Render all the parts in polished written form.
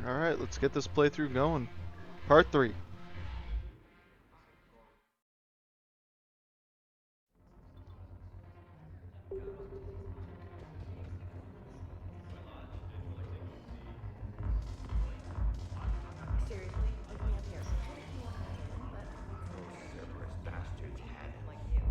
Alright, let's get this playthrough going. Part 3. Seriously, look me up here. Cerberus bastards had it. Like you.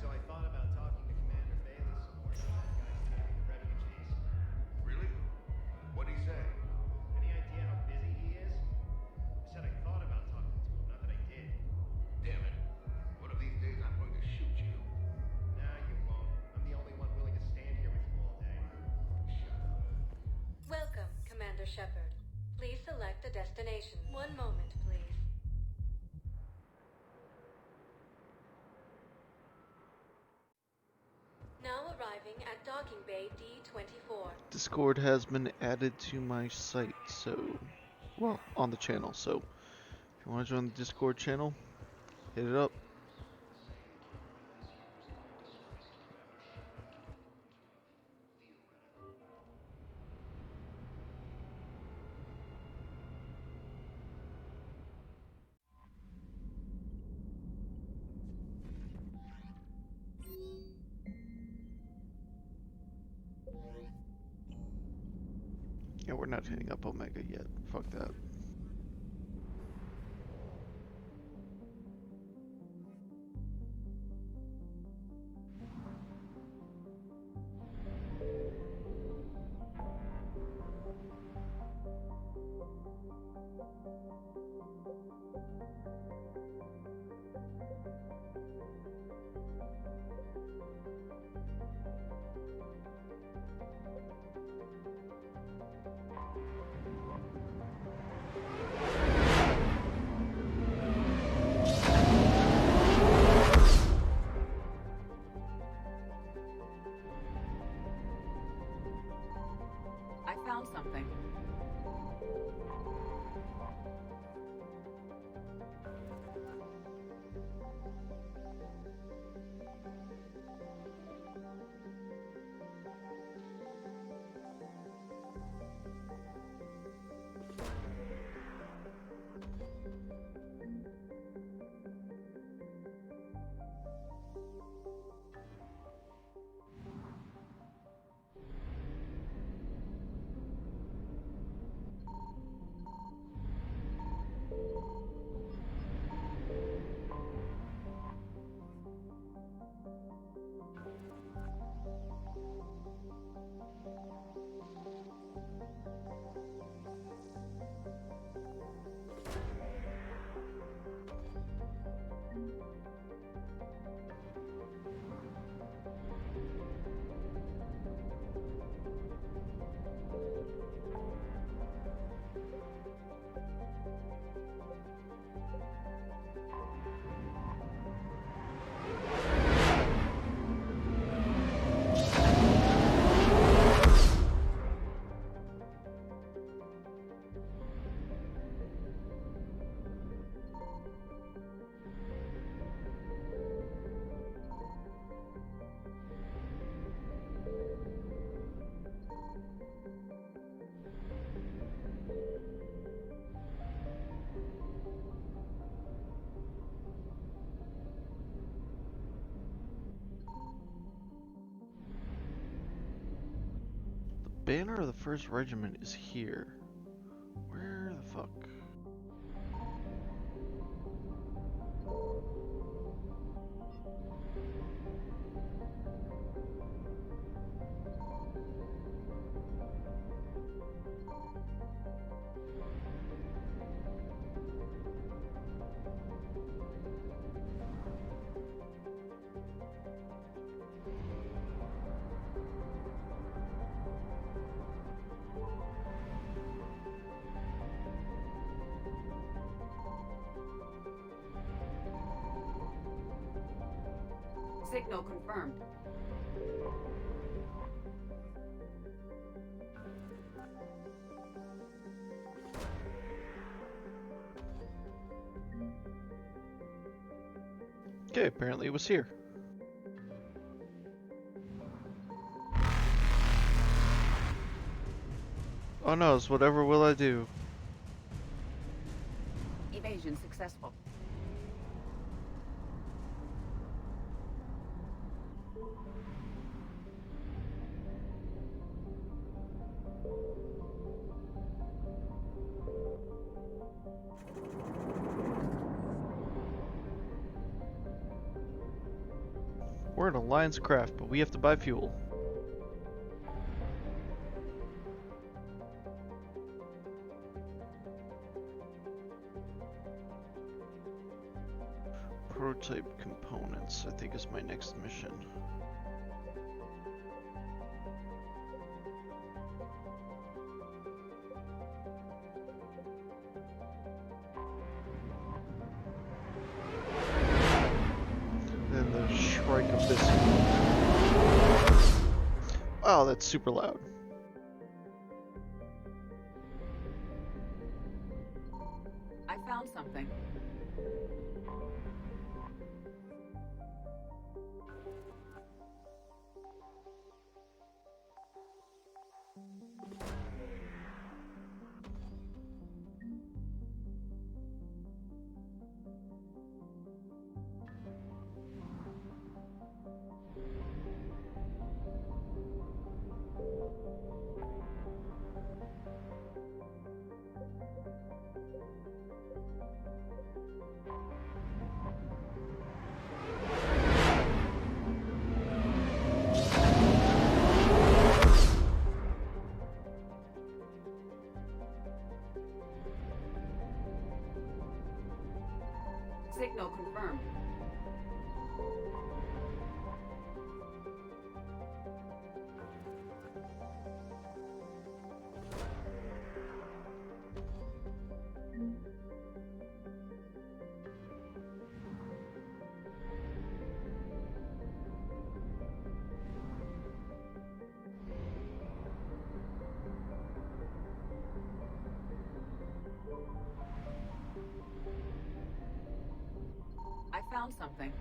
So I thought about talking to Commander Bailey some more about that guy escaping the refugees. Really? What'd he say? Any idea how busy he is? I said I thought about talking to him, not that I did. Damn it. One of these days I'm going to shoot you. Nah, you won't. I'm the only one willing to stand here with you all day. Shut up. Welcome, Commander Shepard. Please select a destination. One moment, please. Now arriving at Docking Bay D-24. Discord has been added to my site, so... Well, on the channel, so... If you want to join the Discord channel, hit it up. Yeah, we're not hitting up Omega yet. Fuck that. I found something. The banner of the 1st Regiment is here. Where the fuck? Signal confirmed. Okay, apparently it was here. Oh no, it's whatever will I do. Evasion successful. We're in Alliance craft, but we have to buy fuel. Prototype components, I think, is my next mission. Then the Shrike Abyss. Wow, that's super loud. I found something. Signal confirmed. I found something.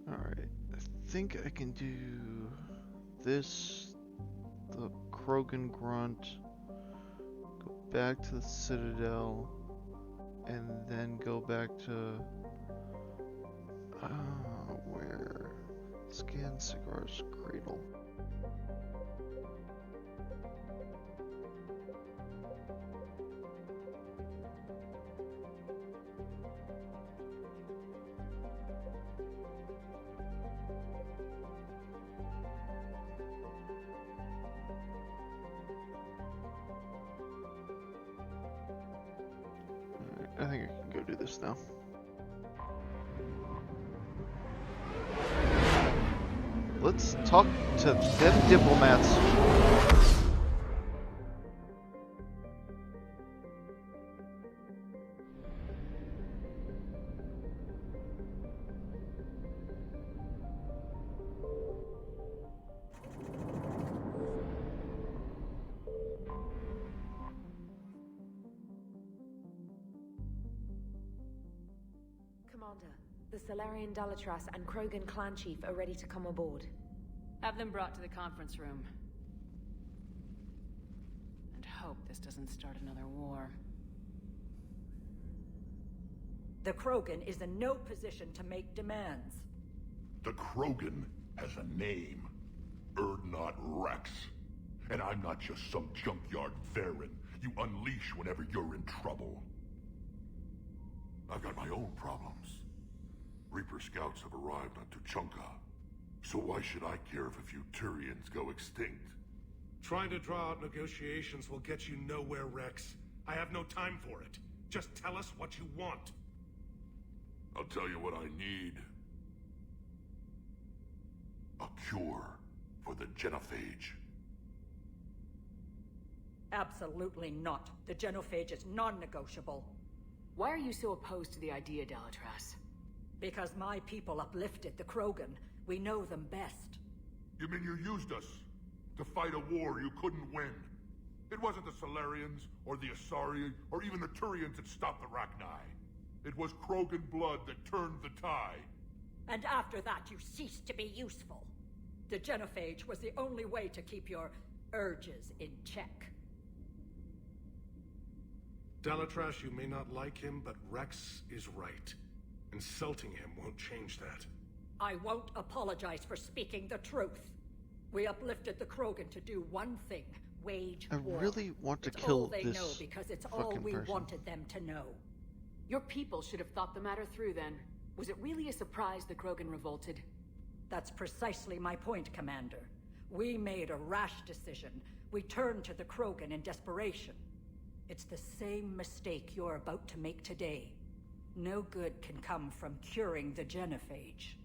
Alright, I think I can do this, the Krogan Grunt, go back to the Citadel, and then go back to, where? Scan Cigar's Cradle. I think I can go do this now. Let's talk to them diplomats. Commander, the Solarian Dalatras and Krogan clan chief are ready to come aboard. Have them brought to the conference room. And hope this doesn't start another war. The Krogan is in no position to make demands. The Krogan has a name. Urdnot Rex. And I'm not just some junkyard Varen you unleash whenever you're in trouble. I've got my own problems. Reaper scouts have arrived on Tuchanka. So why should I care if a few Turians go extinct? Trying to draw out negotiations will get you nowhere, Rex. I have no time for it. Just tell us what you want. I'll tell you what I need. A cure for the genophage. Absolutely not. The genophage is non-negotiable. Why are you so opposed to the idea, Dalatras? Because my people uplifted the Krogan. We know them best. You mean you used us to fight a war you couldn't win? It wasn't the Solarians, or the Asari, or even the Turians that stopped the Rachni. It was Krogan blood that turned the tide. And after that, you ceased to be useful. The genophage was the only way to keep your urges in check. Dalatras, you may not like him, but Rex is right. Insulting him won't change that. I won't apologize for speaking the truth. We uplifted the Krogan to do one thing: wage war. I really want to It's kill all they this know because it's all fucking we person. wanted them to know. Your people should have thought the matter through then. Was it really a surprise the Krogan revolted? That's precisely my point, Commander. We made a rash decision. We turned to the Krogan in desperation. It's the same mistake you're about to make today. No good can come from curing the genophage.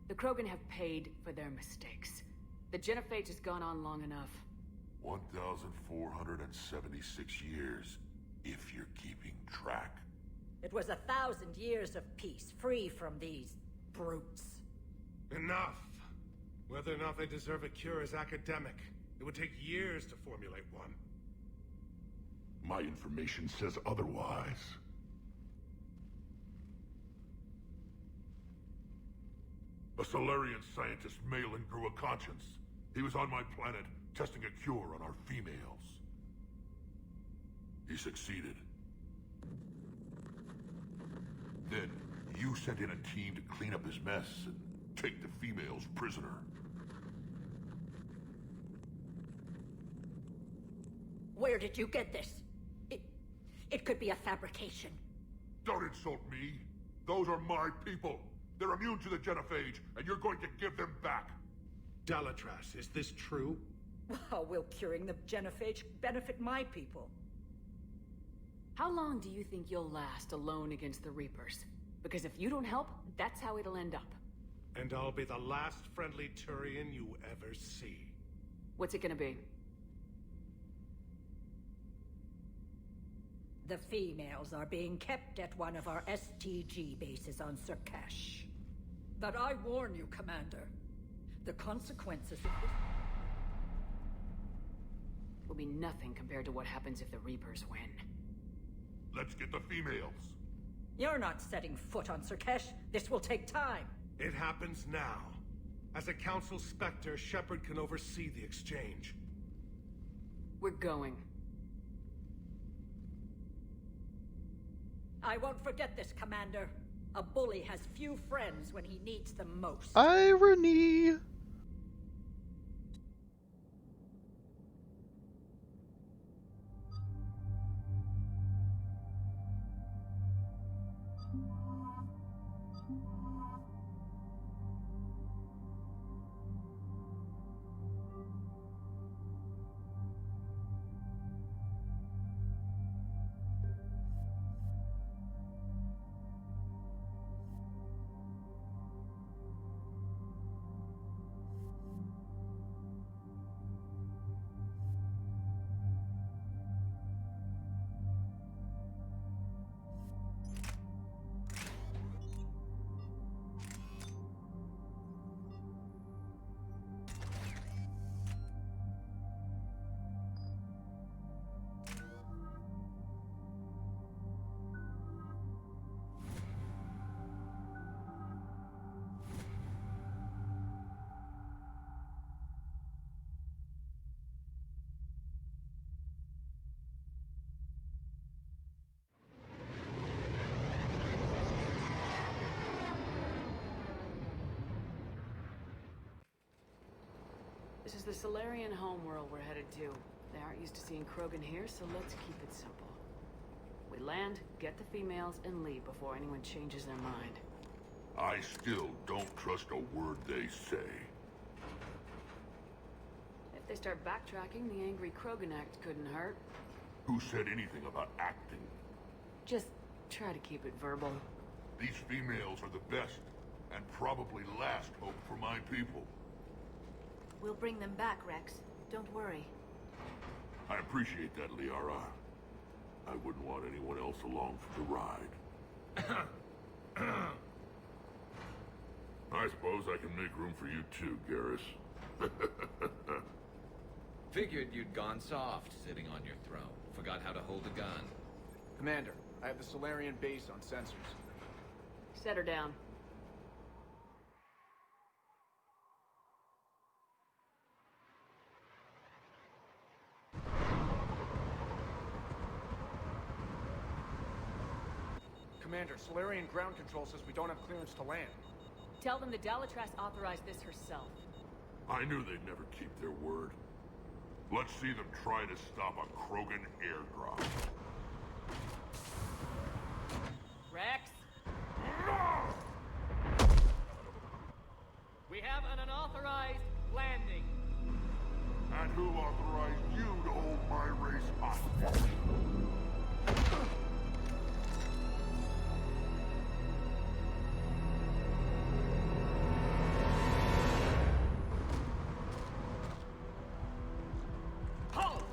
The Krogan have paid for their mistakes. The genophage has gone on long enough. 1,476 years, if you're keeping track. It was 1,000 years of peace, free from these brutes. Enough! Whether or not they deserve a cure is academic. It would take years to formulate one. My information says otherwise. A Solarian scientist, Malin, grew a conscience. He was on my planet, testing a cure on our females. He succeeded. Then, you sent in a team to clean up his mess and take the females prisoner. Where did you get this? It could be a fabrication. Don't insult me. Those are my people. They're immune to the genophage, and you're going to give them back. Dalatras, is this true? How will curing the genophage benefit my people? How long do you think you'll last alone against the Reapers? Because if you don't help, that's how it'll end up. And I'll be the last friendly Turian you ever see. What's it gonna be? The females are being kept at one of our STG bases on Surkash. But I warn you, Commander. The consequences of this Will be nothing compared to what happens if the Reapers win. Let's get the females. You're not setting foot on Surkash. This will take time. It happens now. As a Council Spectre, Shepard can oversee the exchange. We're going. I won't forget this, Commander. A bully has few friends when he needs them most. Irony! This is the Solarian homeworld we're headed to. They aren't used to seeing Krogan here, so let's keep it simple. We land, get the females, and leave before anyone changes their mind. I still don't trust a word they say. If they start backtracking, the angry Krogan act couldn't hurt. Who said anything about acting? Just try to keep it verbal. These females are the best, and probably last hope for my people. We'll bring them back, Rex. Don't worry. I appreciate that, Liara. I wouldn't want anyone else along for the ride. I suppose I can make room for you too, Garrus. Figured you'd gone soft, sitting on your throne. Forgot how to hold a gun. Commander, I have the Solarian base on sensors. Set her down. Commander, Solarian ground control says we don't have clearance to land. Tell them the Dalitras authorized this herself. I knew they'd never keep their word. Let's see them try to stop a Krogan airdrop. Rex? We have an unauthorized landing. And who authorized you to hold my race hostage? Hold!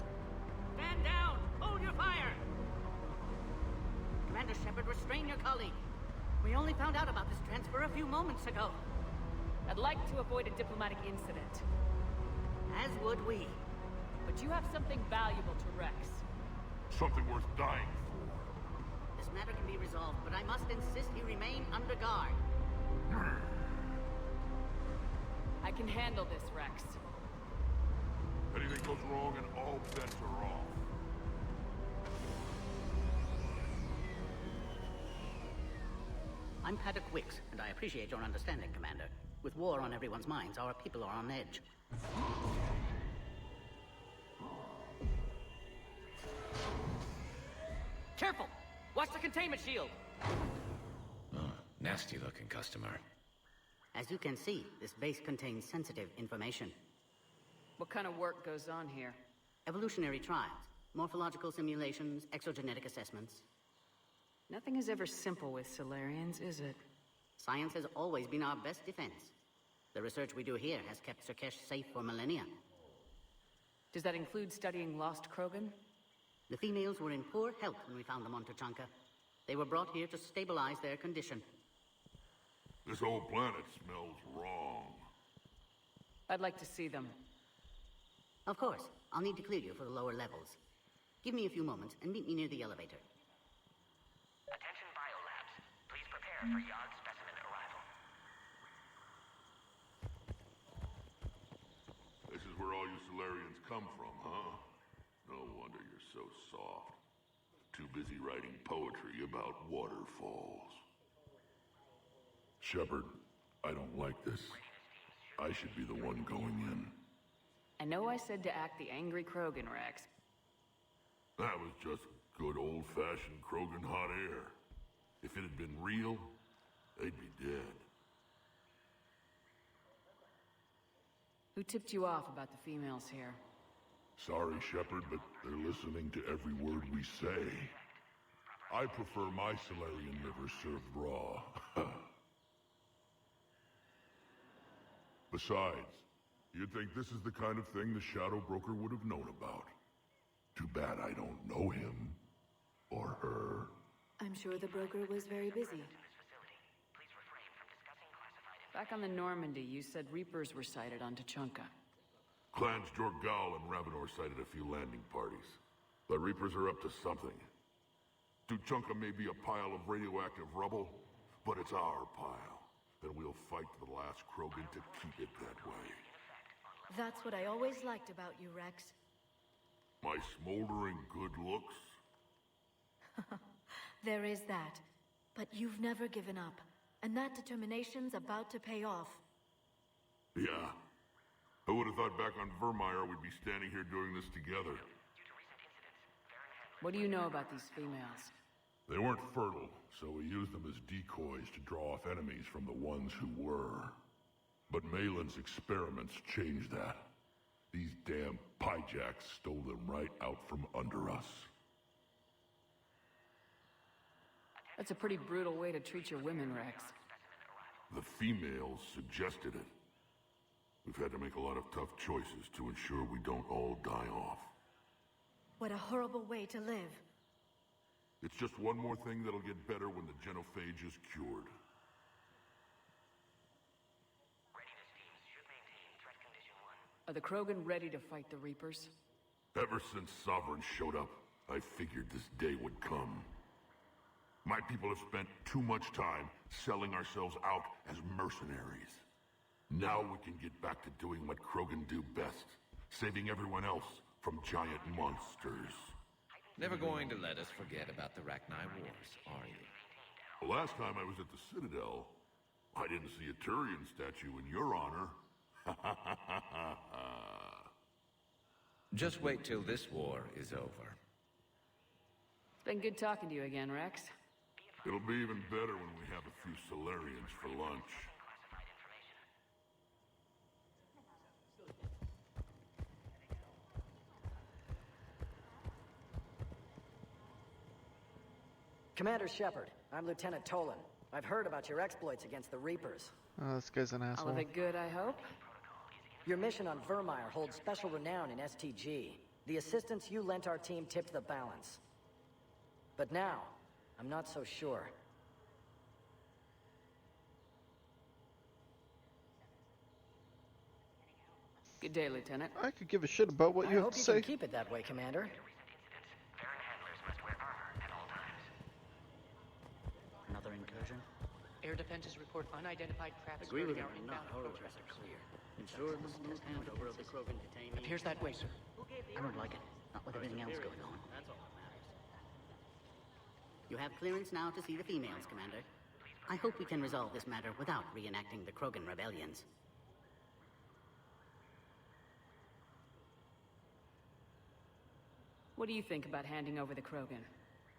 Stand down! Hold your fire! Commander Shepard, restrain your colleague. We only found out about this transfer a few moments ago. I'd like to avoid a diplomatic incident. As would we. But you have something valuable to Rex. Something worth dying for. This matter can be resolved, but I must insist he remain under guard. I can handle this, Rex. Anything goes wrong and all bets are off. I'm Paddock Wicks, and I appreciate your understanding, Commander. With war on everyone's minds, our people are on edge. Careful! Watch the containment shield! Nasty-looking customer. As you can see, this base contains sensitive information. What kind of work goes on here? Evolutionary trials, morphological simulations, exogenetic assessments. Nothing is ever simple with Solarians, is it? Science has always been our best defense. The research we do here has kept Surkesh safe for millennia. Does that include studying lost Krogan? The females were in poor health when we found them on Tuchanka. They were brought here to stabilize their condition. This whole planet smells wrong. I'd like to see them. Of course. I'll need to clear you for the lower levels. Give me a few moments and meet me near the elevator. Attention biolabs. Please prepare for yard specimen arrival. This is where all you Solarians come from, huh? No wonder you're so soft. Too busy writing poetry about waterfalls. Shepard, I don't like this. I should be the one going in. I know I said to act the angry Krogan, Rex. That was just good old-fashioned Krogan hot air. If it had been real, they'd be dead. Who tipped you off about the females here? Sorry, Shepard, but they're listening to every word we say. I prefer my Solarian liver served raw. Besides, you'd think this is the kind of thing the Shadow Broker would have known about. Too bad I don't know him. Or her. I'm sure the broker was very busy. Back on the Normandy, you said Reapers were sighted on Tuchanka. Clans Jorgal and Ravenor sighted a few landing parties. The Reapers are up to something. Tuchanka may be a pile of radioactive rubble, but it's our pile. And we'll fight to the last Krogan to keep it that way. That's what I always liked about you, Rex. My smoldering good looks? There is that. But you've never given up. And that determination's about to pay off. Yeah. Who would have thought back on Vermeer we'd be standing here doing this together. What do you know about these females? They weren't fertile, so we used them as decoys to draw off enemies from the ones who were. But Malin's experiments changed that. These damn pyjacks stole them right out from under us. That's a pretty brutal way to treat your women, Rex. The females suggested it. We've had to make a lot of tough choices to ensure we don't all die off. What a horrible way to live. It's just one more thing that'll get better when the genophage is cured. Are the Krogan ready to fight the Reapers? Ever since Sovereign showed up, I figured this day would come. My people have spent too much time selling ourselves out as mercenaries. Now we can get back to doing what Krogan do best, saving everyone else from giant monsters. Never going to let us forget about the Rachni Wars, are you? The last time I was at the Citadel, I didn't see a Turian statue in your honor. Just wait till this war is over. Been good talking to you again, Rex. It'll be even better when we have a few Solarians for lunch. Commander Shepard, I'm Lieutenant Tolan. I've heard about your exploits against the Reapers. Oh, this guy's an asshole. All of it good, I hope? Your mission on Vermeer holds special renown in STG. The assistance you lent our team tipped the balance. But now, I'm not so sure. Good day, Lieutenant. I could give a shit about what you have to say. I hope you can keep it that way, Commander. Another incursion? Air defenses report unidentified craft Agree with skirting you, our not inbound horror approach are vectors. clear. Ensure the smooth handover of the Krogan detainees. Appears that way, sir. I don't like it. Not with everything else going on. That's all that matters. You have clearance now to see the females, Commander. I hope we can resolve this matter without reenacting the Krogan rebellions. What do you think about handing over the Krogan?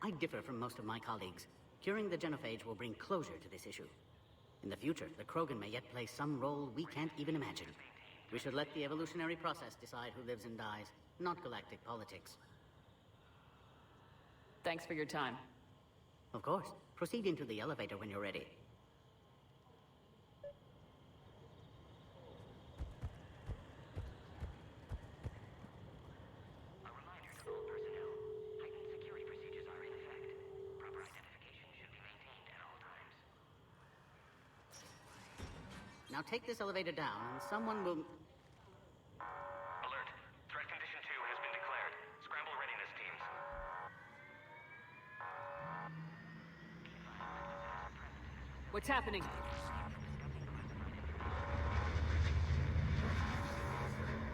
I differ from most of my colleagues. Curing the genophage will bring closure to this issue. In the future, the Krogan may yet play some role we can't even imagine. We should let the evolutionary process decide who lives and dies, not galactic politics. Thanks for your time. Of course. Proceed into the elevator when you're ready. Now take this elevator down, and someone will... Alert. Threat condition 2 has been declared. Scramble readiness teams. What's happening?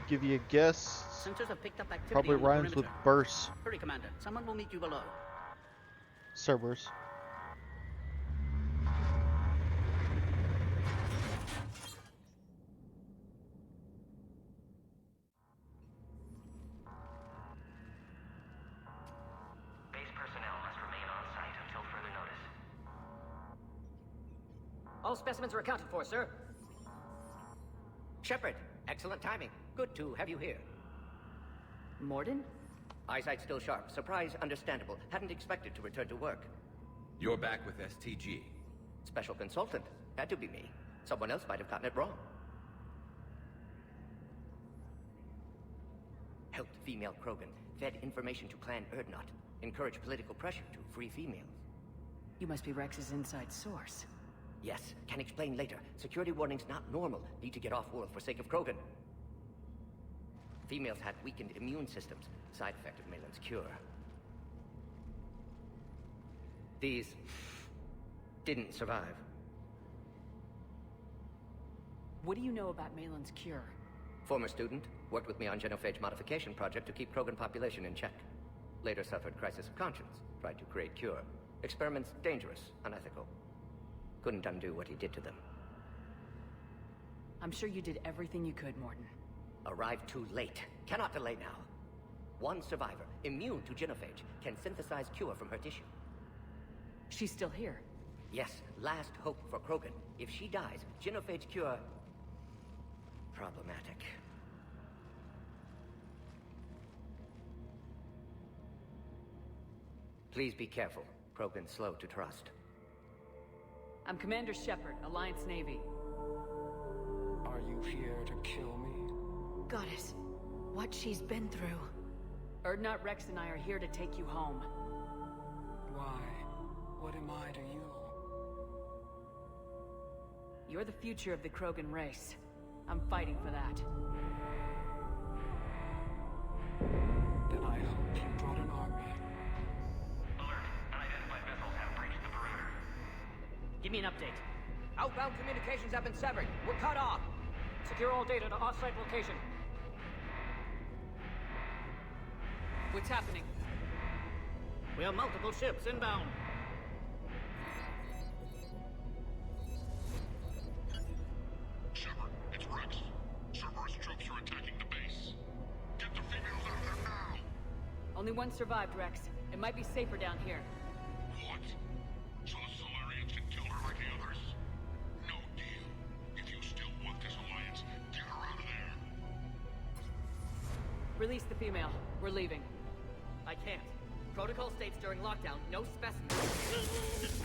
Give you a guess. Sensors have picked up activity Probably on the rhymes with perimeter. burst. Hurry, Commander. Someone will meet you below. Cerberus. Base personnel must remain on site until further notice. All specimens are accounted for, sir. Shepard, excellent timing. Good to have you here. Morden? Eyesight still sharp. Surprise understandable. Hadn't expected to return to work. You're back with STG. Special consultant. Had to be me. Someone else might have gotten it wrong. Helped female Krogan. Fed information to Clan Erdnot. Encouraged political pressure to free females. You must be Rex's inside source. Yes, can explain later. Security warnings not normal. Need to get off-world for sake of Krogan. Females had weakened immune systems. Side effect of Malin's cure. These didn't survive. What do you know about Malin's cure? Former student, worked with me on genophage modification project to keep Krogan population in check. Later suffered crisis of conscience. Tried to create cure. Experiments dangerous, unethical. Couldn't undo what he did to them. I'm sure you did everything you could, Morden. Arrived too late. Cannot delay now. One survivor, immune to genophage, can synthesize cure from her tissue. She's still here. Yes, last hope for Krogan. If she dies, genophage cure... problematic. Please be careful. Krogan's slow to trust. I'm Commander Shepard, Alliance Navy. Are you here to kill me? Goddess, what she's been through. Urdnot Rex and I are here to take you home. Why? What am I to you? You're the future of the Krogan race. I'm fighting for that. Then I hope you brought an army. Alert. Unidentified vessels have breached the perimeter. Give me an update. Outbound communications have been severed. We're cut off. Secure all data to off-site location. What's happening? We have multiple ships inbound. Shepard, it's Rex. Cerberus troops are attacking the base. Get the females out of there now! Only one survived, Rex. It might be safer down here. What? So the Solarians can kill her like the others? No deal. If you still want this alliance, get her out of there. Release the female. We're leaving. I can't. Protocol states during lockdown, no specimens.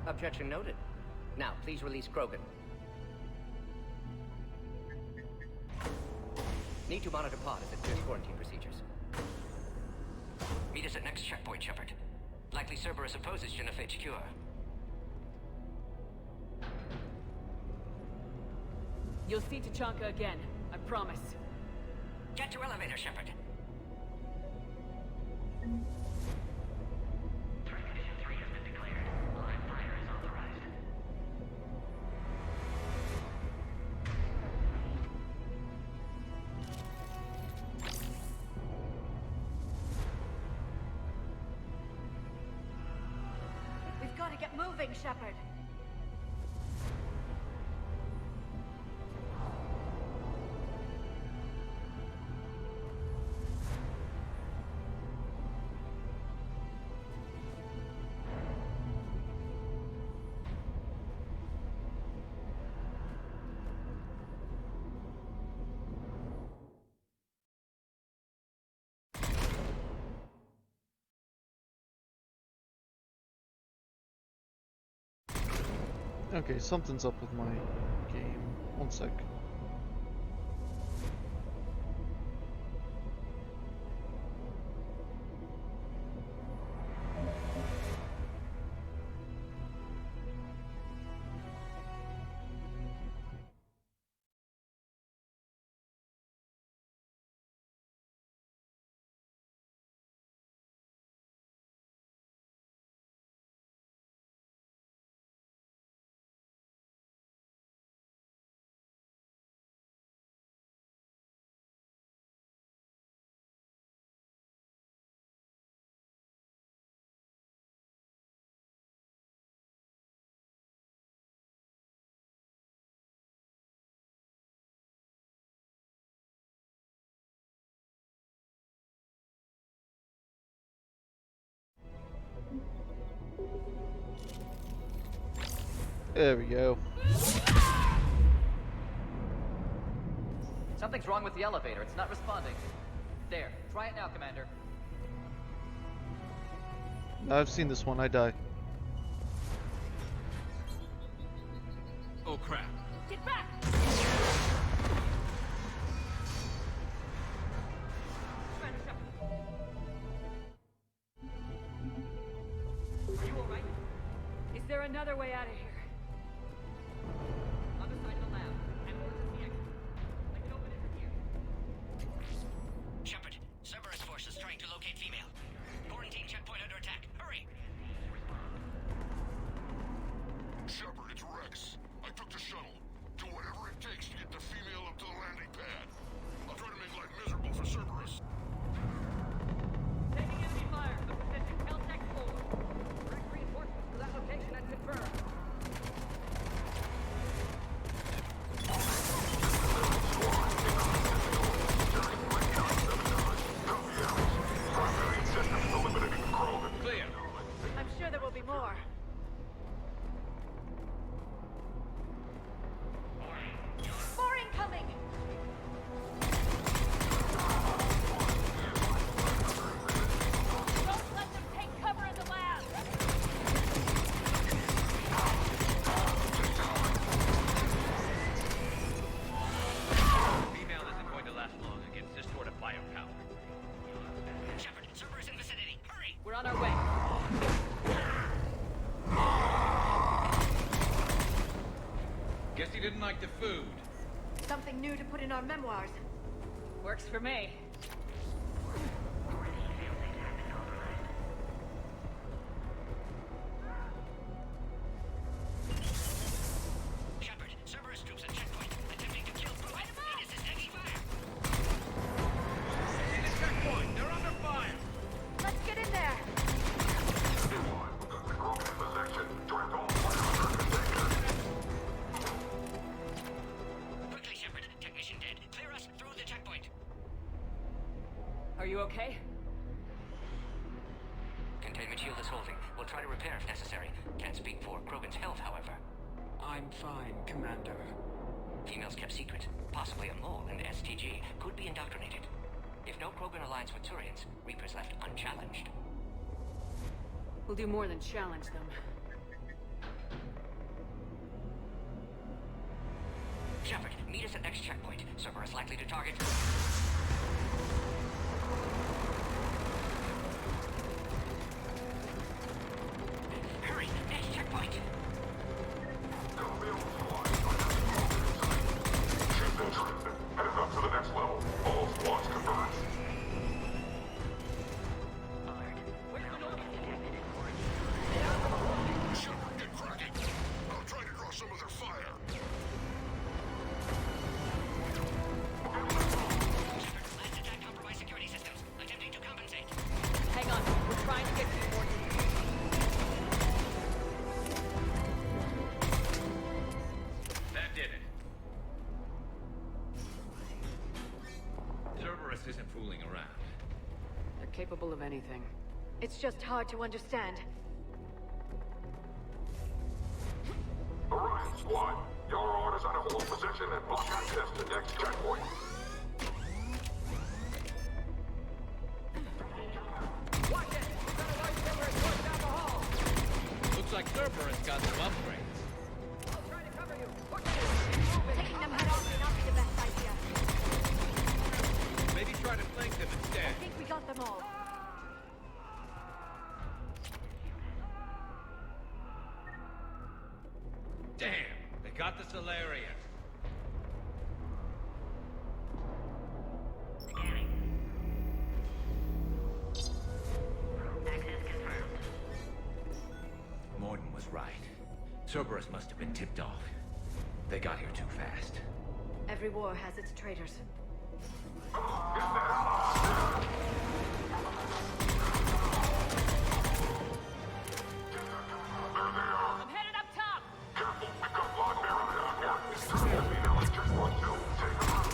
Objection noted. Now, please release Krogan. Need to monitor pod as it clears quarantine procedures. Meet us at next checkpoint, Shepard. Likely Cerberus opposes genophage cure. You'll see Tachanka again. I promise. Get to elevator, Shepard. Threat condition 3 has been declared. Live fire is authorized. We've got to get moving, Shepard. Okay, something's up with my game. One sec. There we go. Something's wrong with the elevator. It's not responding. There. Try it now, Commander. I've seen this one. I die. Oh crap. Get back! Are you alright? Is there another way out of here? Other side of the lab. Emergency exit. I can open it from here. Shepard, Cerberus forces trying to locate female. Quarantine checkpoint under attack. Hurry! Shepard, it's Rex. I took the shuttle. Do whatever it takes to get the female up to the landing pad. I'll try to make life miserable for Cerberus. Taking enemy fire. I'm sending Caltech forward. Direct reinforcements to that location and confirmed. will be more. More incoming! Don't let them take cover in the lab! Female isn't going to last long against this sort of firepower. Shepard, Cerberus in vicinity. Hurry! We're on our way. Guess he didn't like the food. Something new to put in our memoirs. Works for me. Shepard, Cerberus troops at checkpoint, attempting to kill Krogan. Need assistance. Fire! See the checkpoint! They're under fire! Let's get in there! Quickly, Shepard. Technician dead. Clear us through the checkpoint. Are you okay? Containment shield is holding. We'll try to repair if necessary. Can't speak for Krogan's health, however. I'm fine, Commander. Females kept secret. Possibly a mole in STG. Could be indoctrinated. If no Krogan aligns with Turians, Reaper's left unchallenged. We'll do more than challenge them. Shepard, meet us at next checkpoint. Cerberus likely to target. Hurry, next checkpoint. Headed up to the next level. All squads converge. Shepard, get cracking. I'll try to draw some of their fire. Last attack compromised security systems. Attempting to compensate. Hang on, we're trying to get to you more. That did it. Cerberus isn't fooling around. They're capable of anything. It's just hard to understand. Orion squad, your orders are to hold position and block access to next checkpoint. Watch it! We've got a large Cerberus going down the hall! Looks like Cerberus got some upgrades. I'll try to cover you. Taking them head on may not be the best idea. Maybe try to flank them instead. I think we got them all. Damn, they got the Solarian. Morden was right. Cerberus must have been tipped off. They got here too fast. Every war has its traitors. I'm headed up top! Careful, we've got Blood Baron down here. Enemy village just want to take them out.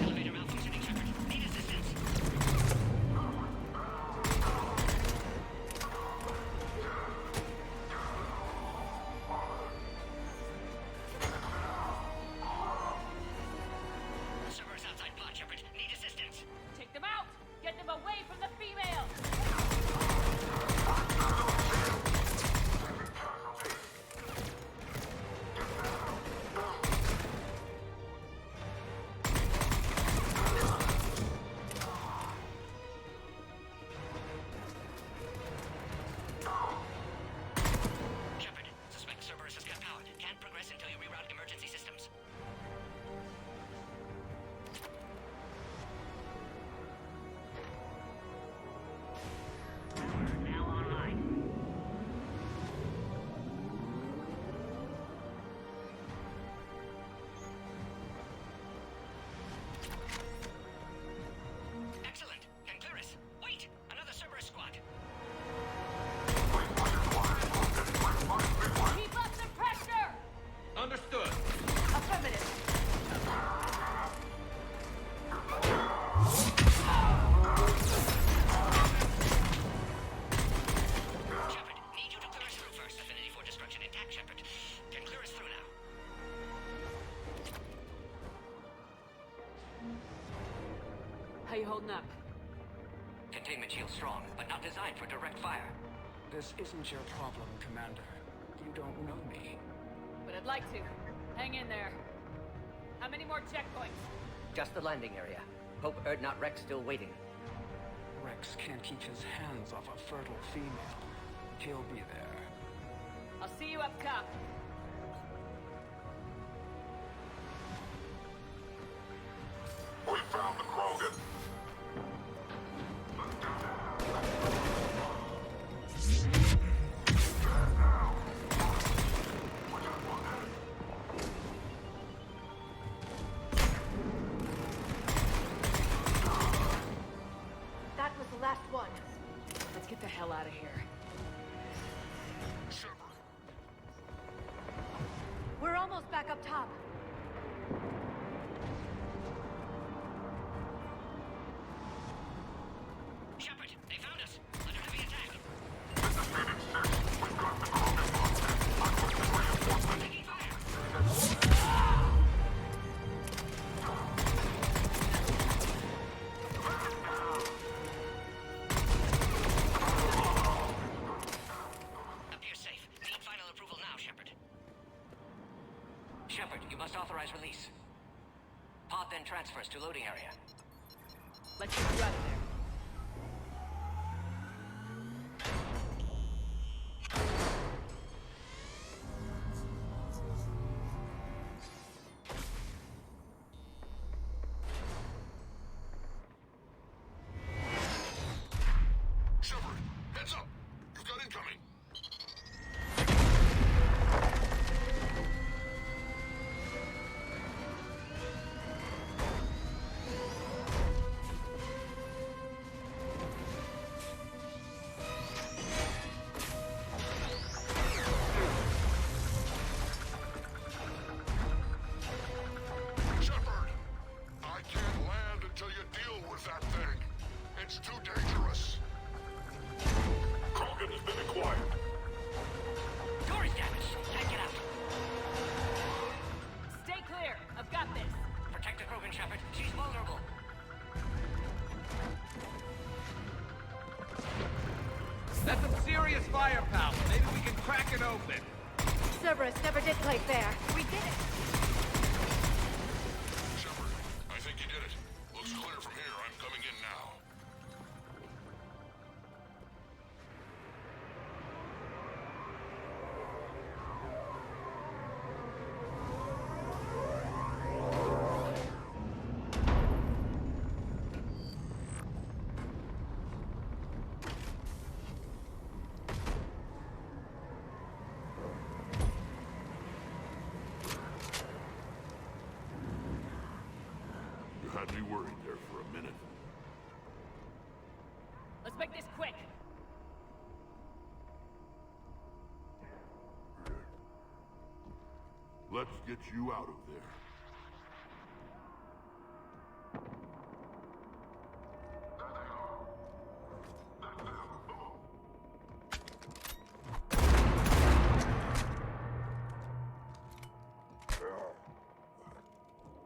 Elevator malfunctioning, Shepard. Need assistance. Cerberus outside pod, Shepard. Need assistance. Take them out! holding up? Containment shield strong, but not designed for direct fire. This isn't your problem, Commander. You don't know me. But I'd like to. Hang in there. How many more checkpoints? Just the landing area. Hope Erdnot Rex still waiting. Rex can't keep his hands off a fertile female. He'll be there. I'll see you up top. We found the Krogan. That was the last one. Let's get the hell out of here. We're almost back up top. Shepard, they found us. Under heavy attack. Taking fire. Appears safe. Need final approval now, Shepard. Shepard, you must authorize release. Pod then transfers to loading area. Let's get you out of there. Shepard, heads up! You've got incoming! Shepard! I can't land until you deal with that thing. It's too dangerous. Krogan has been acquired. Door is damaged. Can't get out. Stay clear. I've got this. Protect the Krogan, Shepard. She's vulnerable. That's some serious firepower. Maybe we can crack it open. Cerberus never did play fair. We did it. Shepard, I think you did it. Looks clear from here. I'm coming in now. You had me worried there for a minute. Let's make this quick. Let's get you out of there.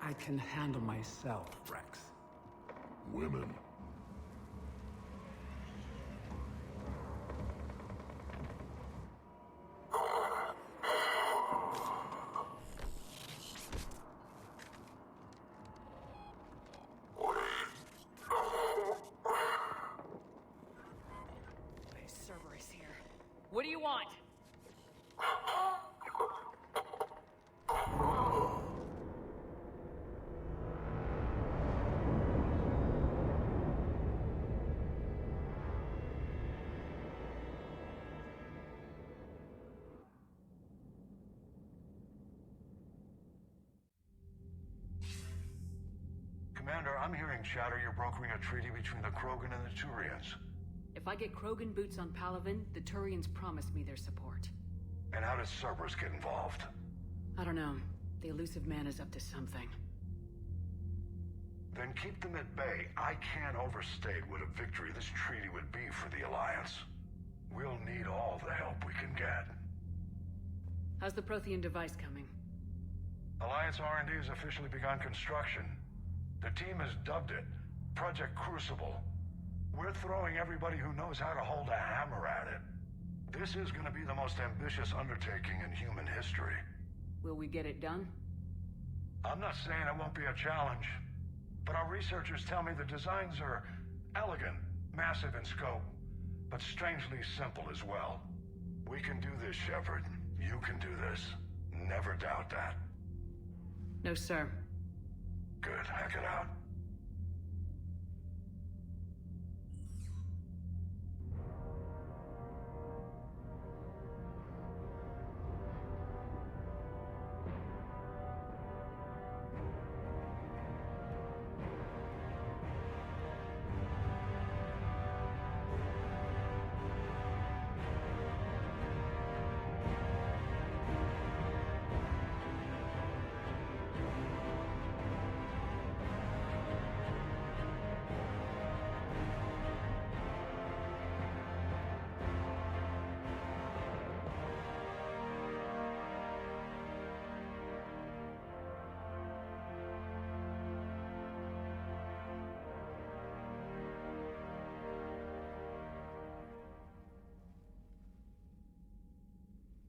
I can handle myself, Rex. Women. Hey, Cerberus here. What do you want? Commander, I'm hearing chatter you're brokering a treaty between the Krogan and the Turians. If I get Krogan boots on Palaven, the Turians promise me their support. And how does Cerberus get involved? I don't know. The elusive man is up to something. Then keep them at bay. I can't overstate what a victory this treaty would be for the Alliance. We'll need all the help we can get. How's the Prothean device coming? Alliance R&D has officially begun construction. The team has dubbed it Project Crucible. We're throwing everybody who knows how to hold a hammer at it. This is gonna be the most ambitious undertaking in human history. Will we get it done? I'm not saying it won't be a challenge, but our researchers tell me the designs are elegant, massive in scope, but strangely simple as well. We can do this, Shepard. You can do this. Never doubt that. No, sir. Good. Hack it out.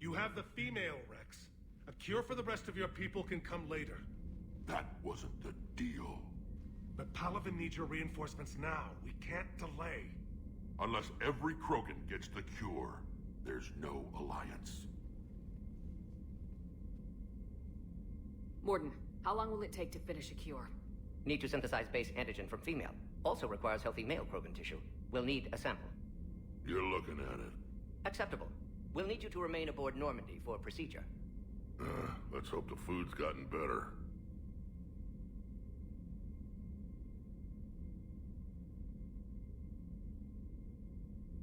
You have the female, Rex. A cure for the rest of your people can come later. That wasn't the deal. But Palaven needs your reinforcements now. We can't delay. Unless every Krogan gets the cure, there's no alliance. Morden, how long will it take to finish a cure? Need to synthesize base antigen from female. Also requires healthy male Krogan tissue. We'll need a sample. You're looking at it. Acceptable. We'll need you to remain aboard Normandy for procedure. Let's hope the food's gotten better.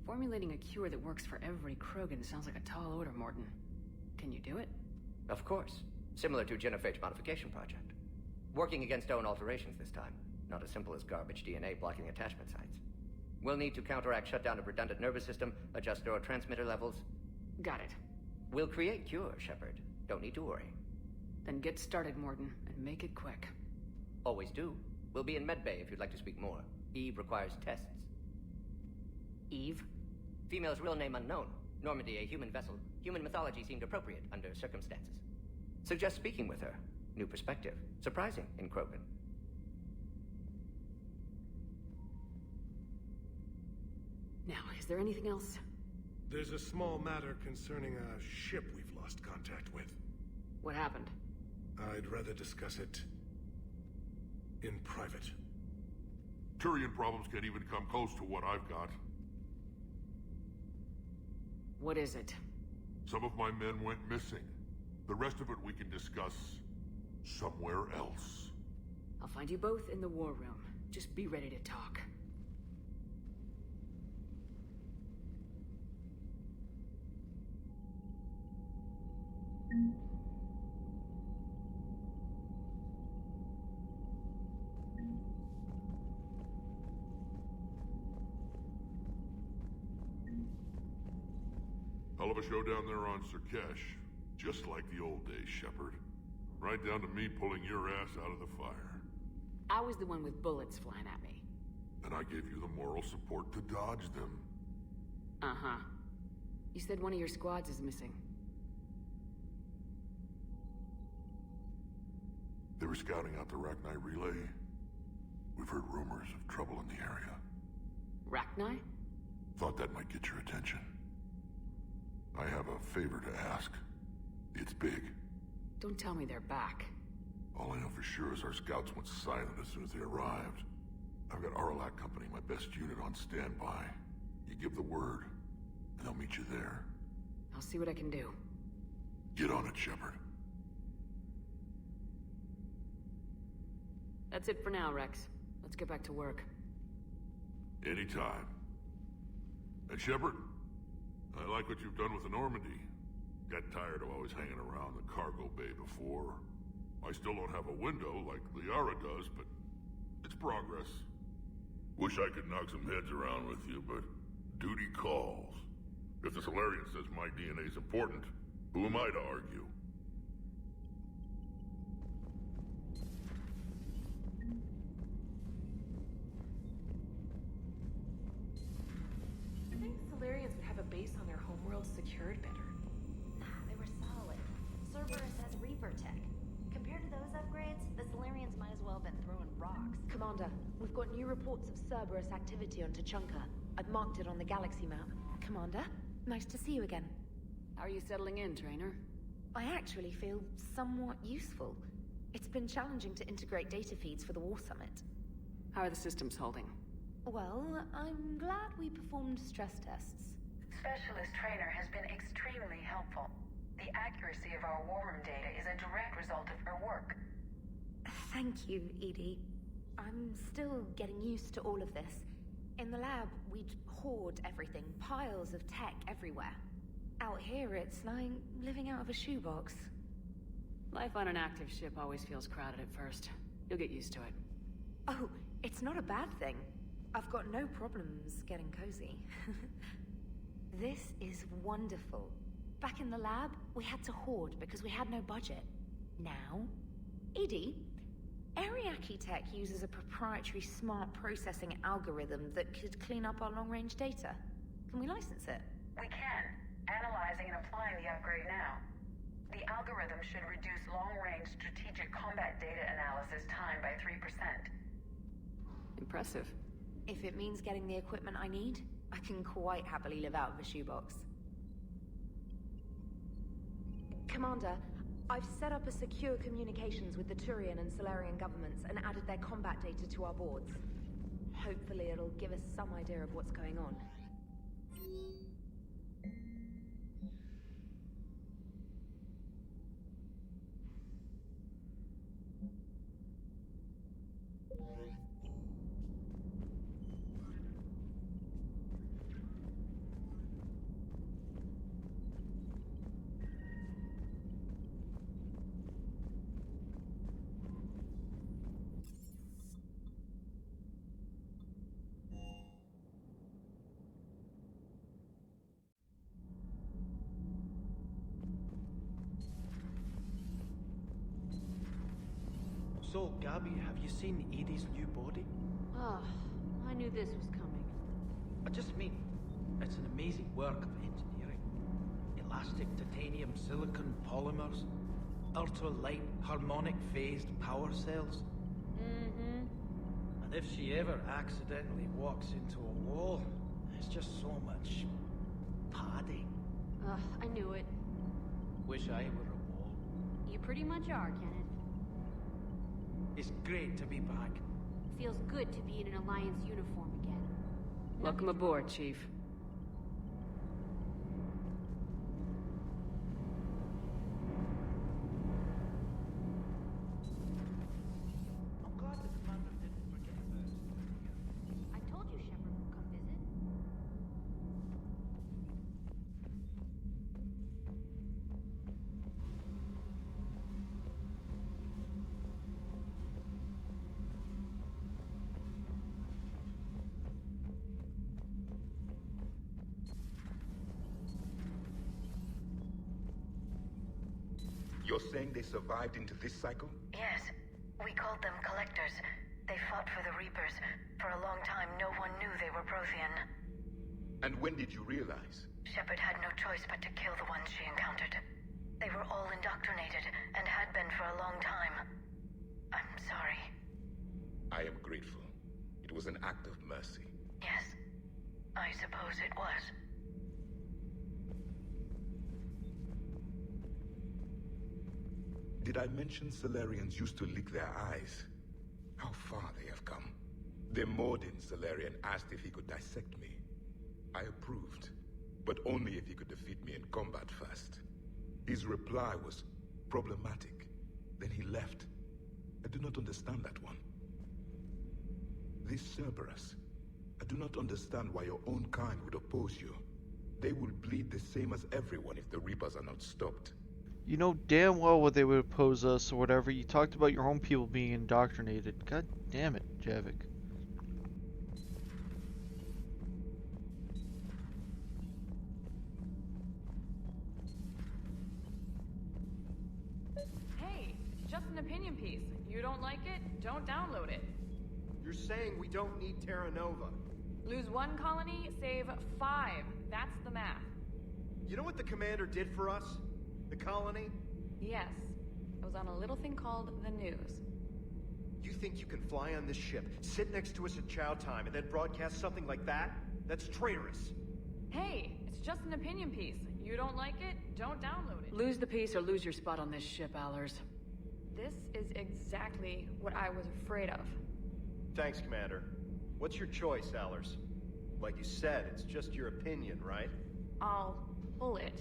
Formulating a cure that works for every Krogan sounds like a tall order, Morden. Can you do it? Of course. Similar to Genophage Modification Project. Working against own alterations this time. Not as simple as garbage DNA blocking attachment sites. We'll need to counteract shutdown of redundant nervous system, adjust neurotransmitter levels. Got it. We'll create cure, Shepard. Don't need to worry. Then get started, Morden, and make it quick. Always do. We'll be in medbay if you'd like to speak more. Eve requires tests. Eve? Female's real name unknown. Normandy, a human vessel. Human mythology seemed appropriate under circumstances. Suggest speaking with her. New perspective. Surprising in Krogan. Now, is there anything else? There's a small matter concerning a ship we've lost contact with. What happened? I'd rather discuss it in private. Turian problems can't even come close to what I've got. What is it? Some of my men went missing. The rest of it we can discuss somewhere else. I'll find you both in the war room. Just be ready to talk. Hell of a show down there on Sirkesh. Just like the old days, Shepard. Right down to me pulling your ass out of the fire. I was the one with bullets flying at me. And I gave you the moral support to dodge them. Uh-huh. You said one of your squads is missing. They were scouting out the Rachni relay. We've heard rumors of trouble in the area. Rachni? Thought that might get your attention. I have a favor to ask. It's big. Don't tell me they're back. All I know for sure is our scouts went silent as soon as they arrived. I've got Aralac Company, my best unit, on standby. You give the word, and they'll meet you there. I'll see what I can do. Get on it, Shepard. That's it for now, Rex. Let's get back to work. Anytime. And Shepard, I like what you've done with the Normandy. Got tired of always hanging around the cargo bay before. I still don't have a window like Liara does, but it's progress. Wish I could knock some heads around with you, but duty calls. If the Solarian says my DNA's important, who am I to argue? world secured better. They were solid. Cerberus has Reaper tech. Compared to those upgrades, the Solarians might as well have been throwing rocks. Commander, we've got new reports of Cerberus activity on Tuchanka. I've marked it on the galaxy map. Commander, nice to see you again. How are you settling in, Trainer? I actually feel somewhat useful. It's been challenging to integrate data feeds for the War Summit. How are the systems holding? Well, I'm glad we performed stress tests. Specialist Trainer has been extremely helpful. The accuracy of our war room data is a direct result of her work. Thank you, Edie. I'm still getting used to all of this. In the lab, we'd hoard everything, piles of tech everywhere. Out here, it's like living out of a shoebox. Life on an active ship always feels crowded at first. You'll get used to it. Oh, it's not a bad thing. I've got no problems getting cozy. This is wonderful. Back in the lab, we had to hoard because we had no budget. Now, Edie, Ariake Tech uses a proprietary smart processing algorithm that could clean up our long-range data. Can we license it? We can. Analyzing and applying the upgrade now. The algorithm should reduce long-range strategic combat data analysis time by 3%. Impressive. If it means getting the equipment I need, I can quite happily live out of a shoebox. Commander, I've set up a secure communications with the Turian and Solarian governments and added their combat data to our boards. Hopefully it'll give us some idea of what's going on. So, Gabby, have you seen Edie's new body? Ah, I knew this was coming. I just mean, it's an amazing work of engineering. Elastic titanium silicon polymers, ultra-light harmonic phased power cells. Mm-hmm. And if she ever accidentally walks into a wall, there's just so much padding. Ugh, I knew it. Wish I were a wall. You pretty much are, Kenneth. It's great to be back. Feels good to be in an Alliance uniform again. Welcome aboard, Chief. I'm glad the commander didn't forget about us. I told you Shepard would come visit. You're saying they survived into this cycle? Yes. We called them Collectors. They fought for the Reapers. For a long time, no one knew they were Prothean. And when did you realize? Shepard had no choice but to kill the ones she encountered. They were all indoctrinated, and had been for a long time. I'm sorry. I am grateful. It was an act of mercy. Yes. I suppose it was. Did I mention Solarians used to lick their eyes? How far they have come. The Mordin Solarian asked if he could dissect me. I approved, but only if he could defeat me in combat first. His reply was problematic. Then he left. I do not understand that one. This Cerberus, I do not understand why your own kind would oppose you. They will bleed the same as everyone if the Reapers are not stopped. You know damn well what they would oppose us or whatever. You talked about your own people being indoctrinated. God damn it, Javik. Hey, just an opinion piece. You don't like it? Don't download it. You're saying we don't need Terra Nova. Lose one colony, save 5. That's the math. You know what the commander did for us? The colony? Yes. It was on a little thing called the news. You think you can fly on this ship, sit next to us at chow time, and then broadcast something like that? That's traitorous. Hey, it's just an opinion piece. You don't like it? Don't download it. Lose the piece or lose your spot on this ship, Allers. This is exactly what I was afraid of. Thanks, Commander. What's your choice, Allers? Like you said, it's just your opinion, right? I'll pull it.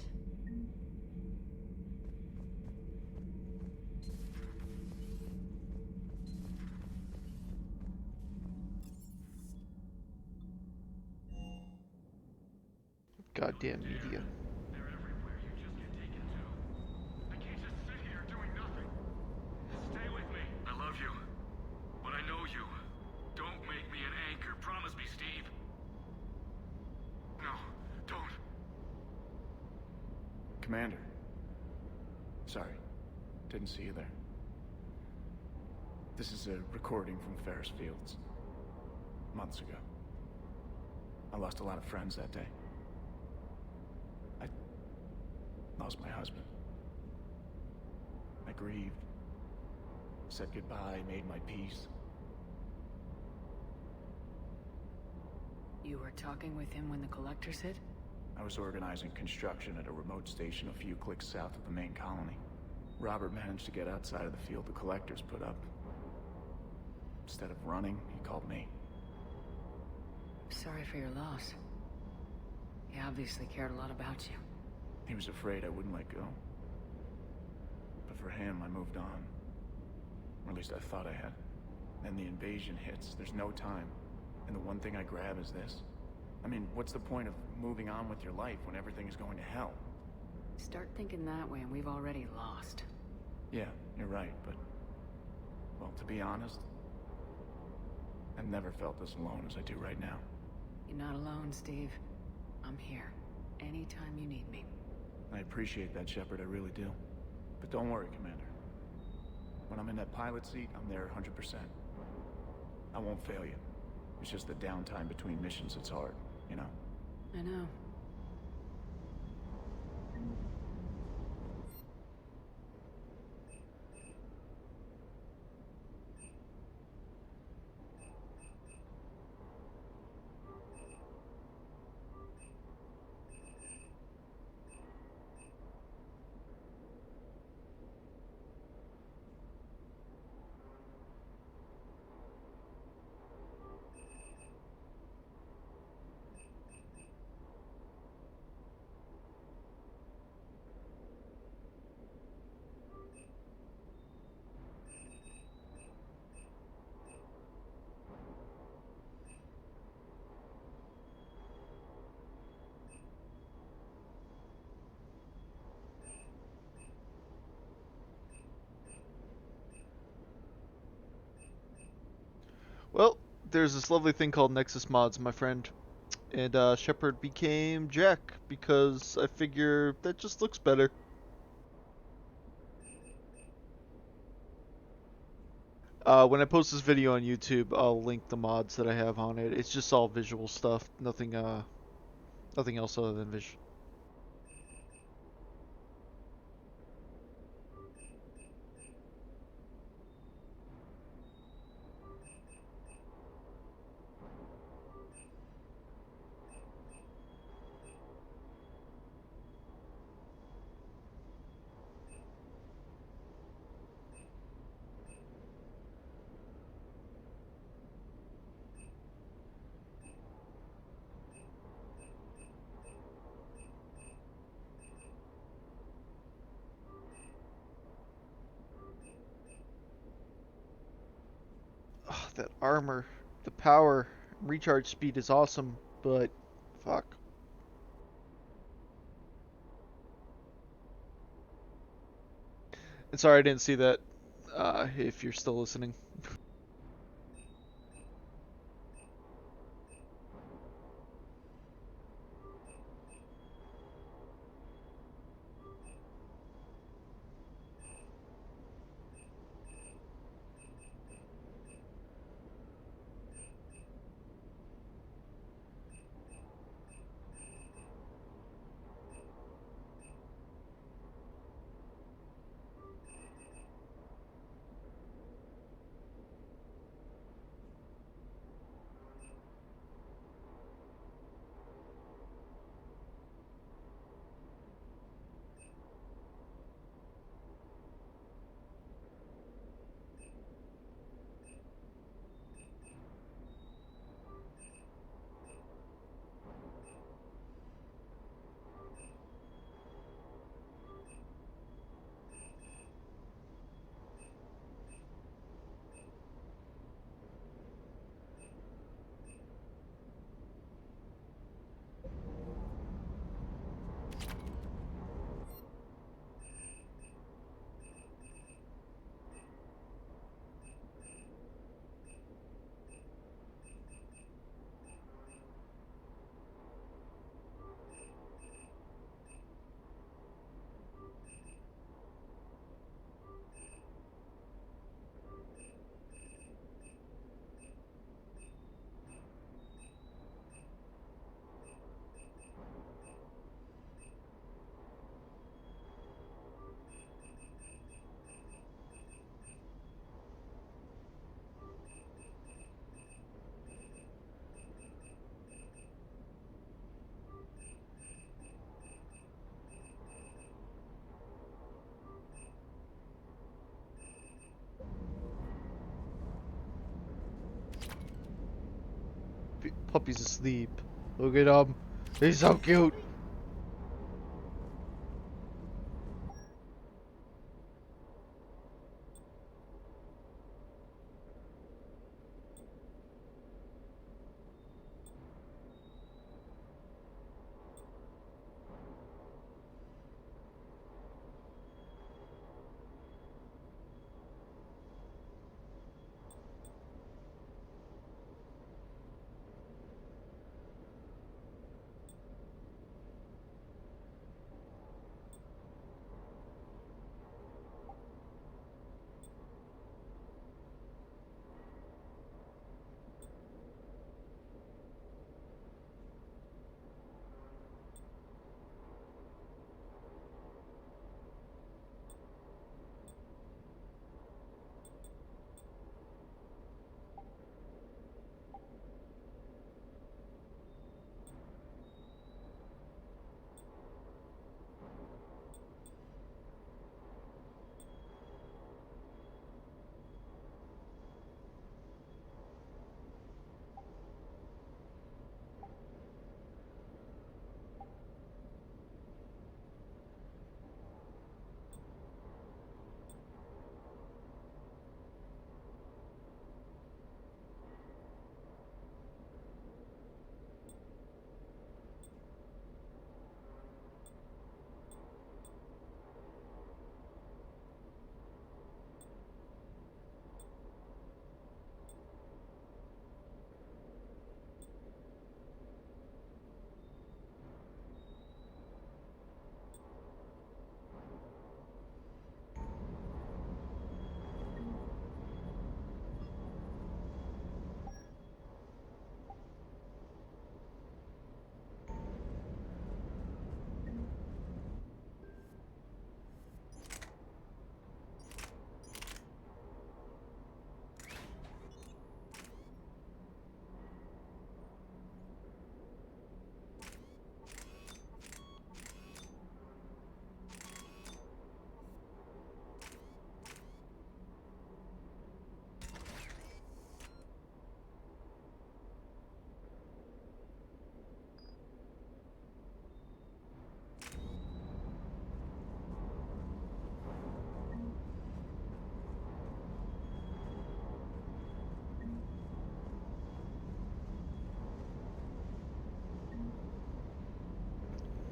Goddamn media. Stay with me. I love you. But I know you. Don't make me an anchor. Promise me, Steve. No, don't. Commander. Sorry. Didn't see you there. This is a recording from Ferris Fields. Months ago. I lost a lot of friends that day. I lost my husband. I grieved. Said goodbye, made my peace. You were talking with him when the collectors hit? I was organizing construction at a remote station a few clicks south of the main colony. Robert managed to get outside of the field the collectors put up. Instead of running, he called me. Sorry for your loss. He obviously cared a lot about you. He was afraid I wouldn't let go. But for him, I moved on. Or at least I thought I had. Then the invasion hits. There's no time. And the one thing I grab is this. I mean, what's the point of moving on with your life when everything is going to hell? Start thinking that way and we've already lost. Yeah, you're right, but... well, to be honest, I've never felt as alone as I do right now. You're not alone, Steve. I'm here. Anytime you need me. I appreciate that, Shepard, I really do. But don't worry, Commander. When I'm in that pilot seat, I'm there 100%. I won't fail you. It's just the downtime between missions that's hard, you know? I know. Well, there's this lovely thing called Nexus Mods, my friend. And Shepard became Jack because I figure that just looks better. When I post this video on YouTube, I'll link the mods that I have on it. It's just all visual stuff, nothing else other than visual. That armor, the power, recharge speed is awesome, but fuck. And sorry I didn't see that, if you're still listening. Puppy's asleep. Look at him. He's so cute.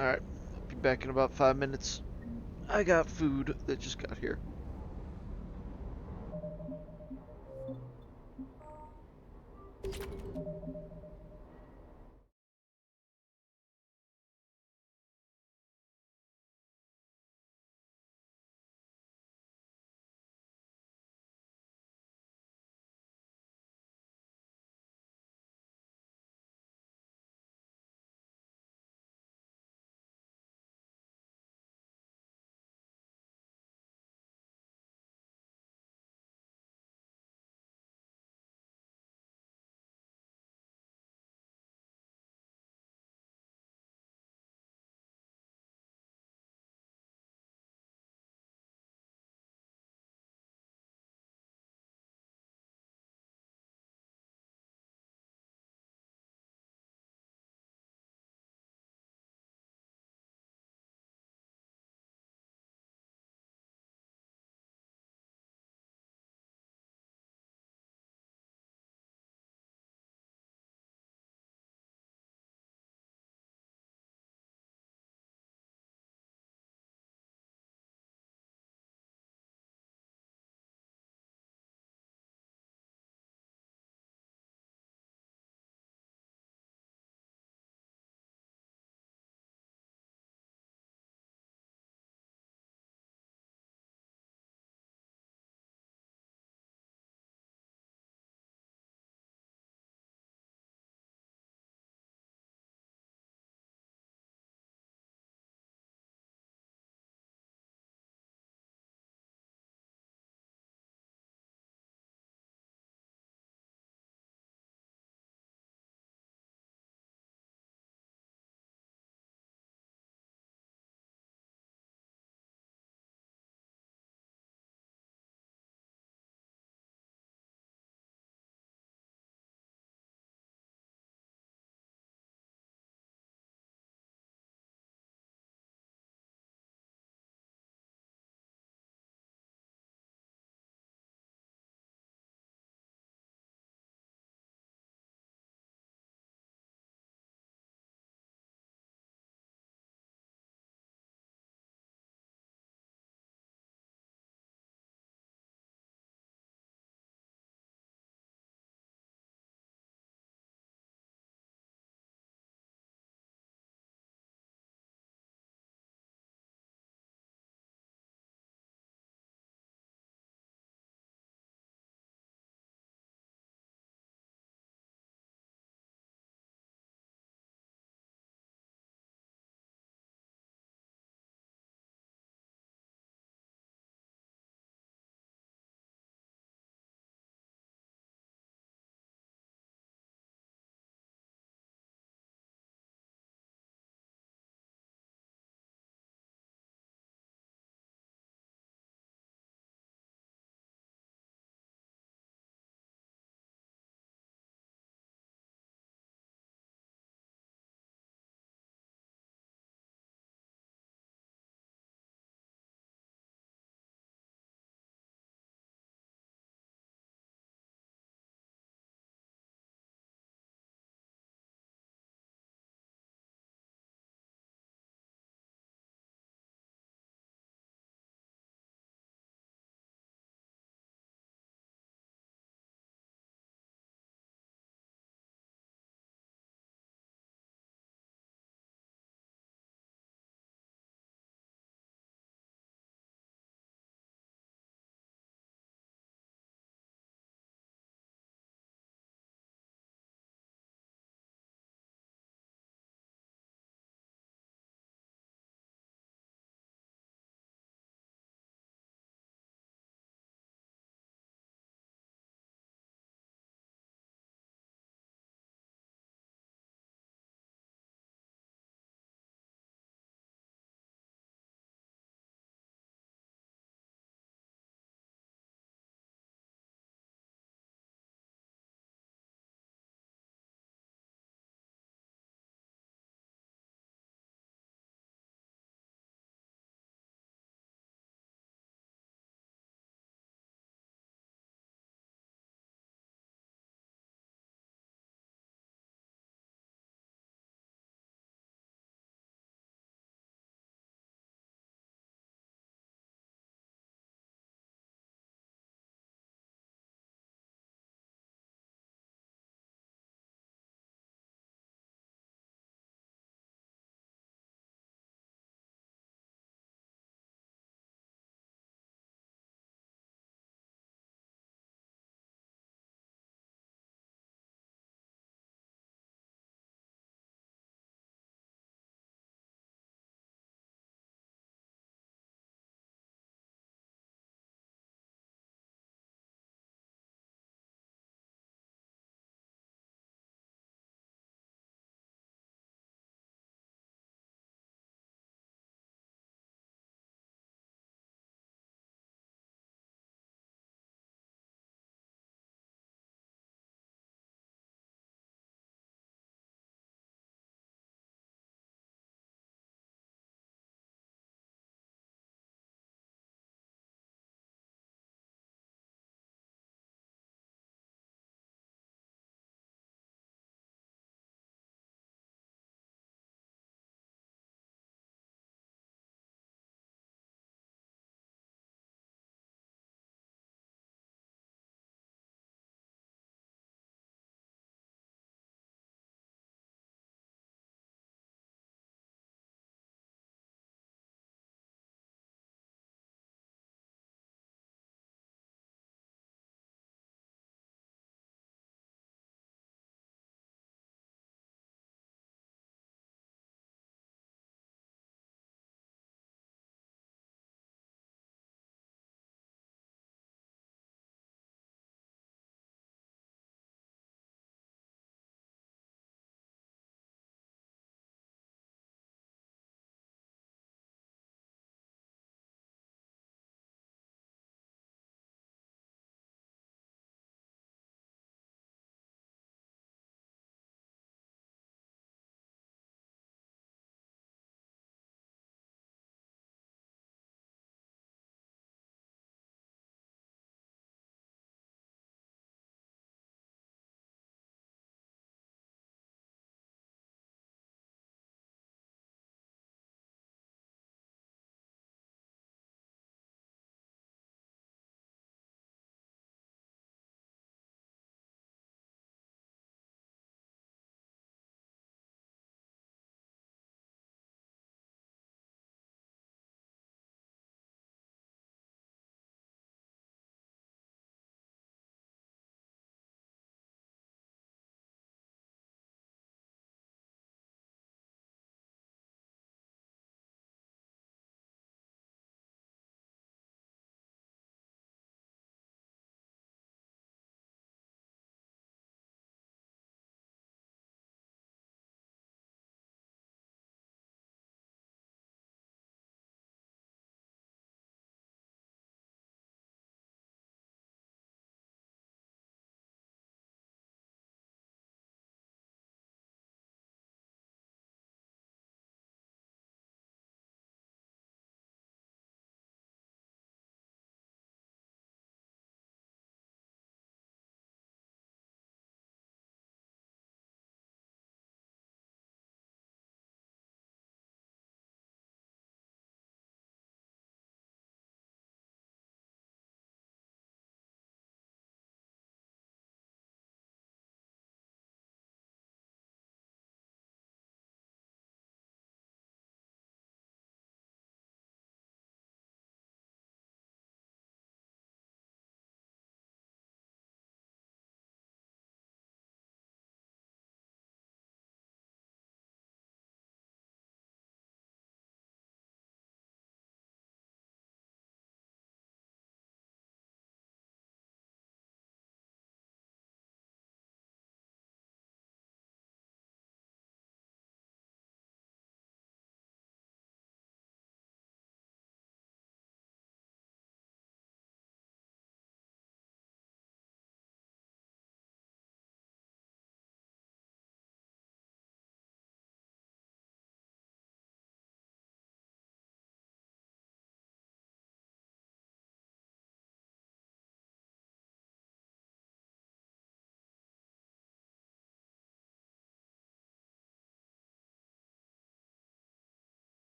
Alright, I'll be back in about 5 minutes. I got food that just got here.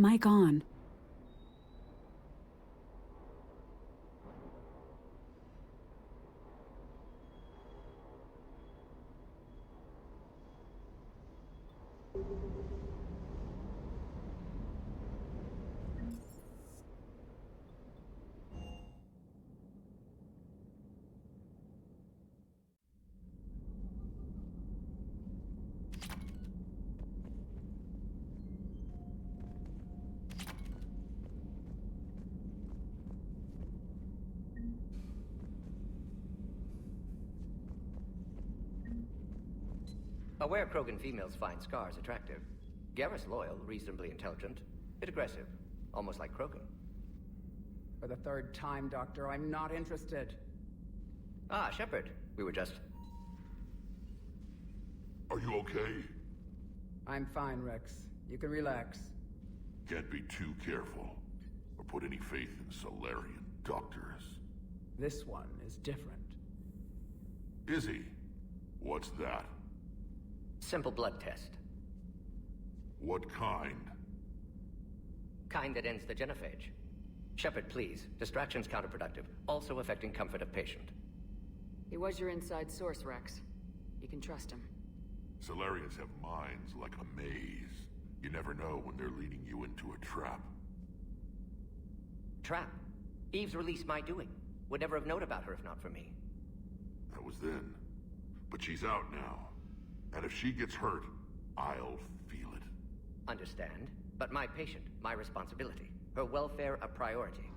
Mic on. Aware Krogan females find scars attractive. Garrus loyal, reasonably intelligent, bit aggressive, almost like Krogan. For the third time, Doctor, I'm not interested. Ah, Shepard. We were just... Are you okay? I'm fine, Rex. You can relax. Can't be too careful, or put any faith in Solarian doctors. This one is different. Is he? What's that? Simple blood test. What kind? Kind that ends the genophage. Shepard, please. Distraction's counterproductive, also affecting comfort of patient. He was your inside source, Rex. You can trust him. Solarians have minds like a maze. You never know when they're leading you into a trap. Trap? Eve's release my doing. Would never have known about her if not for me. That was then. But she's out now. And if she gets hurt, I'll feel it. Understand. But my patient, my responsibility. Her welfare a priority.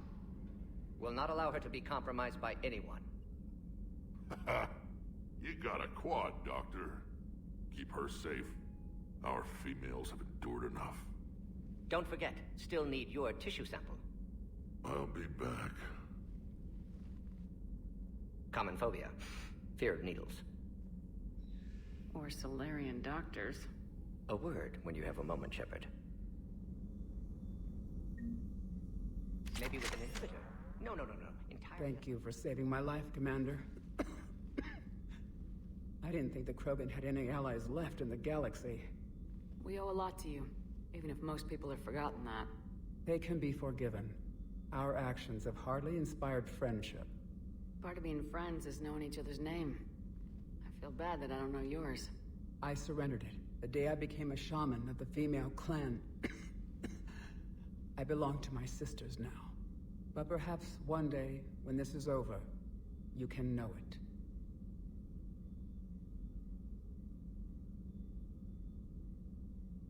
Will not allow her to be compromised by anyone. You got a quad, Doctor. Keep her safe. Our females have endured enough. Don't forget, still need your tissue sample. I'll be back. Common phobia. Fear of needles. Or Solarian doctors. A word when you have a moment, Shepard. Maybe with an inhibitor. No. Entirely. Thank you for saving my life, Commander. I didn't think the Krogan had any allies left in the galaxy. We owe a lot to you, even if most people have forgotten that. They can be forgiven. Our actions have hardly inspired friendship. Part of being friends is knowing each other's name. I feel bad that I don't know yours. I surrendered it the day I became a shaman of the female clan. I belong to my sisters now. But perhaps one day, when this is over, you can know it.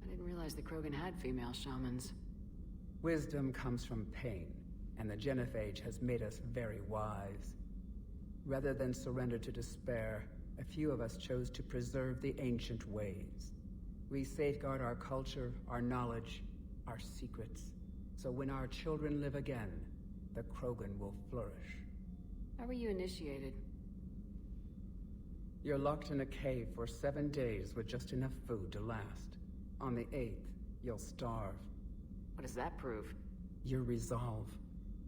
I didn't realize the Krogan had female shamans. Wisdom comes from pain, and the genophage has made us very wise. Rather than surrender to despair, a few of us chose to preserve the ancient ways. We safeguard our culture, our knowledge, our secrets. So when our children live again, the Krogan will flourish. How were you initiated? You're locked in a cave for 7 days with just enough food to last. On the 8th, you'll starve. What does that prove? Your resolve.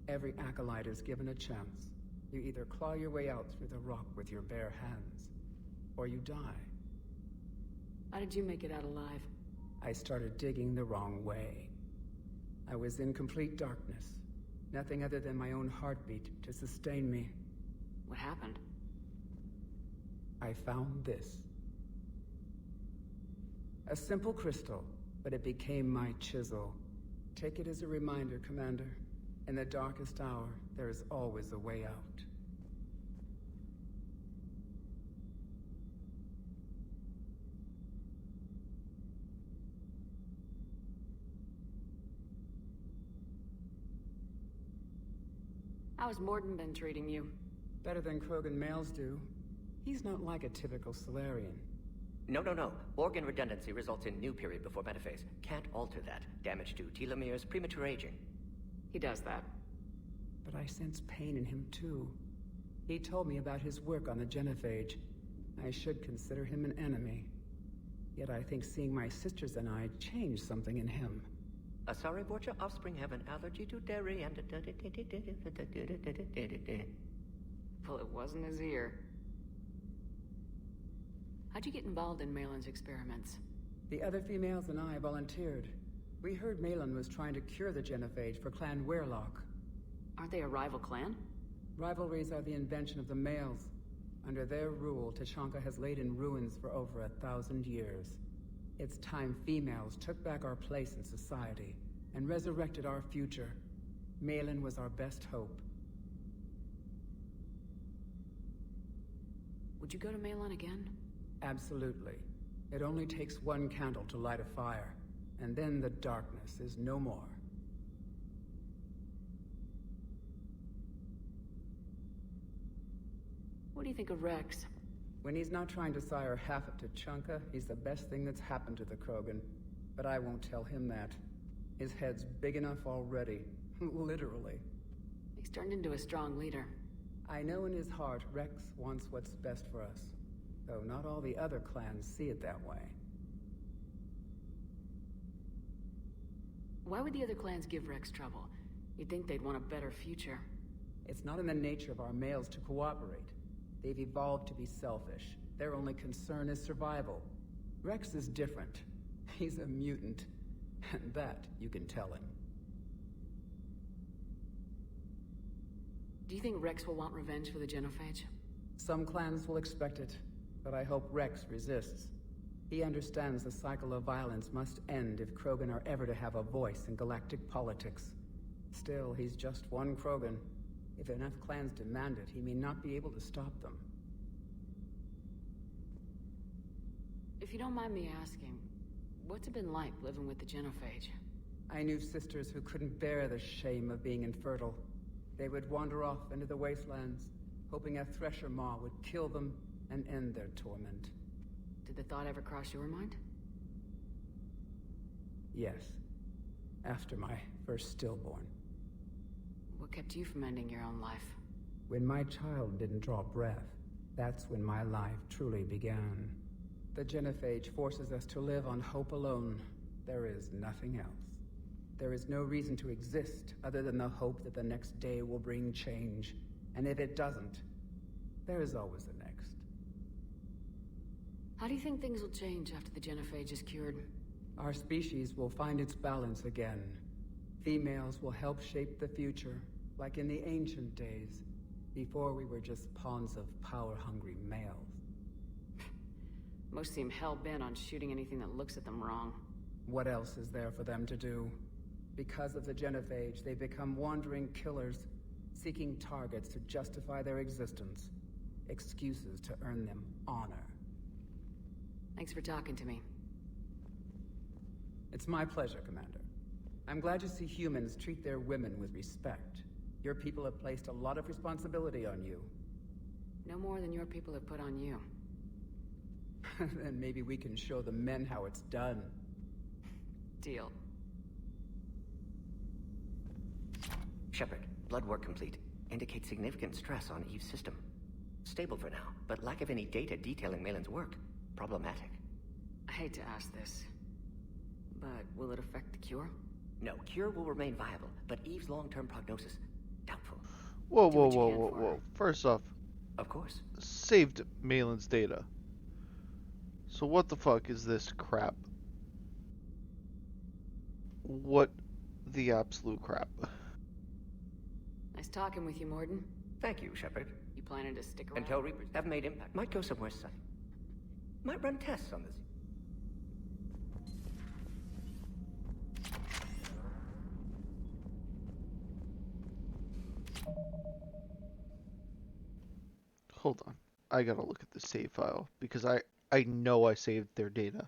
Every acolyte is given a chance. You either claw your way out through the rock with your bare hands, or you die. How did you make it out alive? I started digging the wrong way. I was in complete darkness. Nothing other than my own heartbeat to sustain me. What happened? I found this. A simple crystal, but it became my chisel. Take it as a reminder, Commander. In the darkest hour, there is always a way out. How's Morden been treating you? Better than Krogan males do. He's not like a typical Solarian. No. Organ redundancy results in new period before metaphase. Can't alter that. Damage to telomeres, premature aging. He does that. But I sense pain in him too. He told me about his work on the genophage. I should consider him an enemy. Yet I think seeing my sisters and I changed something in him. Sorry, Borgia offspring have an allergy to dairy and... Well, it wasn't his ear. How'd you get involved in Malin's experiments? The other females and I volunteered. We heard Malin was trying to cure the Genophage for Clan Weirlock. Aren't they a rival clan? Rivalries are the invention of the males. Under their rule, Tachanka has laid in ruins for over 1,000 years. It's time females took back our place in society and resurrected our future. Malin was our best hope. Would you go to Malin again? Absolutely. It only takes one candle to light a fire, and then the darkness is no more. What do you think of Rex? When he's not trying to sire half of Tachanka, he's the best thing that's happened to the Krogan. But I won't tell him that. His head's big enough already. Literally. He's turned into a strong leader. I know in his heart Rex wants what's best for us. Though not all the other clans see it that way. Why would the other clans give Rex trouble? You'd think they'd want a better future. It's not in the nature of our males to cooperate. They've evolved to be selfish. Their only concern is survival. Rex is different. He's a mutant. And that you can tell him. Do you think Rex will want revenge for the Genophage? Some clans will expect it, but I hope Rex resists. He understands the cycle of violence must end if Krogan are ever to have a voice in galactic politics. Still, he's just one Krogan. If enough clans demand it, he may not be able to stop them. If you don't mind me asking, what's it been like living with the Genophage? I knew sisters who couldn't bear the shame of being infertile. They would wander off into the wastelands, hoping a thresher maw would kill them and end their torment. Did the thought ever cross your mind? Yes. After my first stillborn. What kept you from ending your own life? When my child didn't draw breath, that's when my life truly began. The Genophage forces us to live on hope alone. There is nothing else. There is no reason to exist other than the hope that the next day will bring change. And if it doesn't, there is always the next. How do you think things will change after the Genophage is cured? Our species will find its balance again. Females will help shape the future, like in the ancient days, before we were just pawns of power-hungry males. Most seem hell-bent on shooting anything that looks at them wrong. What else is there for them to do? Because of the Genophage, they become wandering killers, seeking targets to justify their existence. Excuses to earn them honor. Thanks for talking to me. It's my pleasure, Commander. I'm glad to see humans treat their women with respect. Your people have placed a lot of responsibility on you. No more than your people have put on you. Then maybe we can show the men how it's done. Deal. Shepard, blood work complete. Indicates significant stress on Eve's system. Stable for now, but lack of any data detailing Malin's work. Problematic. I hate to ask this, but will it affect the cure? No, cure will remain viable, but Eve's long-term prognosis, doubtful. Whoa, whoa, whoa, whoa, whoa. First off, of course, saved Malin's data. So what the fuck is this crap? What the absolute crap? Nice talking with you, Morden. Thank you, Shepard. You planning to stick around? Until Reapers have made impact. Might go somewhere sunny. Might run tests on this. Hold on. I gotta look at the save file because I know I saved their data.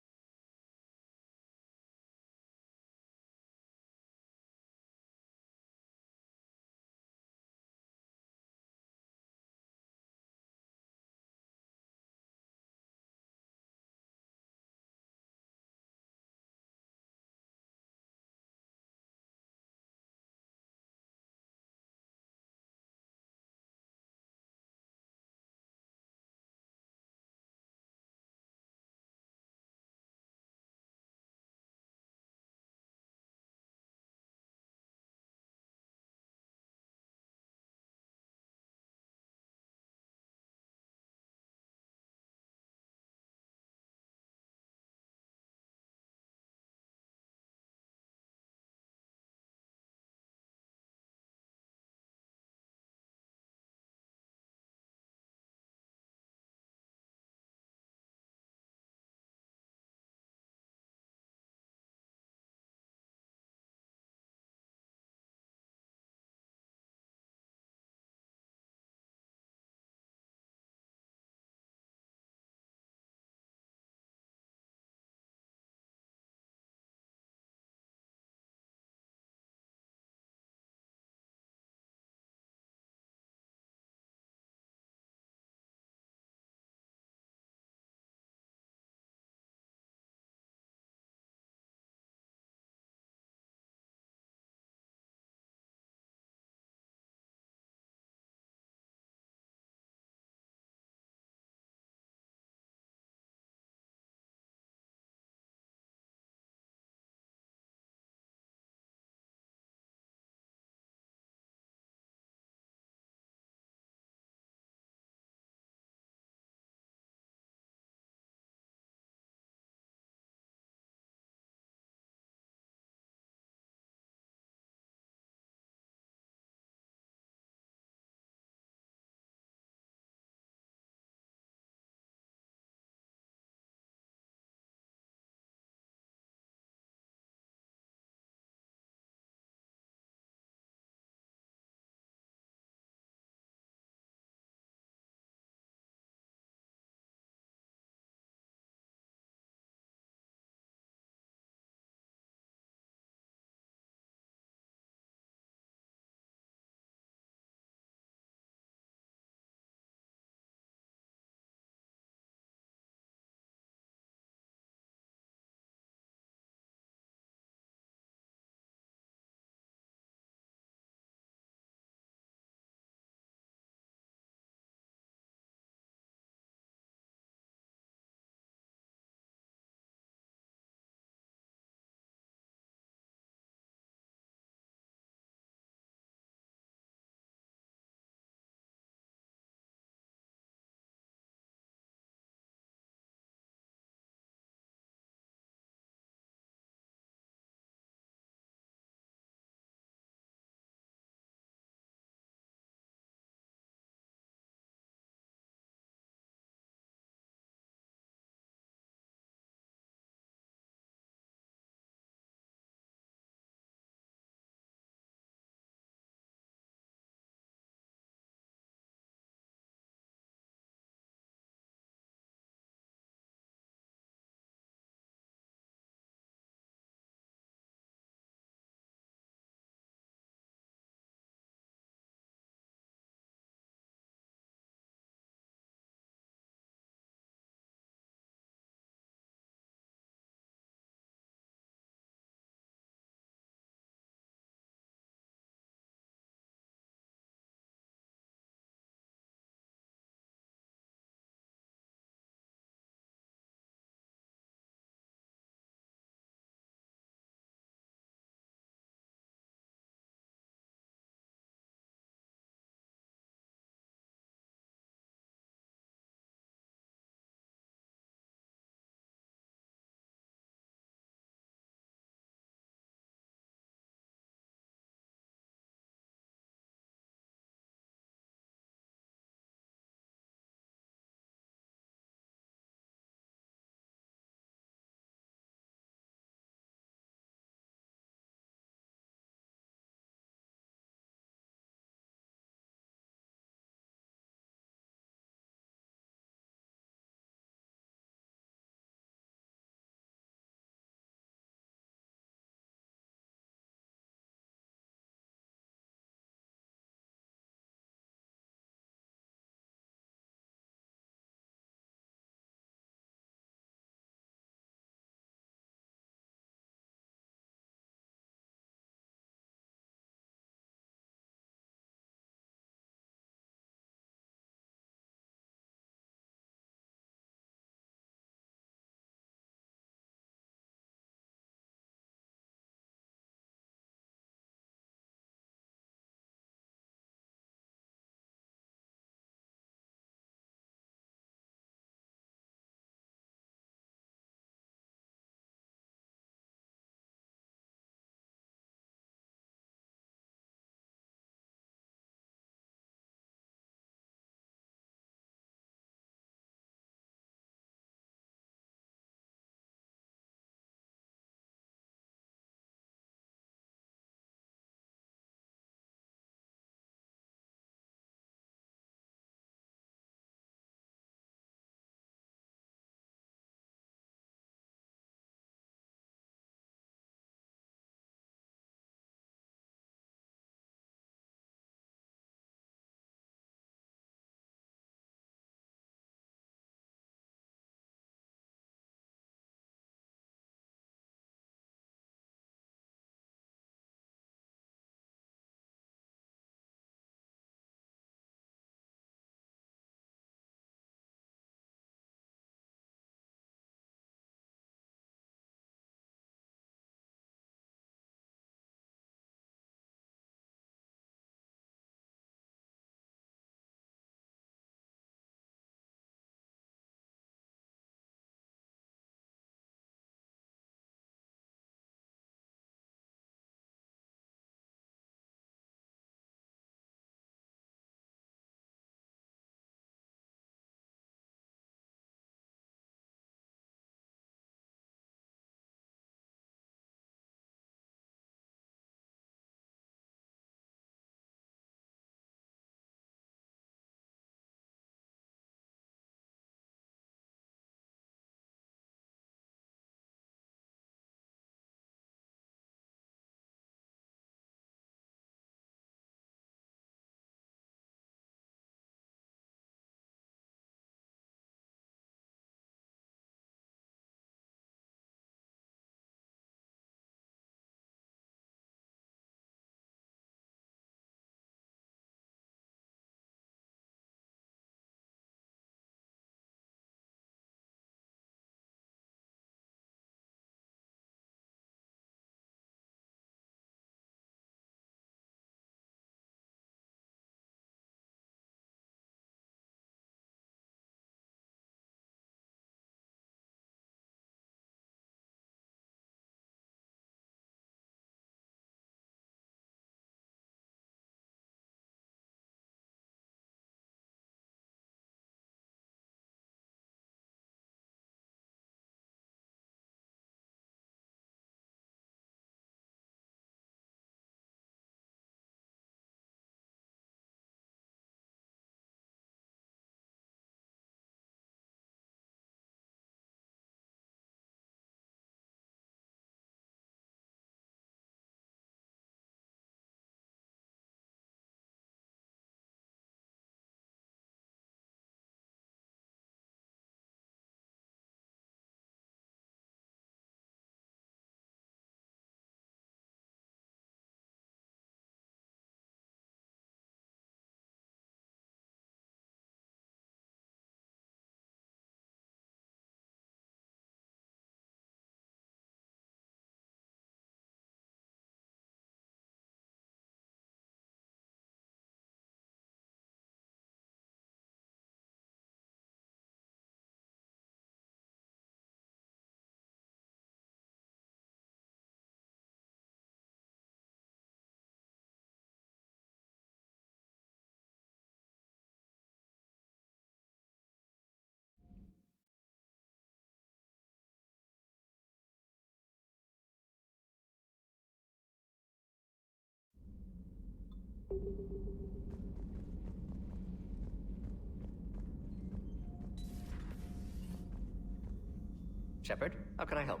Shepard, how can I help?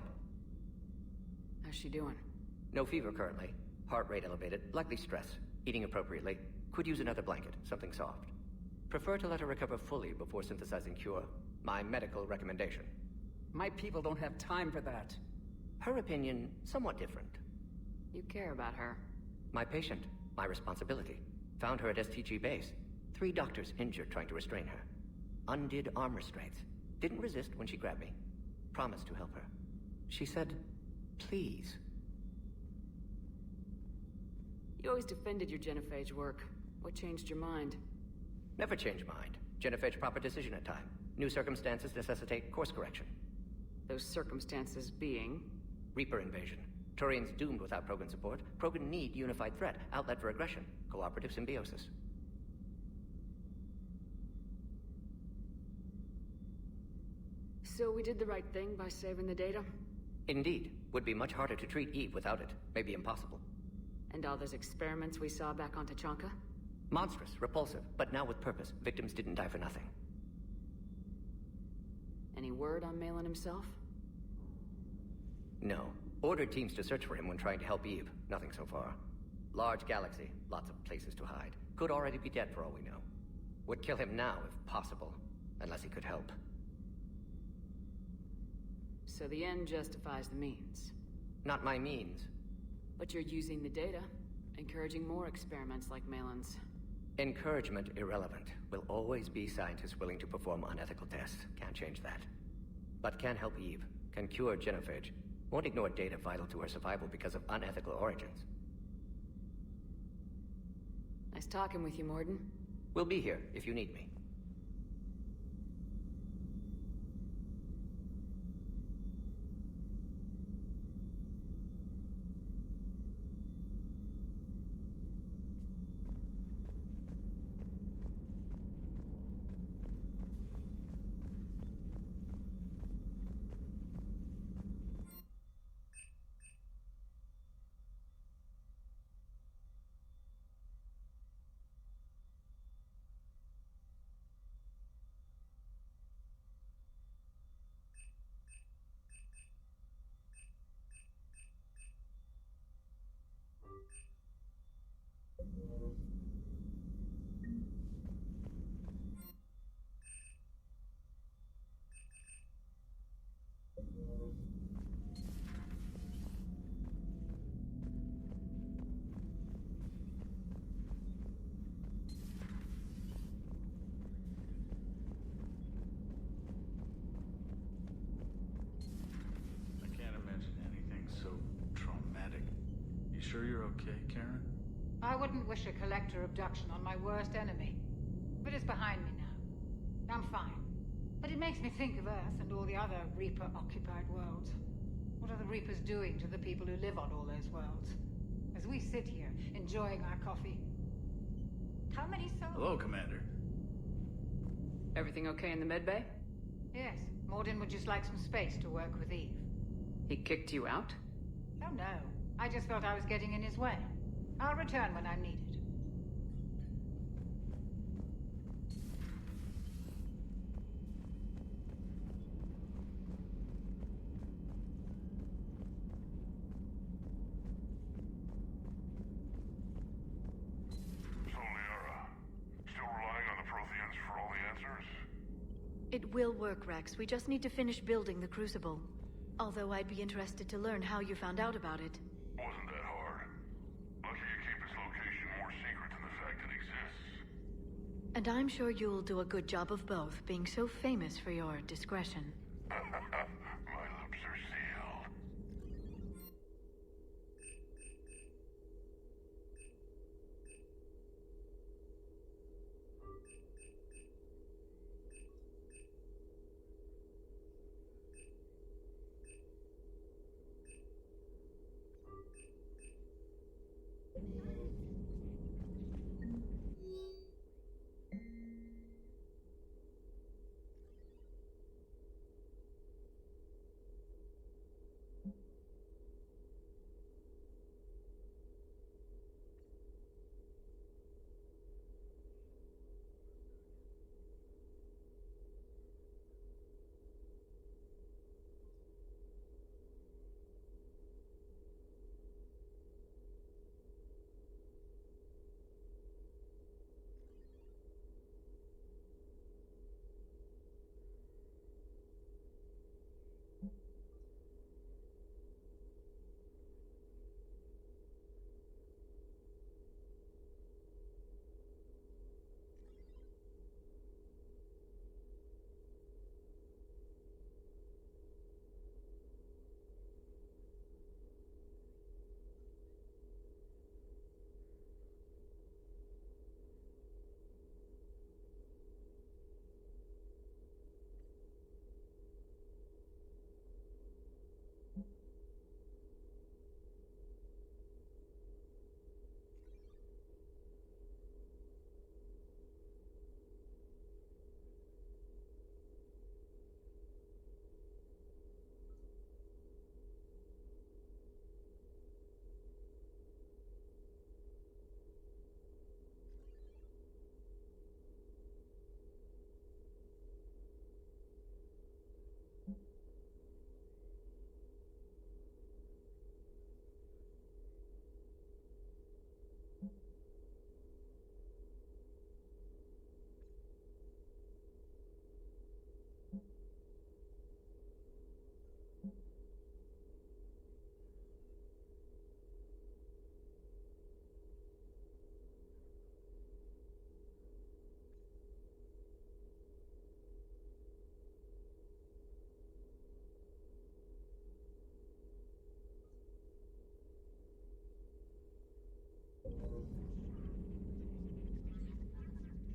How's she doing? No fever currently. Heart rate elevated, likely stress. Eating appropriately. Could use another blanket, something soft. Prefer to let her recover fully before synthesizing cure. My medical recommendation. My people don't have time for that. Her opinion, somewhat different. You care about her. My patient, my responsibility. Found her at STG base. 3 doctors injured trying to restrain her. Undid arm restraints. Didn't resist when she grabbed me. Promised to help her. She said, please. You always defended your genophage work. What changed your mind? Never change mind. Genophage proper decision at time. New circumstances necessitate course correction. Those circumstances being? Reaper invasion. Turians doomed without Krogan support. Krogan need unified threat, outlet for aggression, cooperative symbiosis. So we did the right thing by saving the data? Indeed. Would be much harder to treat Eve without it. Maybe impossible. And all those experiments we saw back on Tachanka? Monstrous, repulsive, but now with purpose. Victims didn't die for nothing. Any word on Malin himself? No. Ordered teams to search for him when trying to help Eve. Nothing so far. Large galaxy, lots of places to hide. Could already be dead for all we know. Would kill him now if possible, unless he could help. So the end justifies the means. Not my means. But you're using the data, encouraging more experiments like Malin's. Encouragement irrelevant. Will always be scientists willing to perform unethical tests. Can't change that. But can help Eve. Can cure genophage. Won't ignore data vital to her survival because of unethical origins. Nice talking with you, Morden. We'll be here if you need me. Sure you're okay, Karen? I wouldn't wish a collector abduction on my worst enemy. But it's behind me now. I'm fine. But it makes me think of Earth and all the other Reaper-occupied worlds. What are the Reapers doing to the people who live on all those worlds? As we sit here, enjoying our coffee. How many souls? Hello, Commander. Everything okay in the medbay? Yes. Morden would just like some space to work with Eve. He kicked you out? Oh no. I just felt I was getting in his way. I'll return when I'm needed. So, Liara, still relying on the Protheans for all the answers? It will work, Rex. We just need to finish building the Crucible. Although I'd be interested to learn how you found out about it. Wasn't that hard. Lucky you keep its location more secret than the fact it exists. And I'm sure you'll do a good job of both, being so famous for your discretion. My lips are sealed.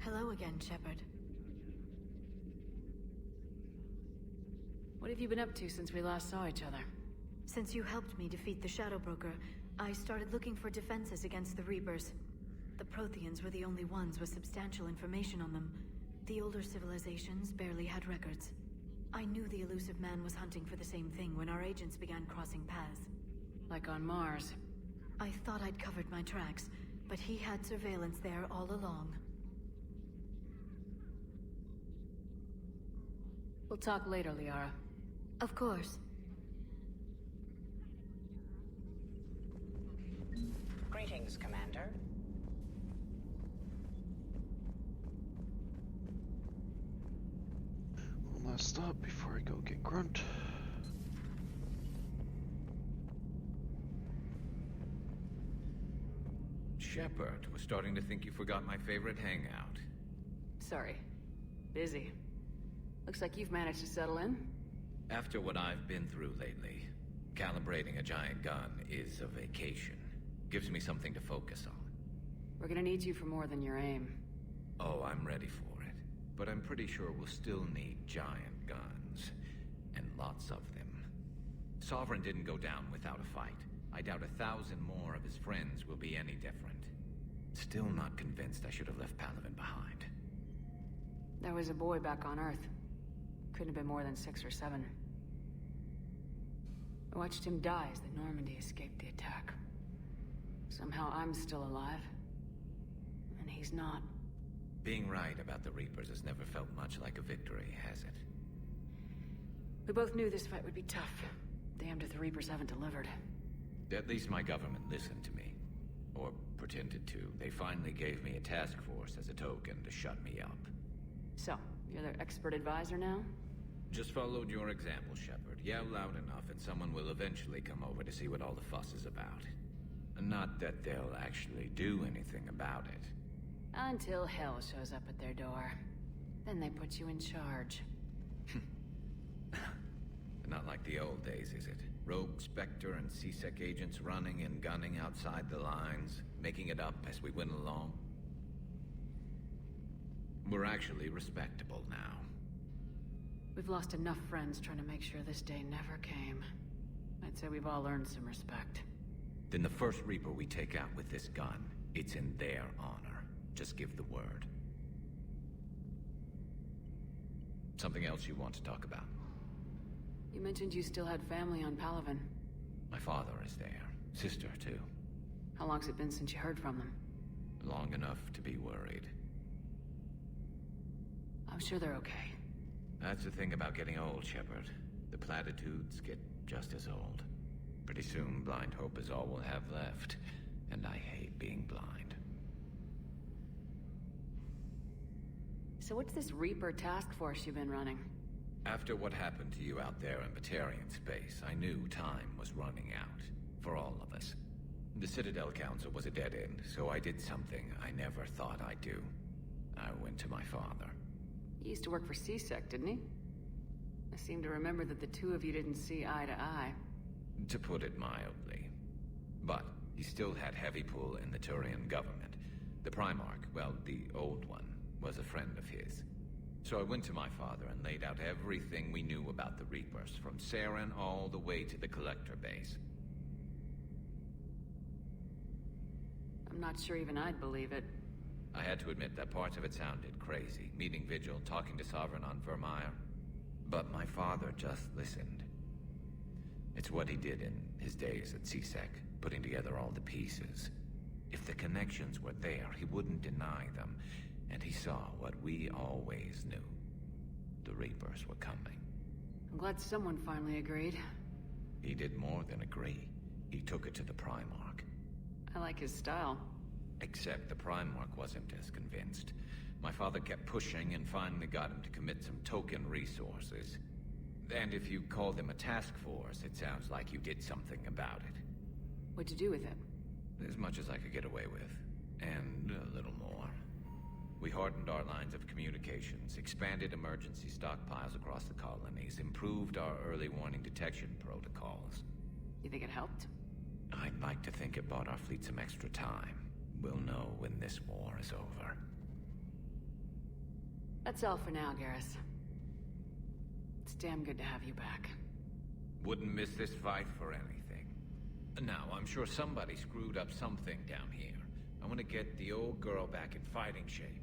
Hello again, Shepard. What have you been up to since we last saw each other? Since you helped me defeat the Shadow Broker, I started looking for defenses against the Reapers. The Protheans were the only ones with substantial information on them. The older civilizations barely had records. I knew the elusive man was hunting for the same thing when our agents began crossing paths. Like on Mars. I thought I'd covered my tracks, but he had surveillance there all along. We'll talk later, Liara. Of course. Greetings, Commander. One last stop before I go get Grunt. Shepard was starting to think you forgot my favorite hangout. Sorry. Busy. Looks like you've managed to settle in. After what I've been through lately, calibrating a giant gun is a vacation. Gives me something to focus on. We're gonna need you for more than your aim. Oh, I'm ready for it. But I'm pretty sure we'll still need giant guns. And lots of them. Sovereign didn't go down without a fight. I doubt 1,000 more of his friends will be any different. Still not convinced I should have left Palaven behind. There was a boy back on Earth. Couldn't have been more than 6 or 7. I watched him die as the Normandy escaped the attack. Somehow I'm still alive. And he's not. Being right about the Reapers has never felt much like a victory, has it? We both knew this fight would be tough. Damned if the Reapers haven't delivered. At least my government listened to me. Or pretended to. They finally gave me a task force as a token to shut me up. So, you're their expert advisor now? Just followed your example, Shepard. Yell loud enough and someone will eventually come over to see what all the fuss is about. Not that they'll actually do anything about it. Until hell shows up at their door. Then they put you in charge. Not like the old days, is it? Rogue Spectre and C-Sec agents running and gunning outside the lines, making it up as we went along. We're actually respectable now. We've lost enough friends trying to make sure this day never came. I'd say we've all earned some respect. Then the first Reaper we take out with this gun, it's in their honor. Just give the word. Something else you want to talk about? You mentioned you still had family on Palaven. My father is there. Sister, too. How long's it been since you heard from them? Long enough to be worried. I'm sure they're okay. That's the thing about getting old, Shepard. The platitudes get just as old. Pretty soon, blind hope is all we'll have left. And I hate being blind. So what's this Reaper task force you've been running? After what happened to you out there in Batarian space, I knew time was running out. For all of us. The Citadel Council was a dead end, so I did something I never thought I'd do. I went to my father. He used to work for C-Sec, didn't he? I seem to remember that the two of you didn't see eye to eye. To put it mildly. But he still had heavy pull in the Turian government. The Primarch, well, the old one, was a friend of his. So I went to my father and laid out everything we knew about the Reapers, from Saren all the way to the Collector base. I'm not sure even I'd believe it. I had to admit that parts of it sounded crazy, meeting Vigil, talking to Sovereign on Vermeer. But my father just listened. It's what he did in his days at C-Sec, putting together all the pieces. If the connections were there, he wouldn't deny them. And he saw what we always knew. The Reapers were coming. I'm glad someone finally agreed. He did more than agree. He took it to the Primarch. I like his style. Except the Primarch wasn't as convinced. My father kept pushing and finally got him to commit some token resources. And if you call them a task force, it sounds like you did something about it. What'd you do with it? As much as I could get away with. And a little more. We hardened our lines of communications, expanded emergency stockpiles across the colonies, improved our early warning detection protocols. You think it helped? I'd like to think it bought our fleet some extra time. We'll know when this war is over. That's all for now, Garrus. It's damn good to have you back. Wouldn't miss this fight for anything. Now, I'm sure somebody screwed up something down here. I want to get the old girl back in fighting shape.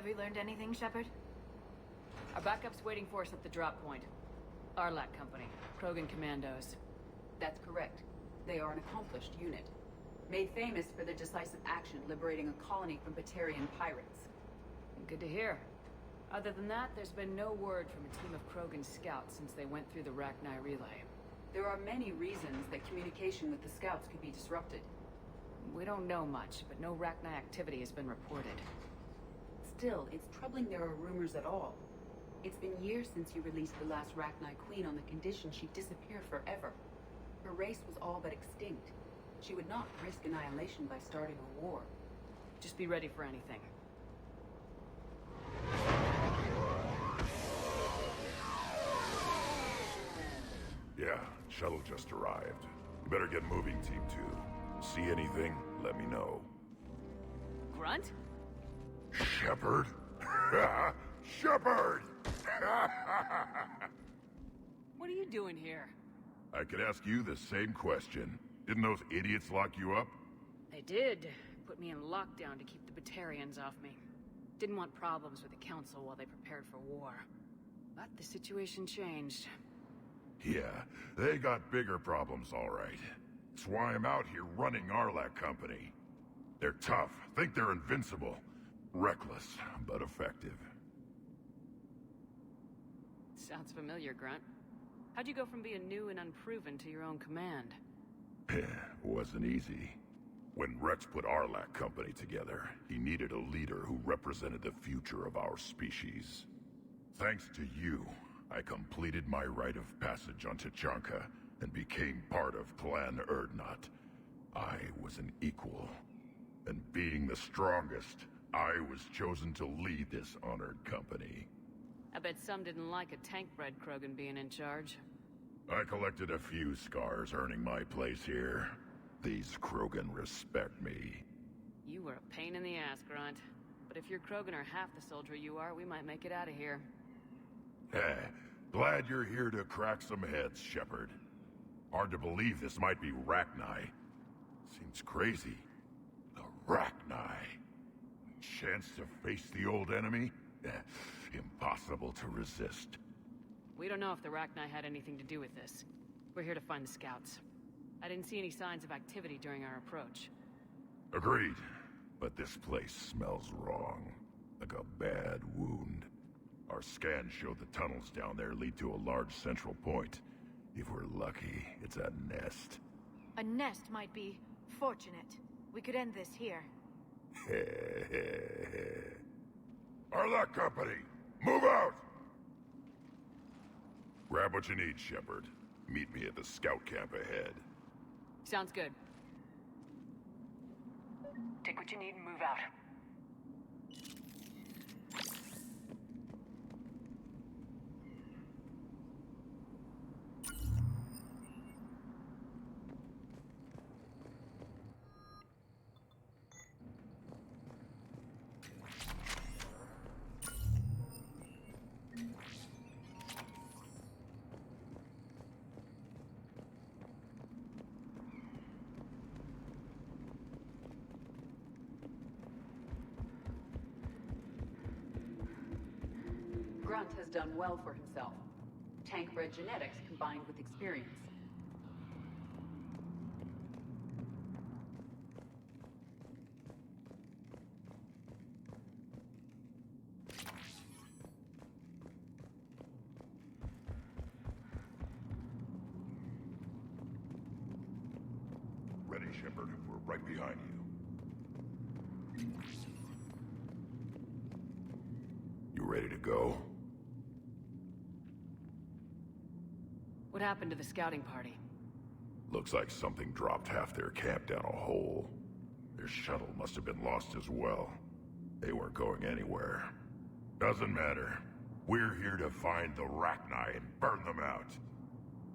Have we learned anything, Shepard? Our backup's waiting for us at the drop point. Arlac Company, Krogan Commandos. That's correct. They are an accomplished unit. Made famous for their decisive action liberating a colony from Batarian pirates. Good to hear. Other than that, there's been no word from a team of Krogan scouts since they went through the Rachni relay. There are many reasons that communication with the scouts could be disrupted. We don't know much, but no Rachni activity has been reported. Still, it's troubling there are rumors at all. It's been years since you released the last Rachni Queen on the condition she'd disappear forever. Her race was all but extinct. She would not risk annihilation by starting a war. Just be ready for anything. Yeah, shuttle just arrived. You better get moving, Team 2. See anything, let me know. Grunt? Shepard? Shepard! What are you doing here? I could ask you the same question. Didn't those idiots lock you up? They did. Put me in lockdown to keep the Batarians off me. Didn't want problems with the Council while they prepared for war. But the situation changed. Yeah, they got bigger problems, all right. That's why I'm out here running Arlac Company. They're tough, think they're invincible. Reckless, but effective. Sounds familiar, Grunt. How'd you go from being new and unproven to your own command? Wasn't easy. When Rex put Arlac Company together, he needed a leader who represented the future of our species. Thanks to you, I completed my rite of passage on Tachanka and became part of Clan Erdnot. I was an equal. And being the strongest, I was chosen to lead this honored company. I bet some didn't like a tank-bred Krogan being in charge. I collected a few scars earning my place here. These Krogan respect me. You were a pain in the ass, Grunt. But if your Krogan are half the soldier you are, we might make it out of here. Glad you're here to crack some heads, Shepard. Hard to believe this might be Rachni. Seems crazy. The Rachni. Chance to face the old enemy? Impossible to resist. We don't know if the Rachni had anything to do with this. We're here to find the scouts. I didn't see any signs of activity during our approach. Agreed. But this place smells wrong. Like a bad wound. Our scans showed the tunnels down there lead to a large central point. If we're lucky, it's a nest. A nest might be fortunate. We could end this here. Arlac Company, move out! Grab what you need, Shepard. Meet me at the scout camp ahead. Sounds good. Take what you need and move out. Grunt has done well for himself. Tank-bred genetics combined with experience. Ready, Shepard. We're right behind you. You ready to go? What happened to the scouting party? Looks like something dropped half their camp down a hole. Their shuttle must have been lost as well. They weren't going anywhere. Doesn't matter. We're here to find the Rachni and burn them out.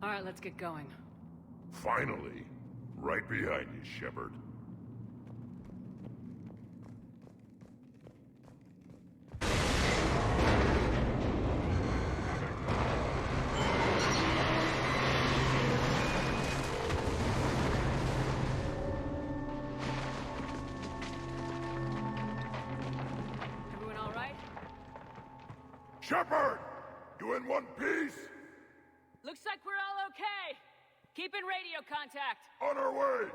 Alright, let's get going. Finally. Right behind you, Shepard. Everyone alright? Shepard! You in one piece? Looks like we're all okay. Keep in radio contact. On our way!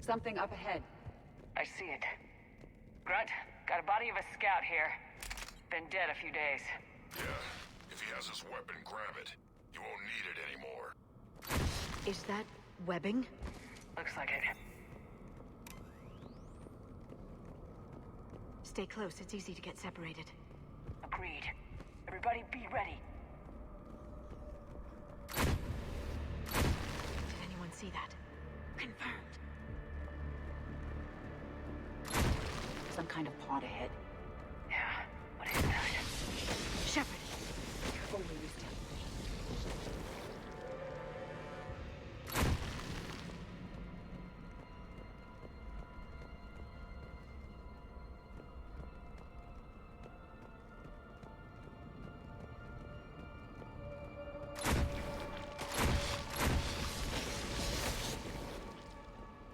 Something up ahead. I see it. Grunt, got a body of a scout here. Been dead a few days. Yeah, if he has his weapon, grab it. You won't need it anymore. Is that webbing? Looks like it. Stay close, it's easy to get separated. Agreed. Everybody be ready. Did anyone see that? Confirmed. Some kind of pod ahead. Yeah, what is that? Shepard! Careful where you step.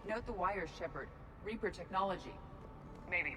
Note the wires, Shepard. Reaper technology. Maybe.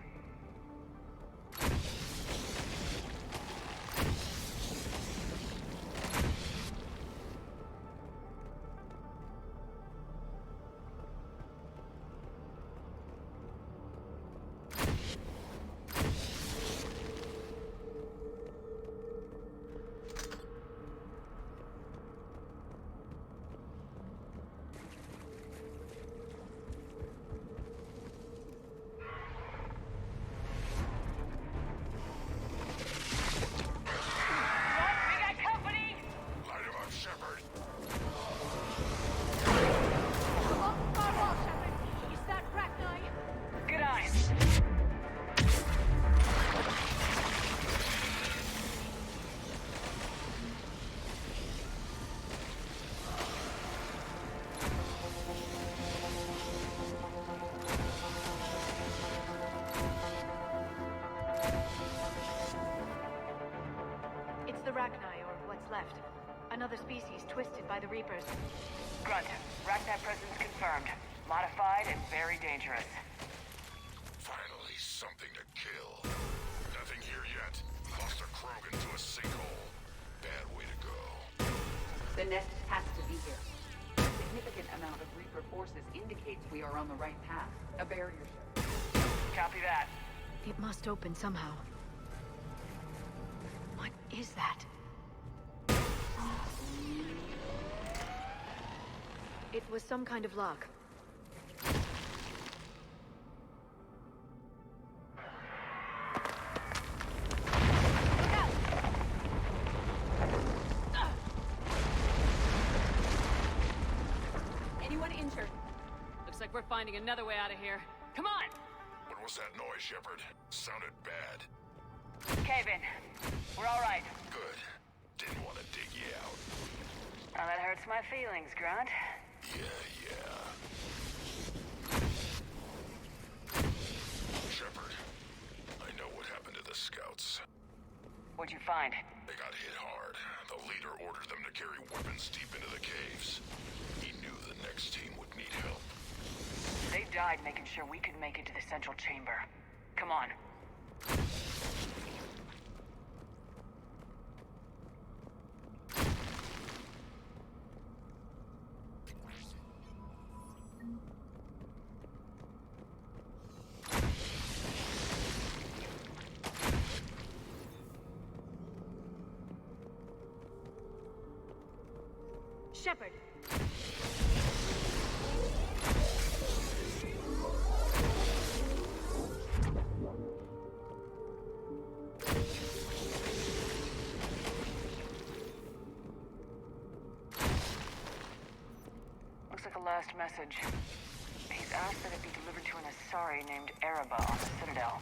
Left. Another species twisted by the Reapers. Grunt, Ragnar presence confirmed. Modified and very dangerous. Finally, something to kill. Nothing here yet. Lost a Krogan to a sinkhole. Bad way to go. The nest has to be here. A significant amount of Reaper forces indicates we are on the right path. A barrier ship. Copy that. It must open somehow. What is that? It was some kind of lock. Anyone injured? Looks like we're finding another way out of here. Come on! What was that noise, Shepard? Sounded bad. Cave in. We're all right. Good. Didn't want to dig you out. Now that hurts my feelings, Grunt. Yeah. Shepard, I know what happened to the scouts. What'd you find? They got hit hard. The leader ordered them to carry weapons deep into the caves. He knew the next team would need help. They died making sure we could make it to the central chamber. Come on. Shepard! Looks like a last message. He's asked that it be delivered to an Asari named Araba on the Citadel.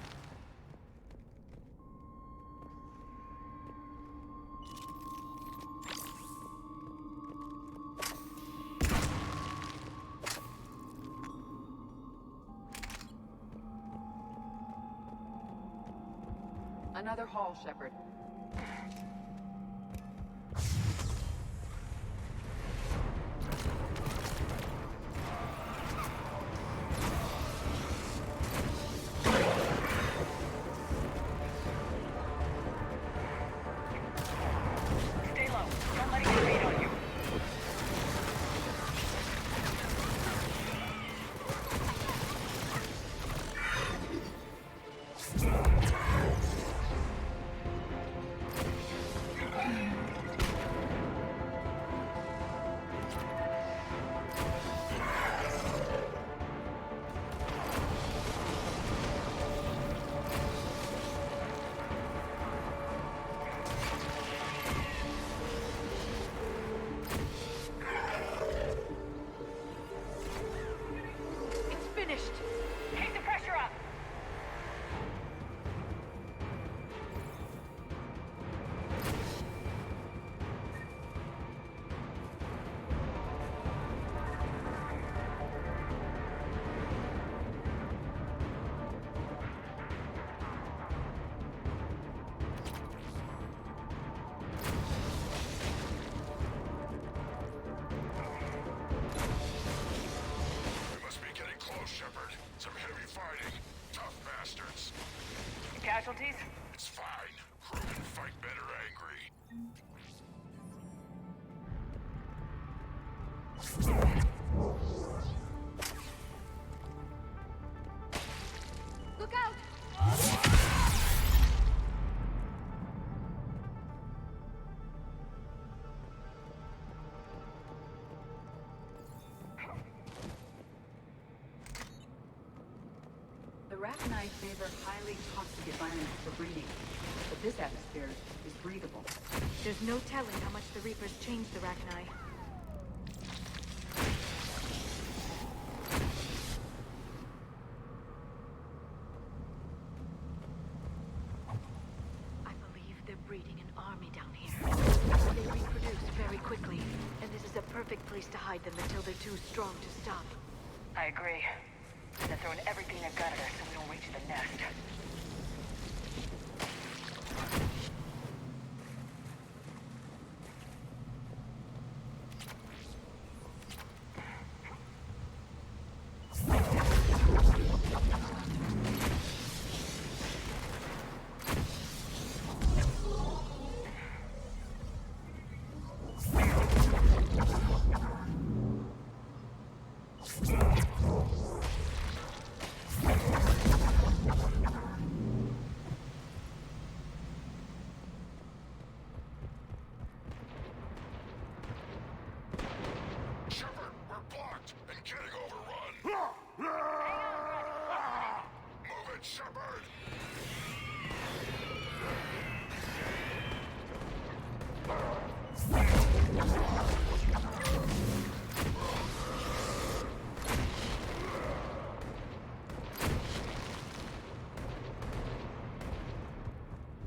Another hall, Shepard. casualties? It's fine. Krogan fight better angry. Look out! The Rachni favor highly toxic environments for breeding, but this atmosphere is breathable. There's no telling how much the Reapers changed the Rachni. I believe they're breeding an army down here. They reproduce very quickly, and this is a perfect place to hide them until they're too strong to stop. I agree. And they're throwing everything they've got at us so we don't reach the nest.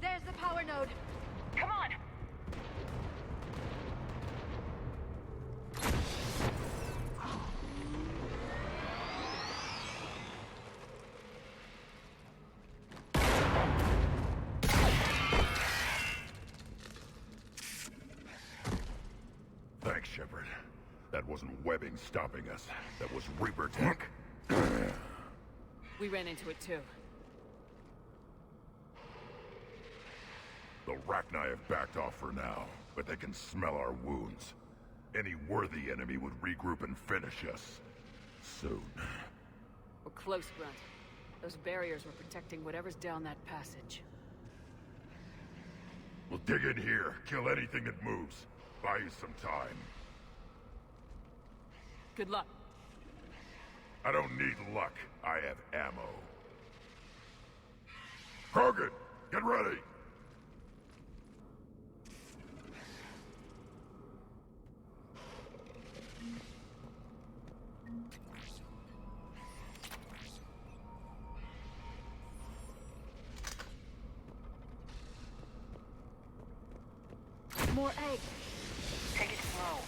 There's the power node. Come on! Thanks, Shepard. That wasn't webbing stopping us. That was Reaper tech. We ran into it too. The Rachni have backed off for now, but they can smell our wounds. Any worthy enemy would regroup and finish us. Soon. We're close, Grunt. Those barriers were protecting whatever's down that passage. We'll dig in here, kill anything that moves. Buy you some time. Good luck. I don't need luck. I have ammo. Krogan, get ready! More eggs. Take it slow.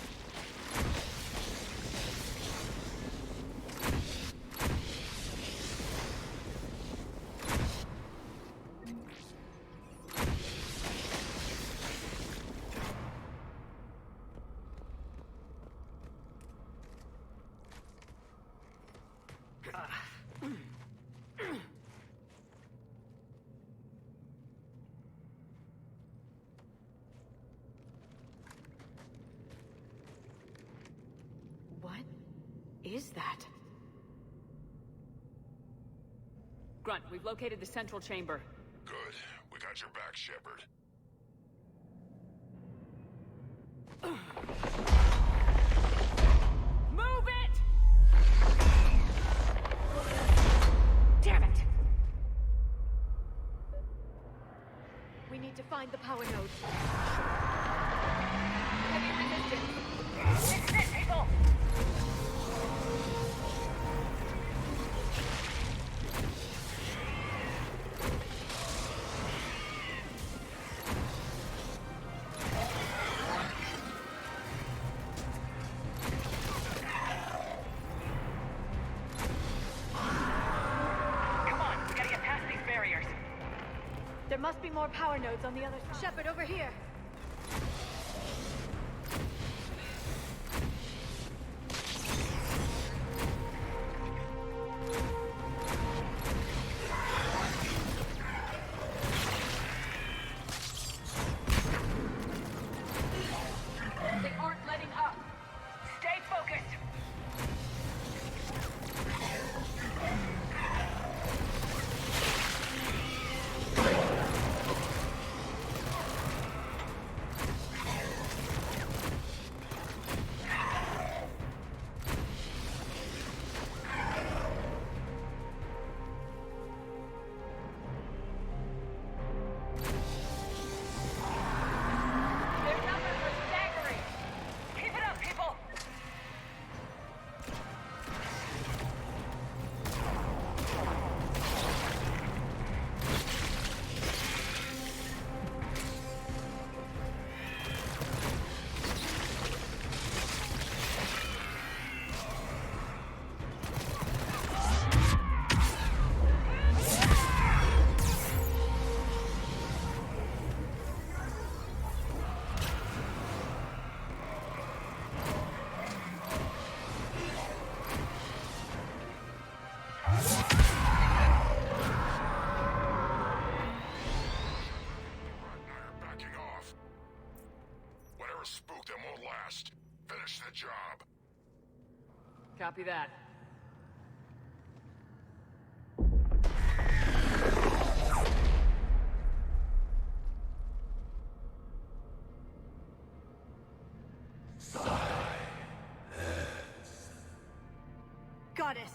What is that? Grunt, we've located the central chamber. Good. We got your back, Shepard. Move it! Damn it! We need to find the power node. Heavy resistance. This is it, people! There must be more power nodes on the other side. Shepard, over here. a spook that won't last. Finish the job. Copy that. Goddess!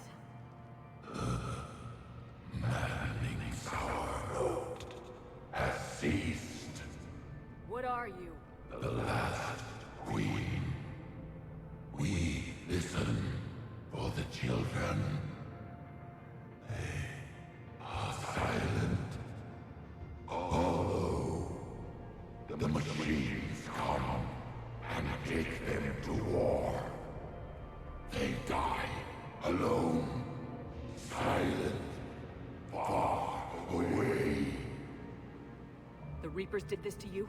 Maddening sour note has ceased. What are you? The last queen. We listen for the children. They are silent. Although the machines come and take them to war. They die alone, silent, far away. The Reapers did this to you?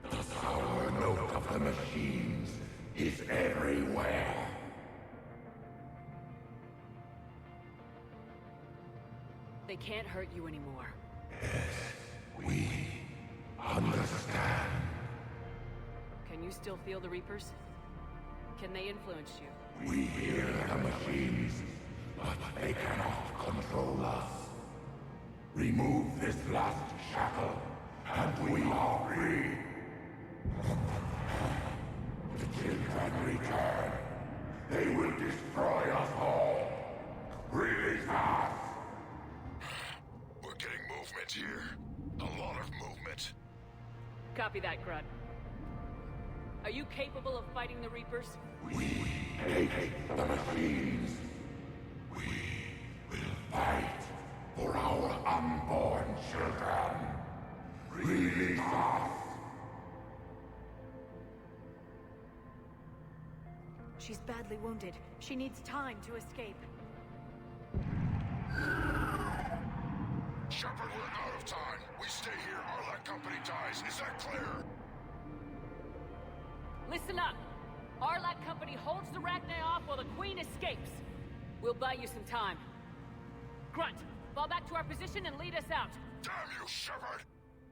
The sour note of the machines is everywhere. They can't hurt you anymore. We understand. Can you still feel the Reapers? Can they influence you? We hear the machines, but they cannot control us. Remove this last shackle, and we are free. The children return. They will destroy us all. Release us! We're getting movement here. A lot of movement. Copy that, Grunt. Are you capable of fighting the Reapers? We hate the machines. We will fight for our unborn children. Release us! She's badly wounded. She needs time to escape. Shepard, we're out of time. We stay here, our company dies. Is that clear? Listen up! Arlac Company holds the Rachni off while the Queen escapes. We'll buy you some time. Grunt, fall back to our position and lead us out. Damn you, Shepard!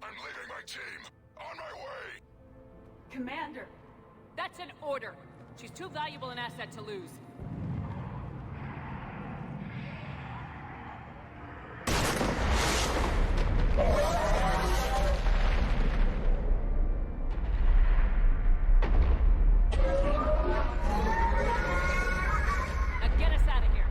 I'm leaving my team. On my way! Commander! That's an order. She's too valuable an asset to lose. Now get us out of here.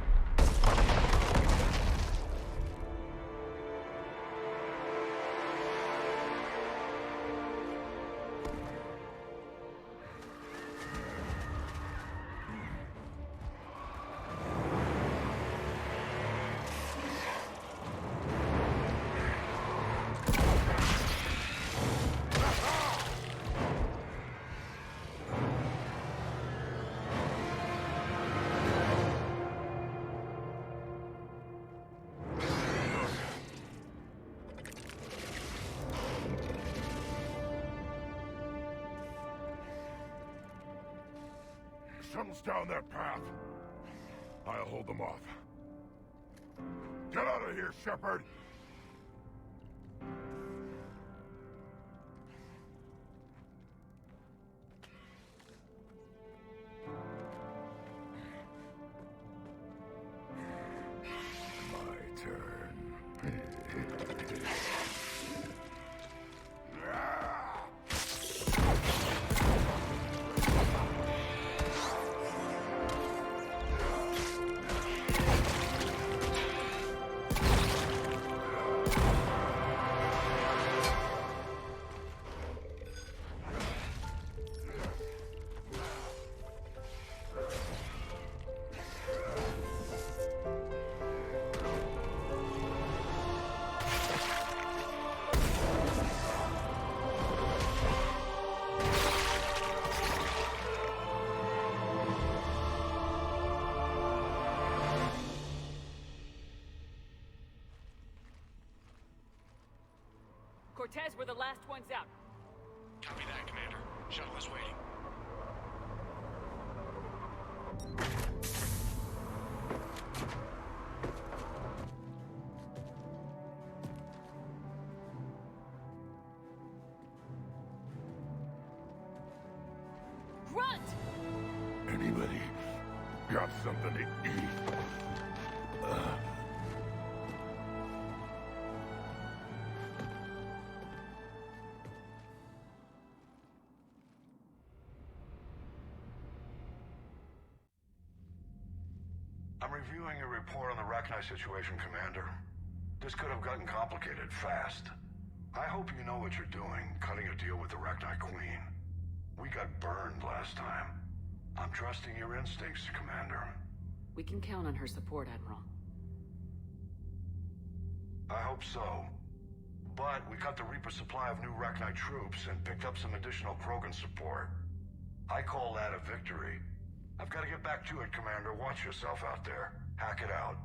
Shuttles down that path. I'll hold them off. Get out of here, Shepard! My turn. Cortez, we're the last ones out. Copy that, Commander. Shuttle is waiting. grunt! Anybody got something to eat? I'm reviewing your report on the Rachni situation, Commander. This could have gotten complicated fast. I hope you know what you're doing, cutting a deal with the Rachni Queen. We got burned last time. I'm trusting your instincts, Commander. We can count on her support, Admiral. I hope so. But we cut the Reaper supply of new Rachni troops and picked up some additional Krogan support. I call that a victory. I've got to get back to it, Commander. Watch yourself out there. Hack it out.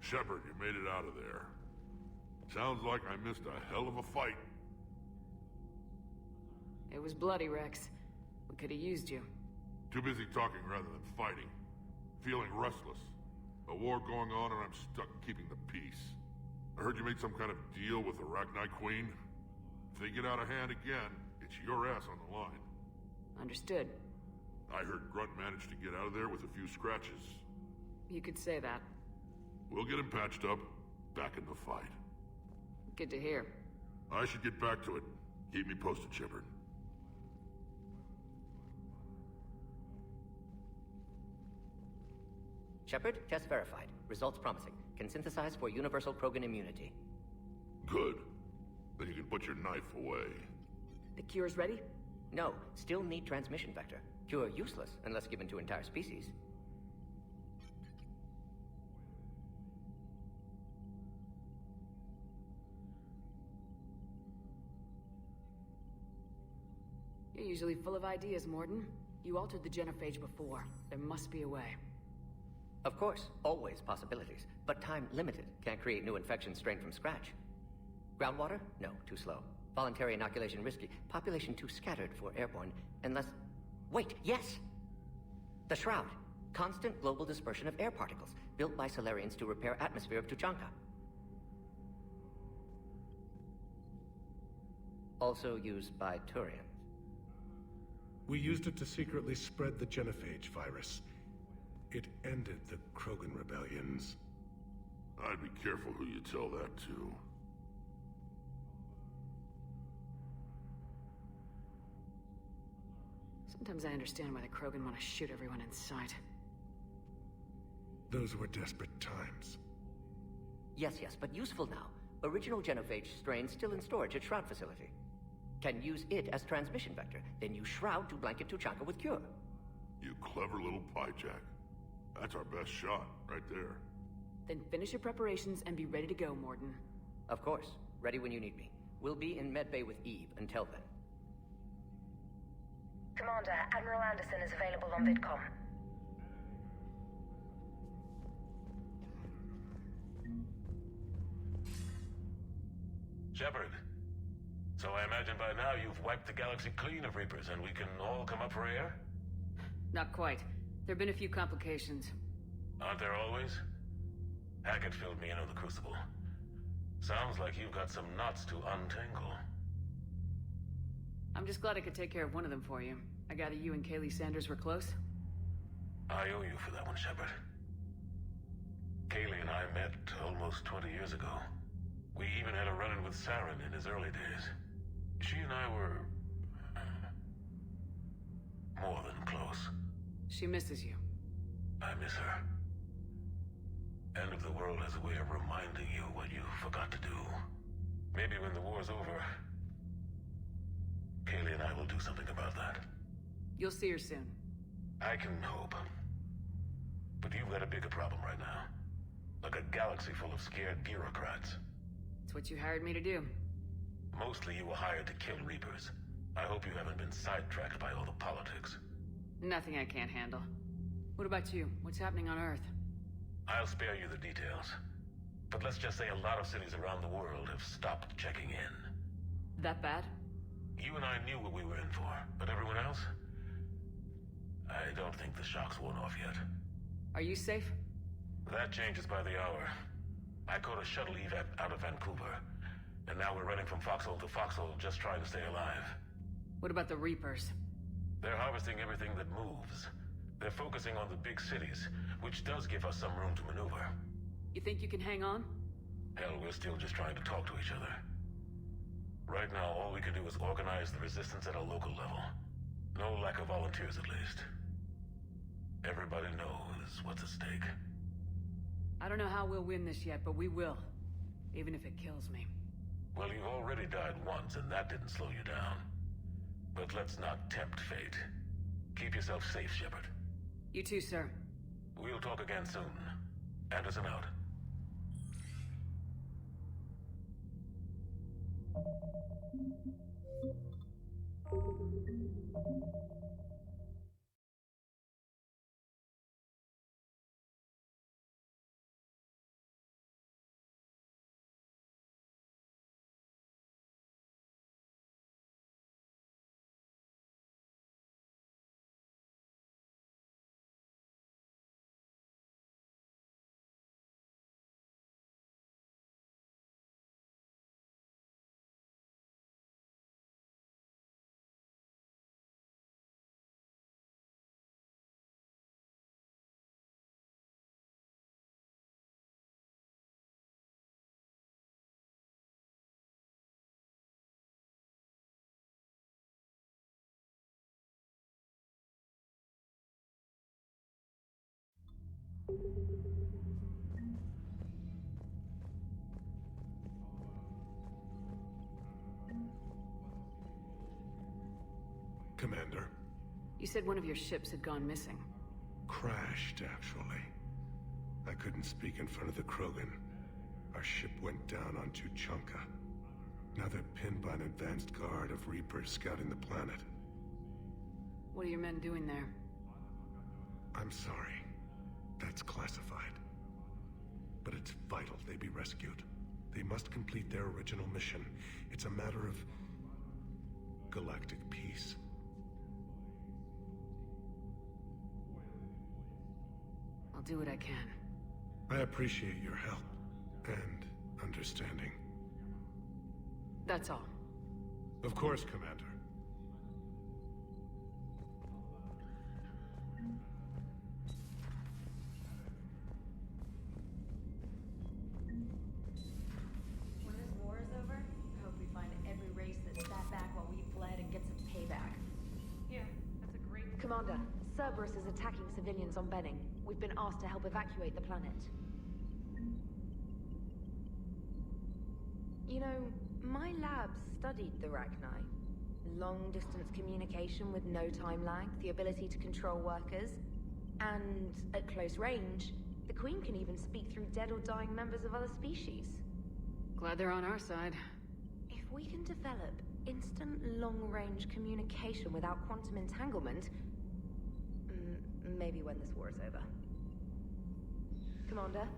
Shepard, you made it out of there. Sounds like I missed a hell of a fight. It was bloody, Rex. We could have used you. Too busy talking rather than fighting. Feeling restless. A war going on and I'm stuck keeping the peace. I heard you made some kind of deal with the Rachni Queen. If they get out of hand again, it's your ass on the line. Understood. I heard Grunt managed to get out of there with a few scratches. You could say that. We'll get him patched up, back in the fight. Good to hear. I should get back to it. Keep me posted, Shepard. Shepard, test verified. Results promising. Can synthesize for universal Krogan immunity. Good. Then you can put your knife away. The cure's ready? No, still need transmission vector. Cure useless unless given to entire species. You're usually full of ideas, Mordin. You altered the genophage before. There must be a way. Of course, always possibilities. But time limited. Can't create new infections strain from scratch. Groundwater? No, too slow. Voluntary inoculation risky. Population too scattered for airborne. Unless... Wait, yes! The Shroud. Constant global dispersion of air particles. Built by Solarians to repair atmosphere of Tuchanka. Also used by Turians. We used it to secretly spread the genophage virus. It ended the Krogan rebellions. I'd be careful who you tell that to. Sometimes I understand why the Krogan want to shoot everyone in sight. Those were desperate times. Yes, but useful now. Original genophage strain still in storage at Shroud facility. Can use it as transmission vector, then use Shroud to blanket Tuchanka with cure. You clever little piejack. That's our best shot, right there. Then finish your preparations and be ready to go, Mordin. Of course. Ready when you need me. We'll be in medbay with Eve until then. Commander, Admiral Anderson is available on VidCom. Shepard. So I imagine by now you've wiped the galaxy clean of Reapers and we can all come up for air? Not quite. There've been a few complications. Aren't there always? Hackett filled me in on the Crucible. Sounds like you've got some knots to untangle. I'm just glad I could take care of one of them for you. I gather you and Kaylee Sanders were close? I owe you for that one, Shepard. Kaylee and I met almost 20 years ago. We even had a run-in with Saren in his early days. She and I were... more than close. She misses you. I miss her. End of the world has a way of reminding you what you forgot to do. Maybe when the war's over, Kaylee and I will do something about that. You'll see her soon. I can hope. But you've got a bigger problem right now. Like a galaxy full of scared bureaucrats. It's what you hired me to do. Mostly you were hired to kill Reapers. I hope you haven't been sidetracked by all the politics. Nothing I can't handle. What about you? What's happening on Earth? I'll spare you the details. But let's just say a lot of cities around the world have stopped checking in. That bad? You and I knew what we were in for, but everyone else? I don't think the shock's worn off yet. Are you safe? That changes by the hour. I caught a shuttle evac out of Vancouver, and now we're running from foxhole to foxhole just trying to stay alive. What about the Reapers? They're harvesting everything that moves. They're focusing on the big cities, which does give us some room to maneuver. You think you can hang on? Hell, we're still just trying to talk to each other. Right now, all we can do is organize the resistance at a local level. No lack of volunteers, at least. Everybody knows what's at stake. I don't know how we'll win this yet, but we will. Even if it kills me. Well, you've already died once, and that didn't slow you down. But let's not tempt fate. Keep yourself safe, Shepard. You too, sir. We'll talk again soon. Anderson out. Commander. You said one of your ships had gone missing. Crashed, actually. I couldn't speak in front of the Krogan. Our ship went down on Tuchanka. Now they're pinned by an advanced guard of Reapers scouting the planet. What are your men doing there? I'm sorry. That's classified. But it's vital they be rescued. They must complete their original mission. It's a matter of galactic peace. I'll do what I can. I appreciate your help and understanding. That's all. Of course, Commander. When this war is over, I hope we find every race that sat back while we fled and get some payback. Yeah, that's a great... Commander, Cerberus is attacking civilians on Benning. We've been asked to help evacuate the planet. You know, my lab studied the Rachni. Long-distance communication with no time lag, the ability to control workers, and at close range, the Queen can even speak through dead or dying members of other species. Glad they're on our side. If we can develop instant long-range communication without quantum entanglement, maybe when this war is over. Commander?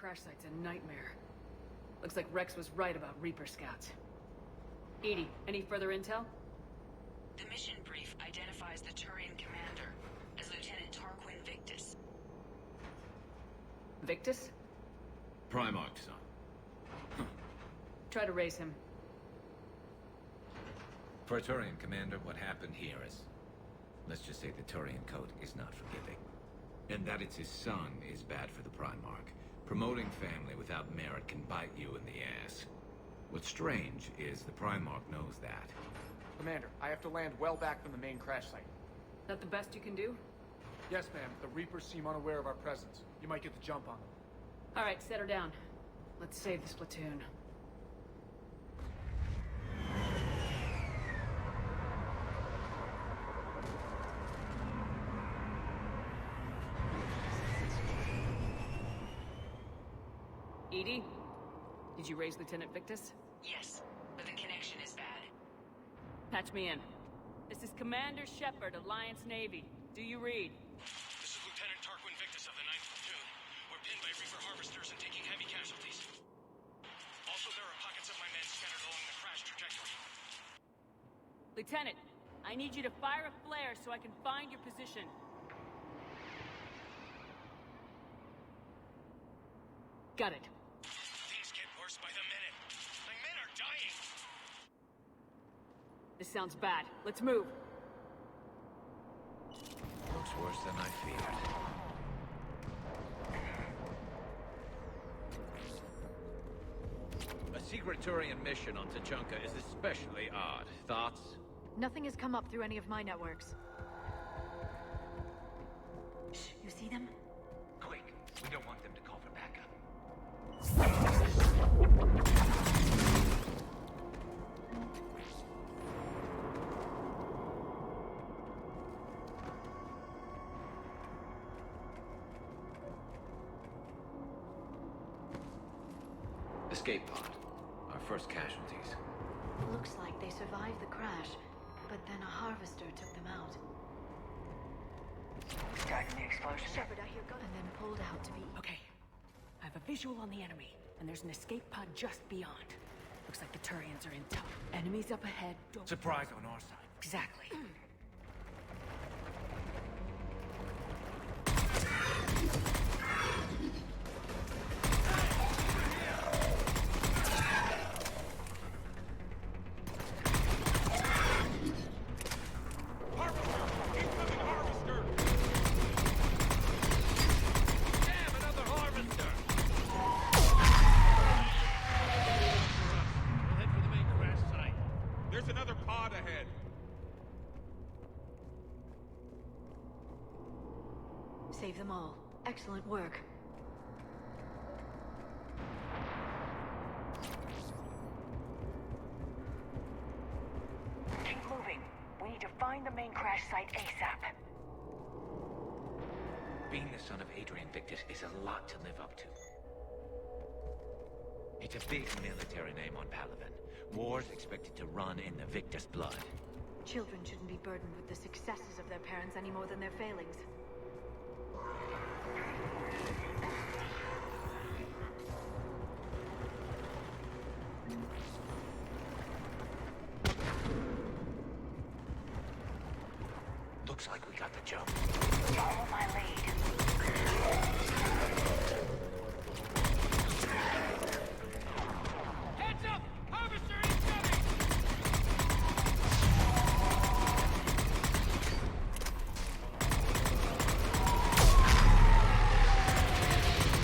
crash site's a nightmare. Looks like Rex was right about Reaper scouts. Edie, any further intel? The mission brief identifies the Turian commander as Lieutenant Tarquin Victus. Victus? Primarch's son. Try to raise him. For a Turian commander, what happened here is... let's just say the Turian code is not forgiving. And that it's his son is bad for the Primarch. Promoting family without merit can bite you in the ass. What's strange is the Primarch knows that. Commander, I have to land well back from the main crash site. That the best you can do? Yes, ma'am. The Reapers seem unaware of our presence. You might get the jump on them. All right, set her down. Let's save this platoon. Edie? Did you raise Lieutenant Victus? Yes, but the connection is bad. Patch me in. This is Commander Shepard, Alliance Navy. Do you read? This is Lieutenant Tarquin Victus of the 9th Platoon. We're pinned by Reaper harvesters and taking heavy casualties. Also, there are pockets of my men scattered along the crash trajectory. Lieutenant, I need you to fire a flare so I can find your position. Got it. Things get worse by the minute. My men are dying! This sounds bad. Let's move. Looks worse than I feared. A secret Turian mission on Tachanka is especially odd. Thoughts? Nothing has come up through any of my networks. Shh, you see them? Quick, we don't want them to call for backup. Escape pod. Our first casualties. Looks like they survived the crash, but then a harvester took them out. Starting the explosion. Shepard, I hear and then pulled out to be... Okay. I have a visual on the enemy, and there's an escape pod just beyond. Looks like the Turians are in tow. Enemies up ahead. Surprise on our side. Exactly. Save them all. Excellent work. Keep moving. We need to find the main crash site ASAP. Being the son of Adrian Victus is a lot to live up to. It's a big military name on Palaven. War's expected to run in the Victus blood. Children shouldn't be burdened with the successes of their parents any more than their failings. Looks like we got the jump. Follow my lead. Heads up! Harvester incoming!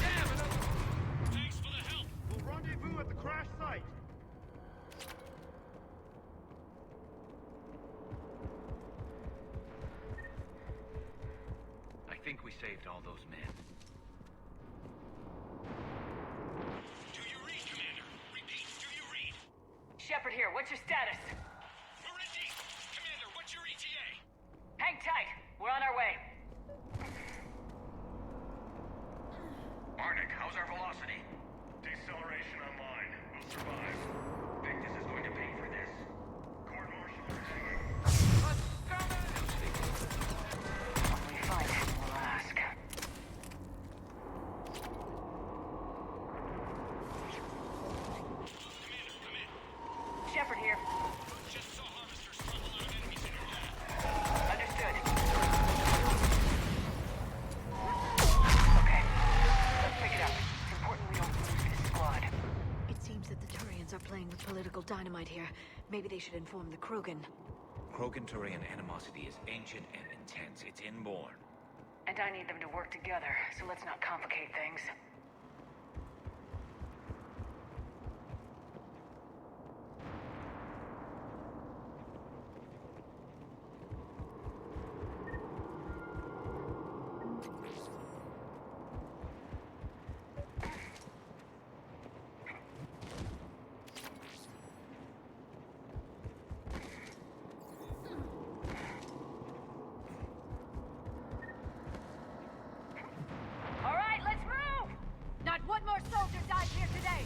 Damn, thanks for the help. We'll rendezvous at the crash site. I think we saved all those men. Do you read, Commander? Repeat, do you read? Shepard here, what's your status? We're in deep. Commander, what's your ETA? Hang tight, we're on our way. Arctic, how's our velocity? Deceleration online. We'll survive. Victus is going to pay for this. Court-martial is hanging. When we find him, we'll ask. Shepard here. Just saw harvesters drop a lot of enemies in your lab. Understood. Okay. Let's pick it up. It's important we don't lose this squad. It seems that the Turians are playing with political dynamite here. Maybe they should inform the Krogan. Krogan-Turian animosity is ancient and intense. It's inborn. And I need them to work together, so let's not complicate things. All right, let's move! Not one more soldier died here today.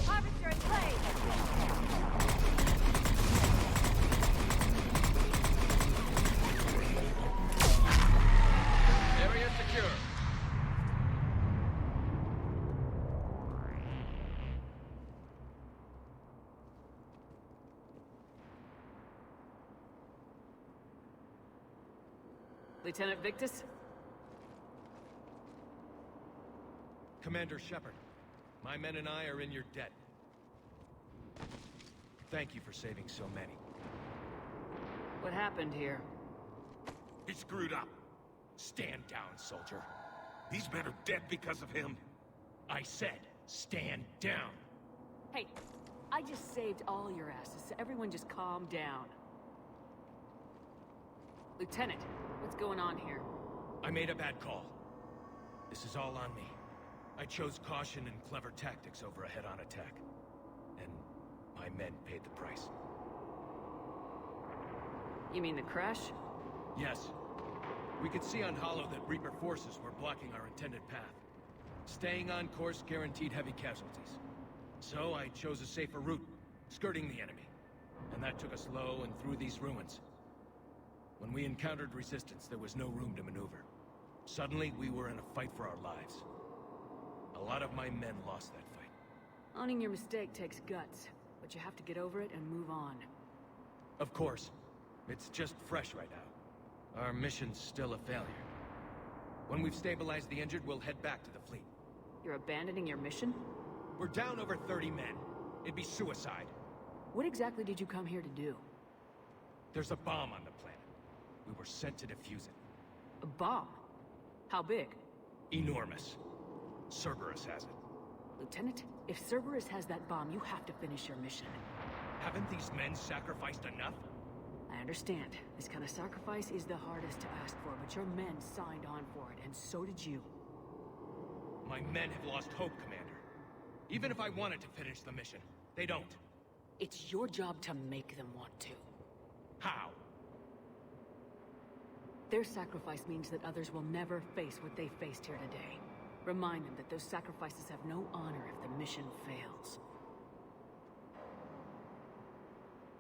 Harvester in play! Area secure. Lieutenant Victus? Commander Shepard, my men and I are in your debt. Thank you for saving so many. What happened here? He screwed up. Stand down, soldier. These men are dead because of him. I said, stand down. Hey, I just saved all your asses, so everyone just calm down. Lieutenant, what's going on here? I made a bad call. This is all on me. I chose caution and clever tactics over a head-on attack. And my men paid the price. You mean the crash? Yes. We could see on Hollow that Reaper forces were blocking our intended path. Staying on course guaranteed heavy casualties. So I chose a safer route, skirting the enemy. And that took us low and through these ruins. When we encountered resistance, there was no room to maneuver. Suddenly, we were in a fight for our lives. A lot of my men lost that fight. Owning your mistake takes guts, but you have to get over it and move on. Of course. It's just fresh right now. Our mission's still a failure. When we've stabilized the injured, we'll head back to the fleet. You're abandoning your mission? We're down over 30 men. It'd be suicide. What exactly did you come here to do? There's a bomb on the planet. We were sent to defuse it. A bomb? How big? Enormous. Cerberus has it. Lieutenant, if Cerberus has that bomb, you have to finish your mission. Haven't these men sacrificed enough? I understand. This kind of sacrifice is the hardest to ask for, but your men signed on for it, and so did you. My men have lost hope, Commander. Even if I wanted to finish the mission, they don't. It's your job to make them want to. How? Their sacrifice means that others will never face what they faced here today. Remind them that those sacrifices have no honor if the mission fails.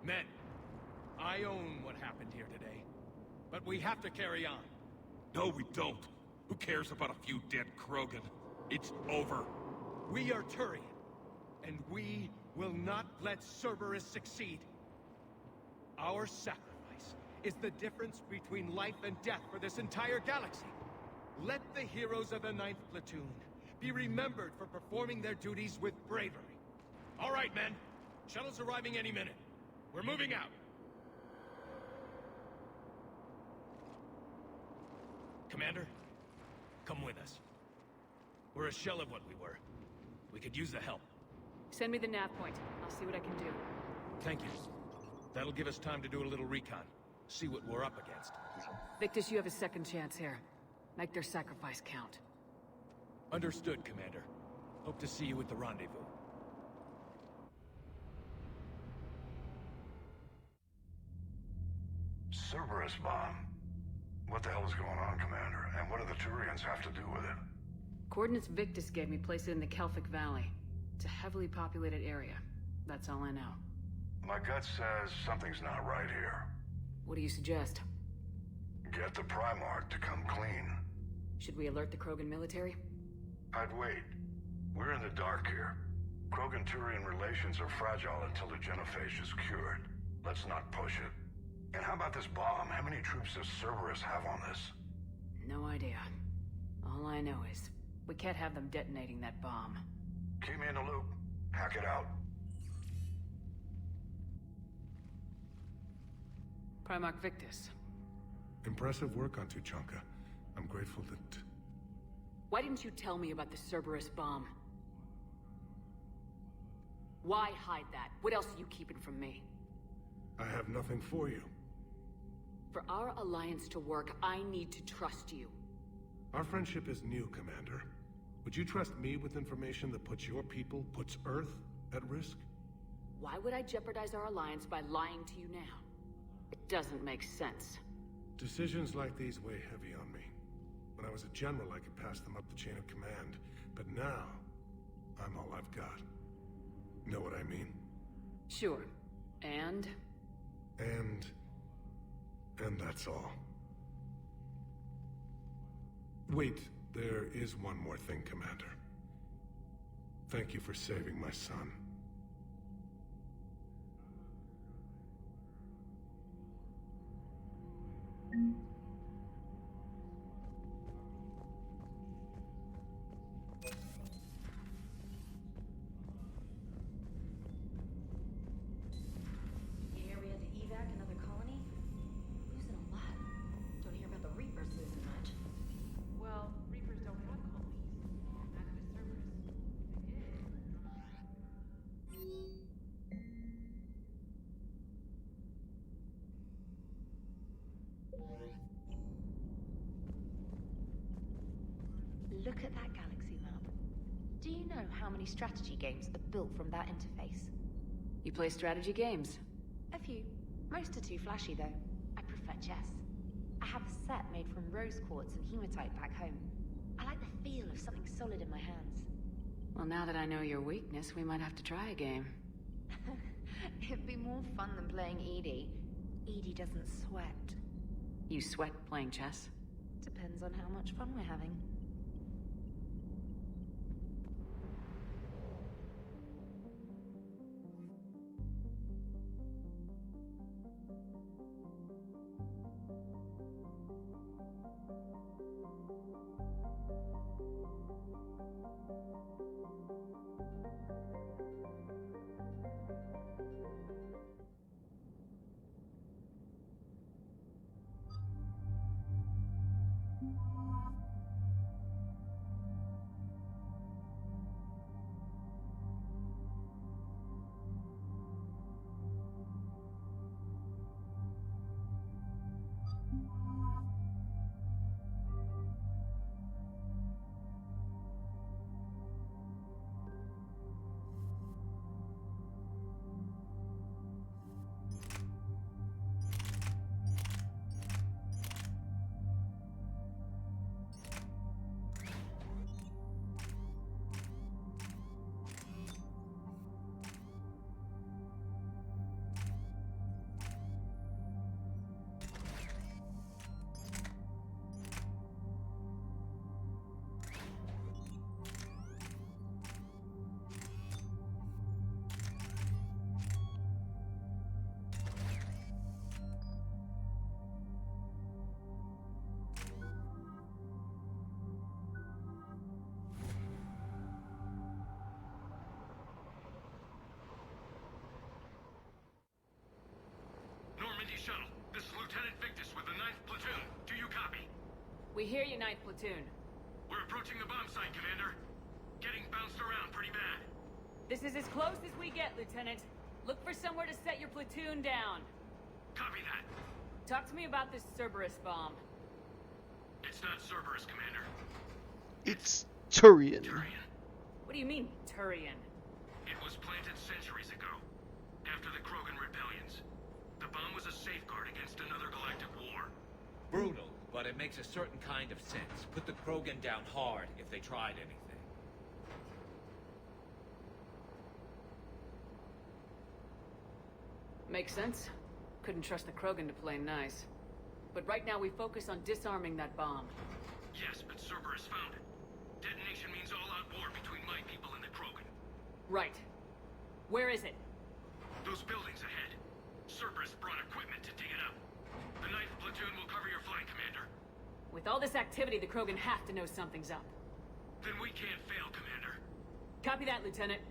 Men, I own what happened here today. But we have to carry on. No, we don't. Who cares about a few dead Krogan? It's over. We are Turian, and we will not let Cerberus succeed. Our sacrifice is the difference between life and death for this entire galaxy. Let the heroes of the 9th Platoon be remembered for performing their duties with bravery. All right, men. Shuttle's arriving any minute. We're moving out. Commander, come with us. We're a shell of what we were. We could use the help. Send me the nav point. I'll see what I can do. Thank you. That'll give us time to do a little recon. See what we're up against. Victus, you have a second chance here. Make their sacrifice count. Understood, Commander. Hope to see you at the rendezvous. Cerberus bomb. What the hell is going on, Commander? And what do the Turians have to do with it? Coordinates Victus gave me place it in the Kelphic Valley. It's a heavily populated area. That's all I know. My gut says something's not right here. What do you suggest? Get the Primarch to come clean. Should we alert the Krogan military? I'd wait. We're in the dark here. Krogan-Turian relations are fragile until the genophage is cured. Let's not push it. And how about this bomb? How many troops does Cerberus have on this? No idea. All I know is, we can't have them detonating that bomb. Keep me in the loop. Hack it out. Primarch Victus. Impressive work on Tuchanka. I'm grateful that... Why didn't you tell me about the Cerberus bomb? Why hide that? What else are you keeping from me? I have nothing for you. For our alliance to work, I need to trust you. Our friendship is new, Commander. Would you trust me with information that puts your people, puts Earth, at risk? Why would I jeopardize our alliance by lying to you now? It doesn't make sense. Decisions like these weigh heavy on me. When I was a general, I could pass them up the chain of command. But now, I'm all I've got. Know what I mean? Sure. And that's all. Wait, there is one more thing, Commander. Thank you for saving my son. You hear we had to evac another colony? Losing a lot. Don't hear about the Reapers losing much. Well, Reapers don't have colonies. Neither does Cerberus. They did. Look at that galaxy map. Do you know how many strategy games are built from that interface? you play strategy games? A few. Most are too flashy, though. I prefer chess. I have a set made from rose quartz and hematite back home. I like the feel of something solid in my hands. Well, now that I know your weakness, we might have to try a game. It'd be more fun than playing Edie. Edie doesn't sweat. You sweat playing chess? Depends on how much fun we're having. Shuttle. This is Lieutenant Victus with the 9th Platoon. Do you copy? We hear you, 9th Platoon. We're approaching the bomb site, Commander. Getting bounced around pretty bad. This is as close as we get, Lieutenant. Look for somewhere to set your platoon down. Copy that. Talk to me about this Cerberus bomb. It's not Cerberus, Commander. It's Turian. What do you mean, Turian? It was planted centuries ago, after the Krogan rebellions. The bomb was a safeguard against another galactic war. Brutal, but it makes a certain kind of sense. Put the Krogan down hard if they tried anything. Makes sense. Couldn't trust the Krogan to play nice. But right now we focus on disarming that bomb. Yes, but Cerberus found it. Detonation means all-out war between my people and the Krogan. Right. Where is it? Those buildings ahead. Cerberus brought equipment to dig it up. The 9th platoon will cover your flank, Commander. With all this activity, the Krogan have to know something's up. Then we can't fail, Commander. Copy that, Lieutenant.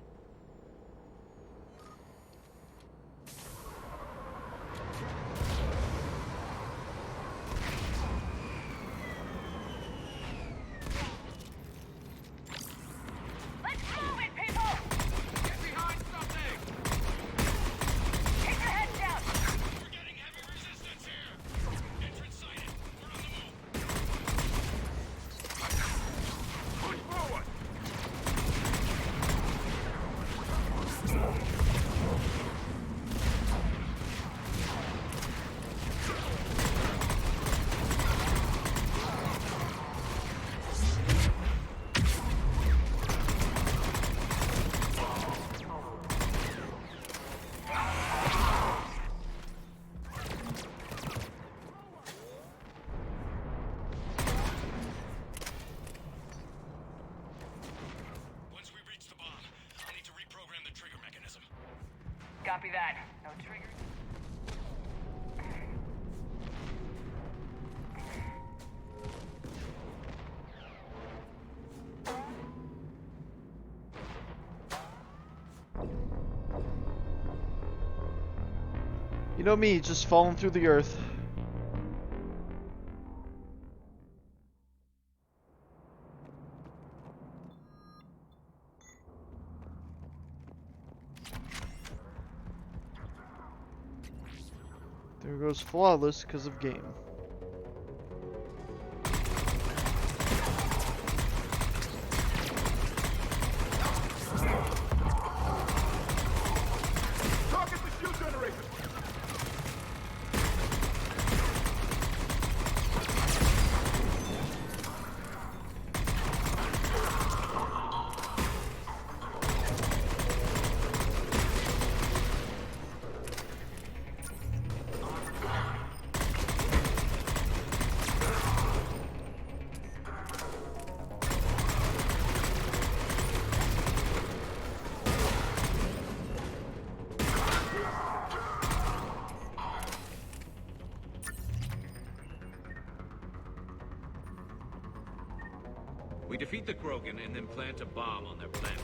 Copy that. No triggers. You know me, just falling through the earth. There goes flawless because of game. Target the shield generator! We defeat the Krogan and then plant a bomb on their planet.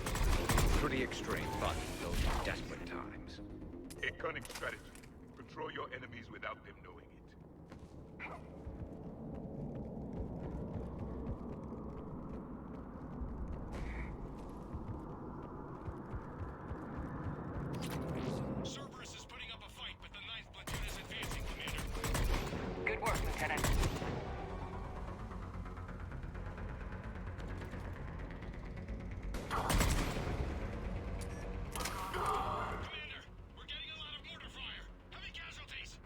Pretty extreme, but those are desperate times. A cunning strategy. Control your enemies without them knowing it. Cerberus is putting up a fight, but the 9th platoon is advancing, Commander. Good work, Lieutenant. Commander, we're getting a lot of mortar fire. Heavy casualties.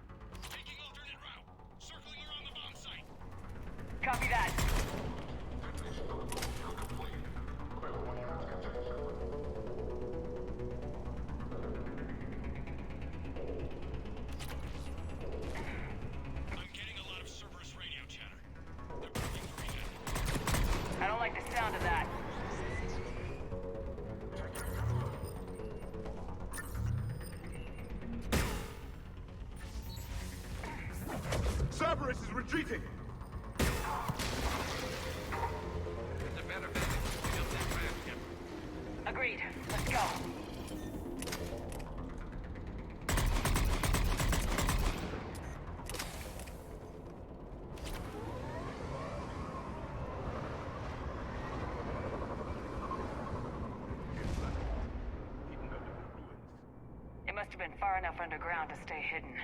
Taking alternate route. Circling around the bomb site. Copy that. I'm getting a lot of Cerberus radio chatter. They're probing for each I don't like the sound of that. Cerberus is retreating! It's a better bet to pick up that crash, Shepard. Agreed. Let's go. It must have been far enough underground to stay hidden.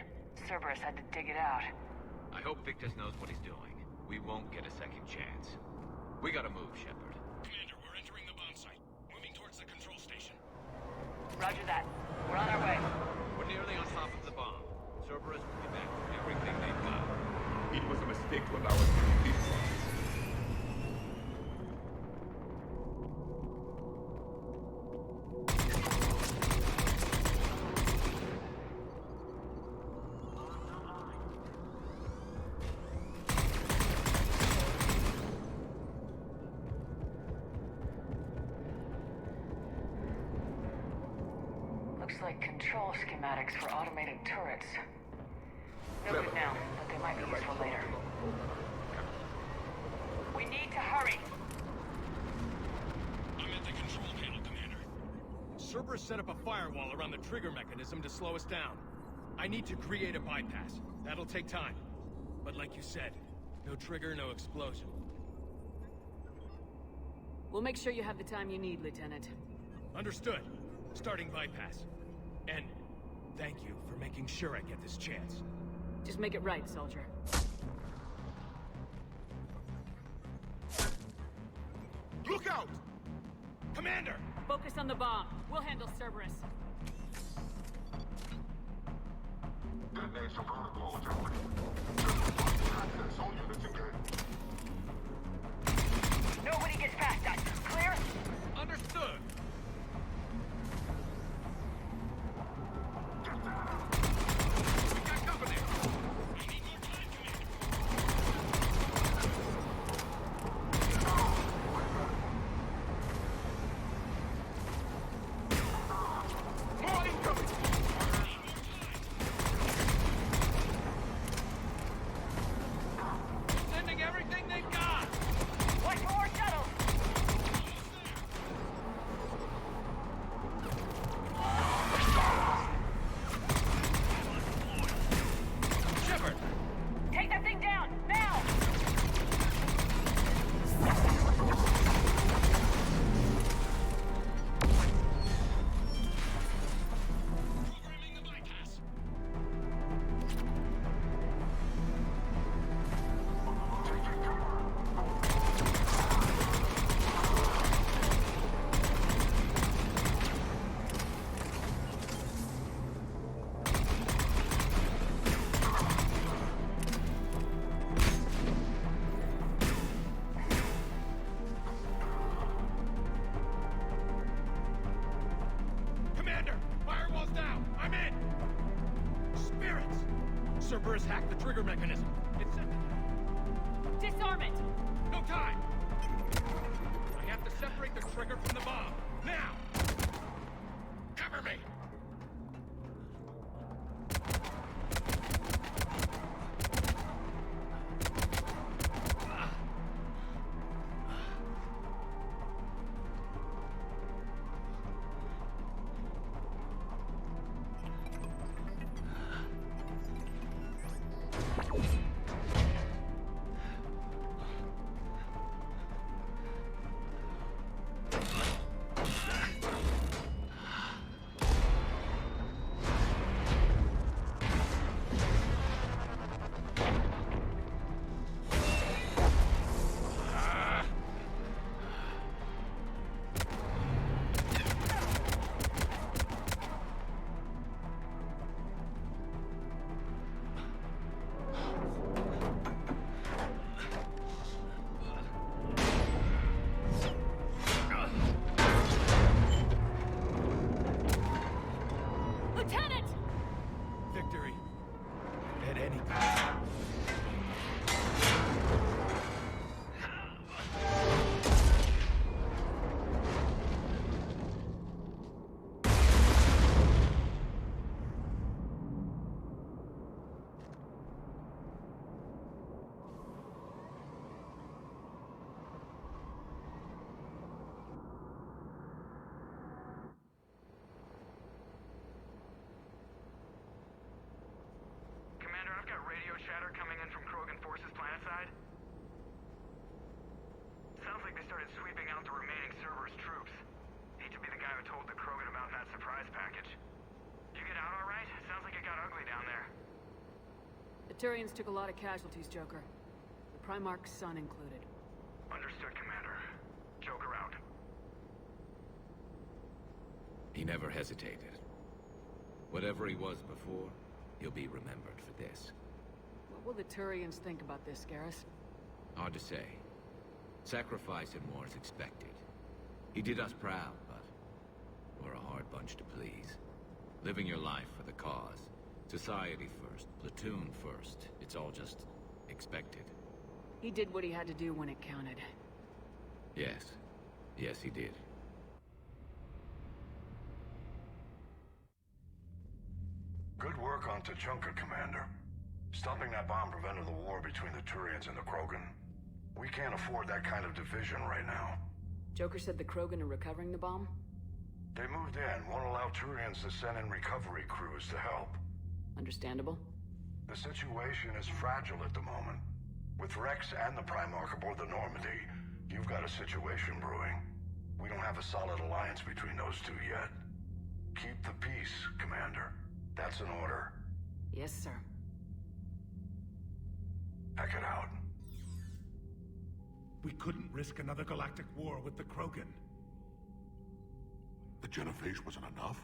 Cerberus had to dig it out. I hope Victus knows what he's doing. We won't get a second chance. We gotta move, Shepard. Commander, Roger that. We're on our way. We're nearly on top of the bomb. Cerberus will be back with everything they've got. It was a mistake to allow us to complete the process. Looks like control schematics for automated turrets. No good now, but they might be useful later. We need to hurry. I'm at the control panel, Commander. Cerberus set up a firewall around the trigger mechanism to slow us down. I need to create a bypass. That'll take time. But like you said, no trigger, no explosion. We'll make sure you have the time you need, Lieutenant. Understood. Starting bypass. And thank you for making sure I get this chance. Just make it right, soldier. Look out! Commander! Focus on the bomb. We'll handle Cerberus. Detonation protocol adjusted. Access all units engaged. Nobody gets past us. Clear? Understood. We got company. I need more time, Commander. More incoming! Sending everything they've got! Watch for more shuttles! Shepard! Take that thing down! Now! Programming the bypass. Commander! Firewall's down! I'm in! Spirits! Cerberus hacked the trigger mechanism. It's set to... Disarm it! No time! I have to separate the trigger from the bomb. Now! Cover me! Lieutenant! Victory. At any cost. Commander, I've got radio chatter coming in from Krogan forces planetside. Sounds like they started sweeping out the remaining Cerberus troops. Hate to be the guy who told the Krogan about that surprise package. You get out all right? Sounds like it got ugly down there. The Turians took a lot of casualties, Joker. The Primarch's son included. Understood, Commander. Joker out. He He never hesitated. Whatever he was before, he'll be remembered for this. What will the Turians think about this, Garrus? Hard to say. Sacrifice and more is expected. He did us proud, but we're a hard bunch to please. Living your life for the cause. Society first, platoon first. It's all just expected. He did what he had to do when it counted. Yes. Yes, he did. Good work on Tachanka, Commander. Stopping that bomb prevented the war between the Turians and the Krogan. We can't afford that kind of division right now. Joker said the Krogan are recovering the bomb? They moved in, won't allow Turians to send in recovery crews to help. Understandable. The situation is fragile at the moment. With Rex and the Primarch aboard the Normandy, you've got a situation brewing. We don't have a solid alliance between those two yet. Keep the peace, Commander. That's an order. Yes, sir. Pack it out. We couldn't risk another galactic war with the Krogan. The genophage wasn't enough?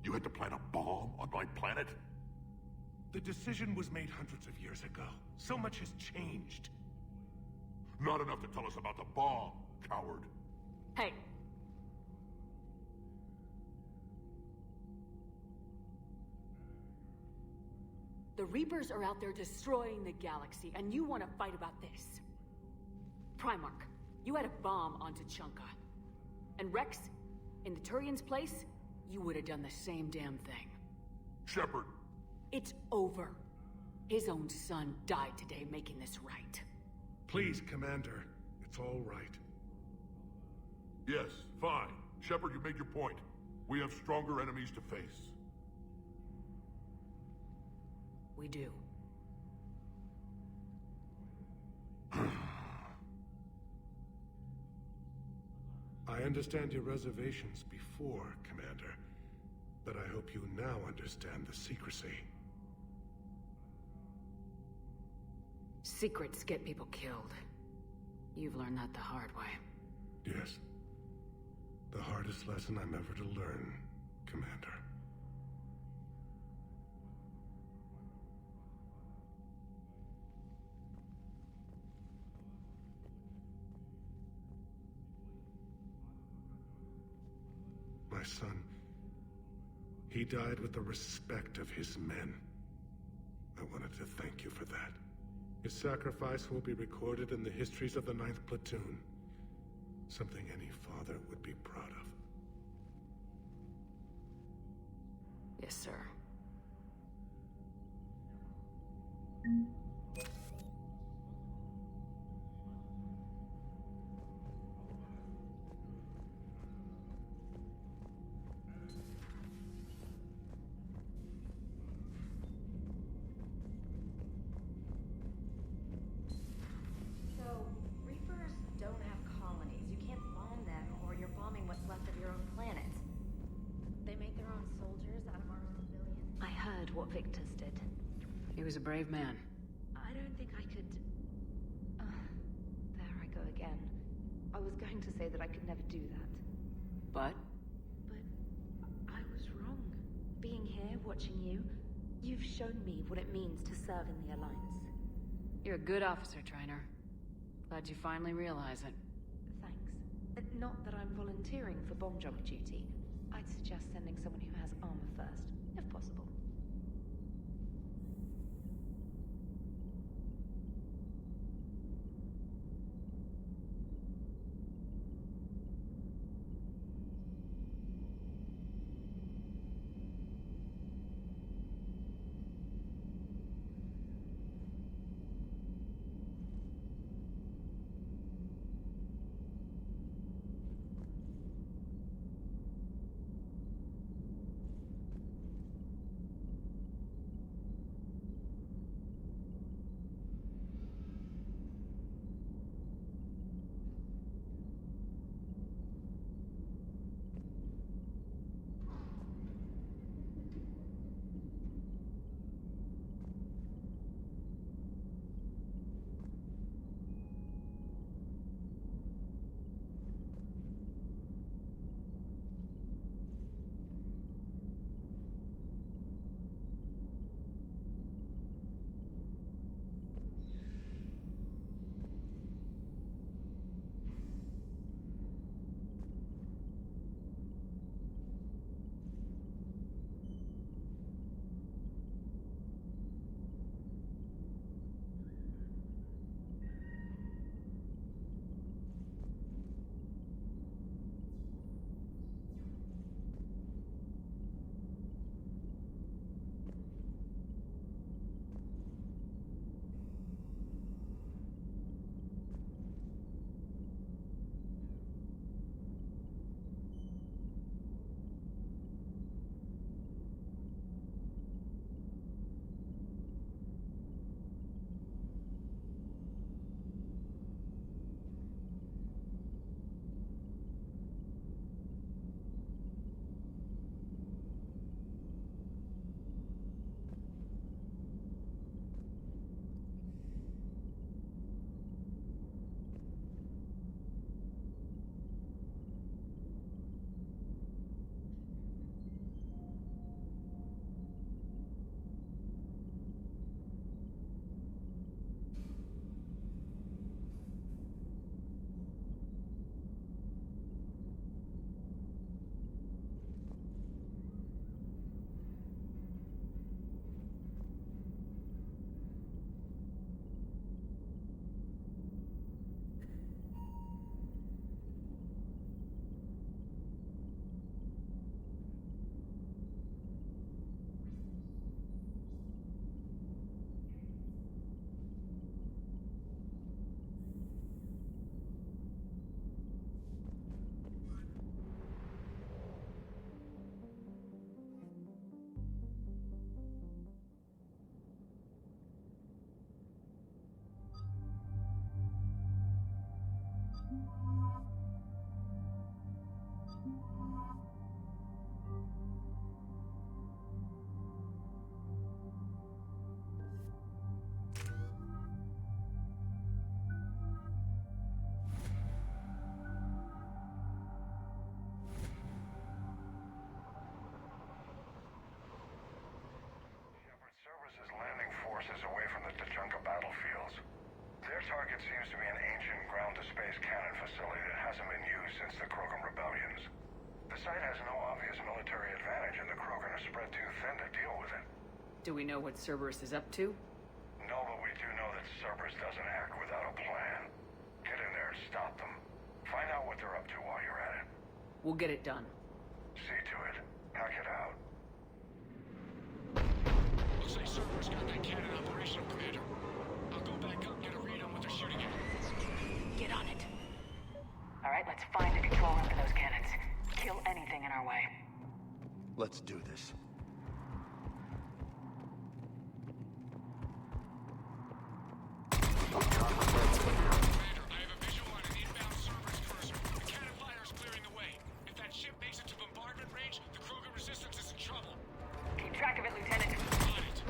You had to plant a bomb on my planet? The decision was made hundreds of years ago. So much has changed. Not enough to tell us about the bomb, coward. Hey! The Reapers are out there destroying the galaxy, and you want to fight about this. Primarch, you had a bomb on Tachanka. And Rex, in the Turian's place, you would have done the same damn thing. Shepard! It's over. His own son died today making this right. Please, Commander. It's all right. Yes, fine. Shepard, you made your point. We have stronger enemies to face. We do. I understand your reservations before, Commander. But I hope you now understand the secrecy. Secrets get people killed. You've learned that the hard way. Yes. The hardest lesson I'm ever to learn, Commander. My son, he died with the respect of his men. I wanted to thank you for that. His sacrifice will be recorded in the histories of the 9th Platoon. Something any father would be proud of. Yes, sir. So, Reapers don't have colonies. You can't bomb them, or you're bombing what's left of your own planet. They make their own soldiers out of our civilians. I heard what Victor's did. He was a brave man. I don't think I could... there I go again. I was going to say that I could never do that. But? But I was wrong. Being here, watching you, you've shown me what it means to serve in the Alliance. You're a good officer, Trainer. Glad you finally realize it. Thanks. Not that I'm volunteering for bomb job duty. I'd suggest sending someone who has armor first, if possible. The site has no obvious military advantage, and the Krogan are spread too thin to deal with it. Do we know what Cerberus is up to? No, but we do know that Cerberus doesn't act without a plan. Get in there and stop them. Find out what they're up to while you're at it. We'll get it done. See to it. Hack it out. Looks like Cerberus got that cannon operational, Commander. I'll go back up and get a read on what they're shooting at. Get on it. All right, let's find a control room for those cannons. Kill anything in our way. Let's do this. Commander, I have a visual on an inbound Cerberus cruiser. The cannon fire's clearing the way. If that ship makes it to bombardment range, the Krogan resistance is in trouble. Keep track of it, Lieutenant. On it.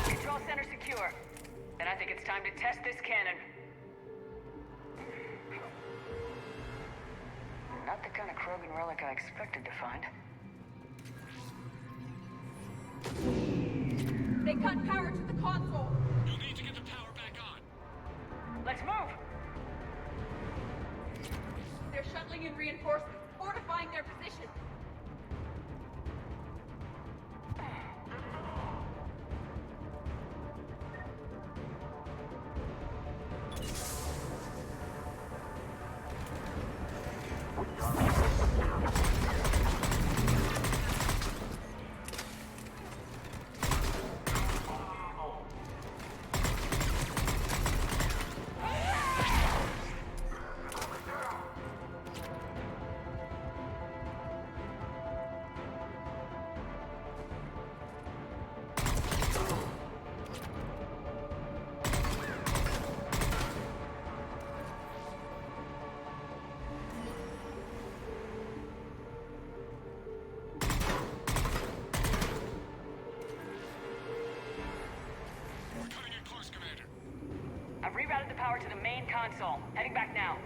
Control center secure. Then I think it's time to test this cannon. Not the kind of Krogan relic I expected to find. They cut power to the console. You'll need to get the power back on. Let's move! They're shuttling in reinforcements, fortifying their position. We're cutting it close, Commander. I've rerouted the power to the main console. Heading back now.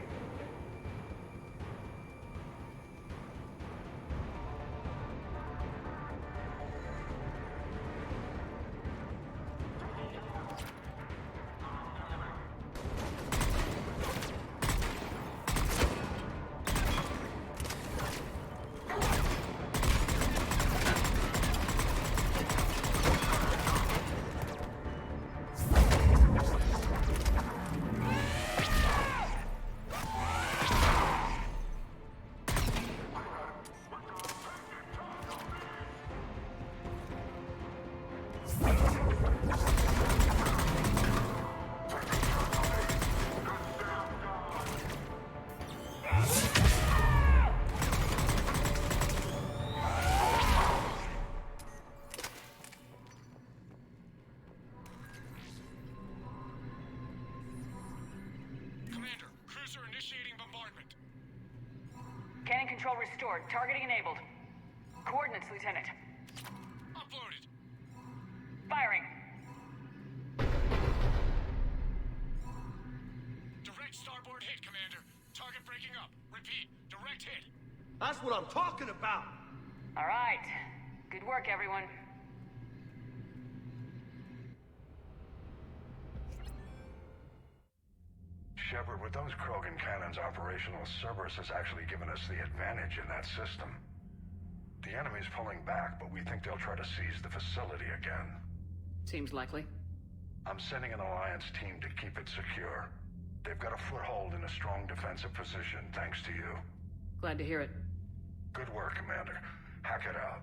Commander, cruiser initiating bombardment. Cannon control restored. Targeting enabled. Coordinates, Lieutenant. Uploaded. Firing. Direct starboard hit, Commander. Target breaking up. Repeat, direct hit. That's what I'm talking about! All right. Good work, everyone. Shepard, with those Krogan cannons operational, Cerberus has actually given us the advantage in that system. The enemy's pulling back, but we think they'll try to seize the facility again. Seems likely. I'm sending an Alliance team to keep it secure. They've got a foothold in a strong defensive position, thanks to you. Glad to hear it. Good work, Commander. Hack it out.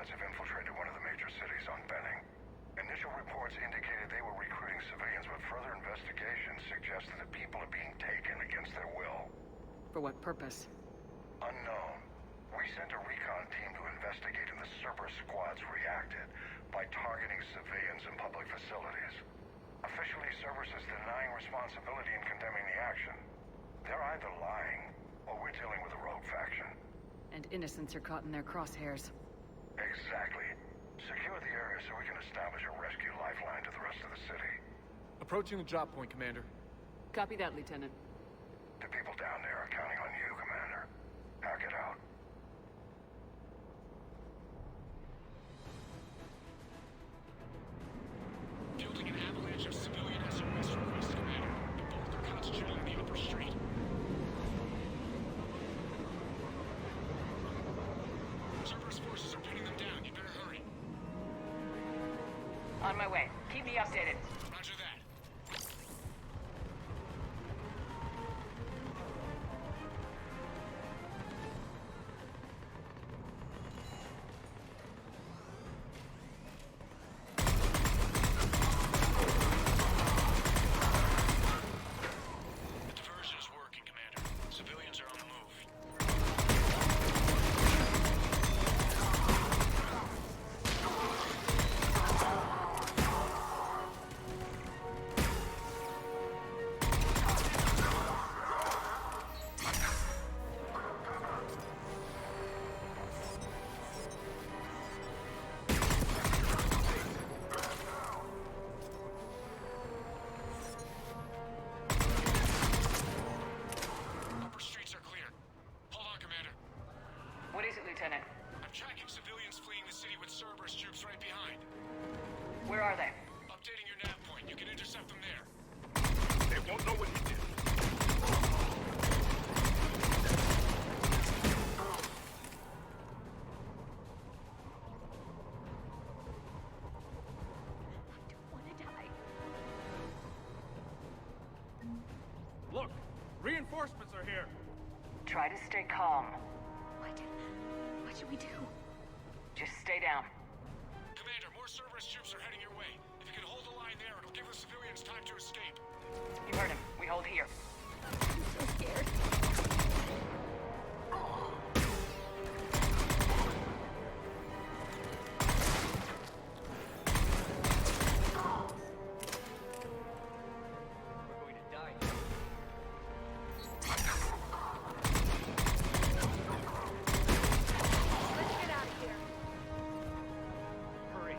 squads have infiltrated one of the major cities on Benning. Initial reports indicated they were recruiting civilians, but further investigation suggested that people are being taken against their will. For what purpose? Unknown. We sent a recon team to investigate, and the Cerberus squads reacted by targeting civilians in public facilities. Officially, Cerberus is denying responsibility and condemning the action. They're either lying, or we're dealing with a rogue faction. And innocents are caught in their crosshairs. Exactly. Secure the area so we can establish a rescue lifeline to the rest of the city. Approaching the drop point, Commander. Copy that, Lieutenant. The people down there are counting on you, Commander. Hack it out. Building an avalanche of civilian SOS requests, Commander. The bulk are concentrated on the upper street. Cerberus forces are pinning them down. You better hurry. On my way. Keep me updated. Roger that. The diversion is working, Commander. Civilians are on the move. Upper streets are clear. Hold on, Commander. What is it, Lieutenant? I'm tracking civilians fleeing the city with Cerberus troops right behind. Where are they? Updating your nav point. You can intercept them there. They won't know what he did. Look! Reinforcements are here! Try to stay calm. What should we do? Just stay down. Commander, more Cerberus troops are heading your way. If you can hold the line there, it'll give the civilians time to escape. You heard him. We hold here. I'm so scared. We're going to die. Let's get out of here. Hurry.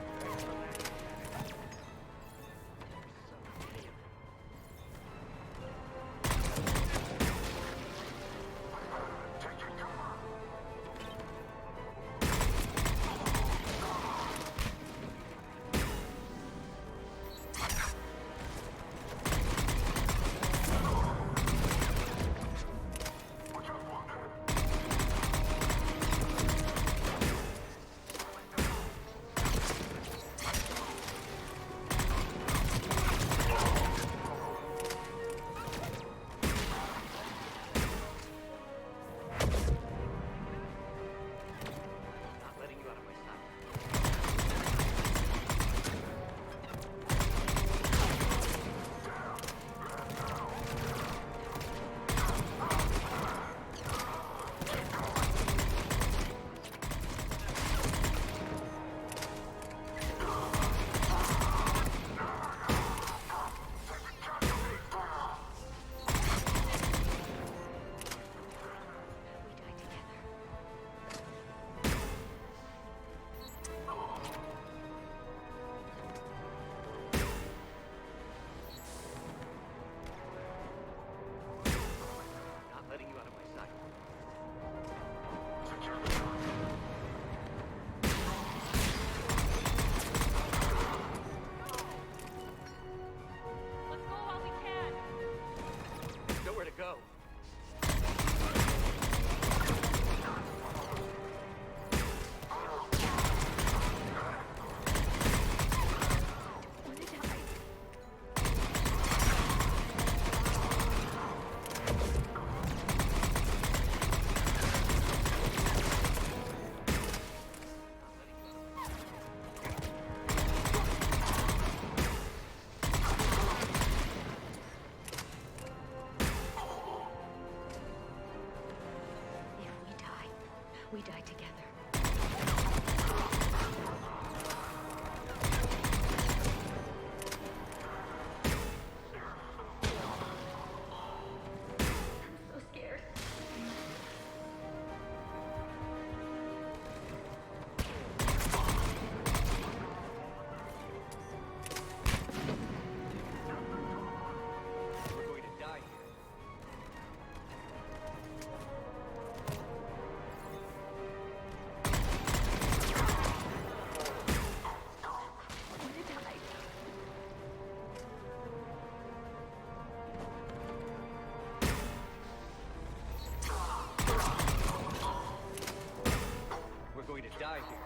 way to die here.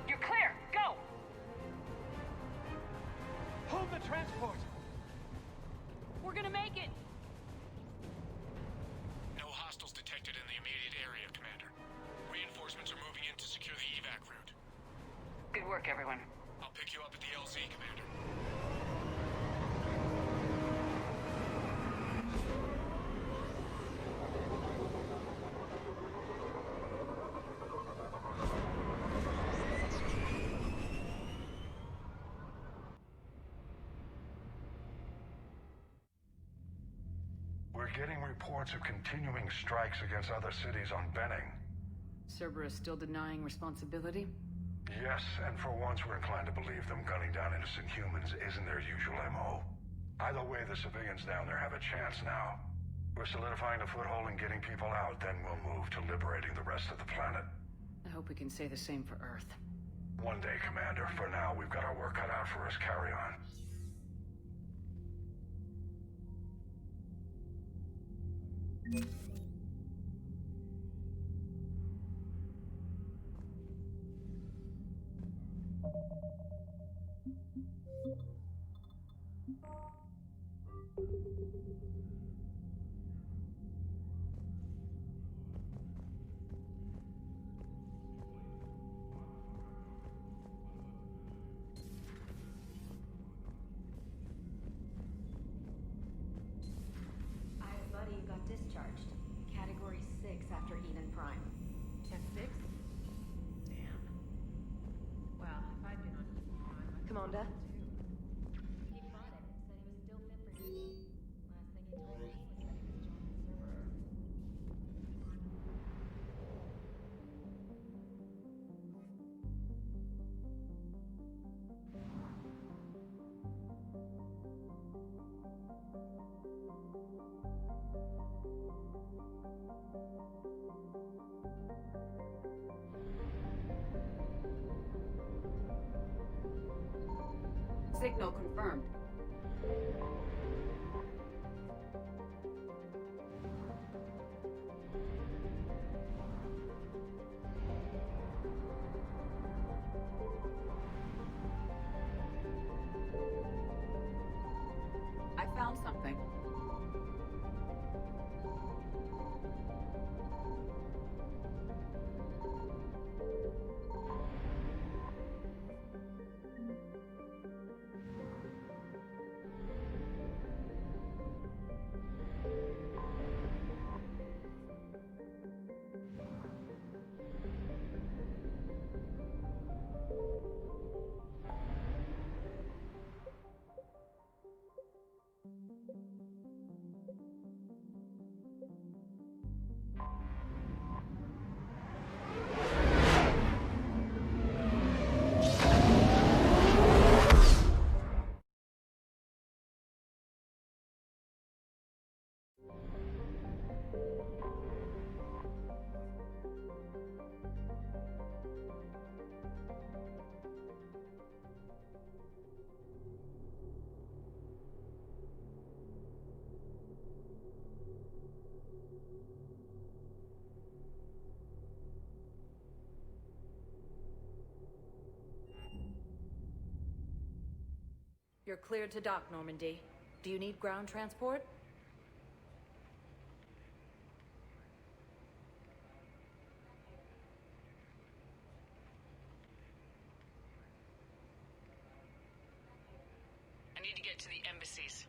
You're clear! Go! Hold the transport! We're gonna make it! No hostiles detected in the immediate area, Commander. Reinforcements are moving in to secure the evac route. Good work, everyone. I'll pick you up at the LZ, Commander. We're getting reports of continuing strikes against other cities on Benning. Cerberus still denying responsibility? Yes, and for once we're inclined to believe them. Gunning down innocent humans isn't their usual MO. Either way, the civilians down there have a chance now. We're solidifying a foothold and getting people out, then we'll move to liberating the rest of the planet. I hope we can say the same for Earth. One day, Commander. For now, we've got our work cut out for us. Carry on. I have a buddy who got discharged. Category 6 after Eden Prime. Tech 6? Damn. Well, if I'd been on Eden Prime, I'd Commander? He fought it, said he was still fit for duty. Last thing he told me was that he was joining Cerberus. Signal confirmed. I found something. You're cleared to dock, Normandy. Do you need ground transport? I need to get to the embassies.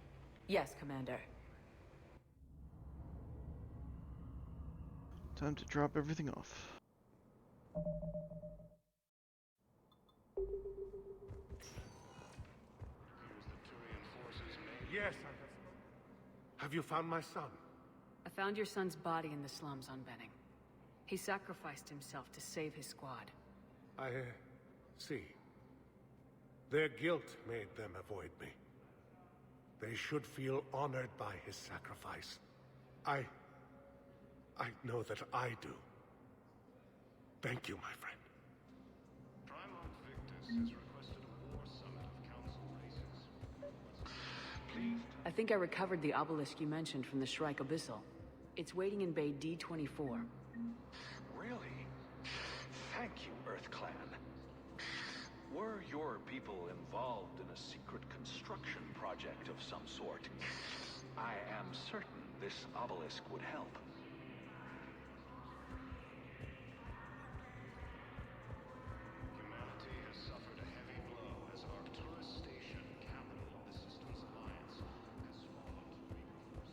Yes, Commander. Time to drop everything off. Yes, have you found my son? I found your son's body in the slums on Benning. He sacrificed himself to save his squad. I see. Their guilt made them avoid me. They should feel honored by his sacrifice. I know that I do. Thank you, my friend. Primarch Victus has requested a war summit of council races. I think I recovered the obelisk you mentioned from the Shrike Abyssal. It's waiting in Bay D-24. Really? Thank you, Earth Clan. Were your people involved in a secret construction project of some sort, I am certain this obelisk would help. Humanity has suffered a heavy blow as Arcturus Station, capital of the Systems Alliance, has fallen to Reaper forces.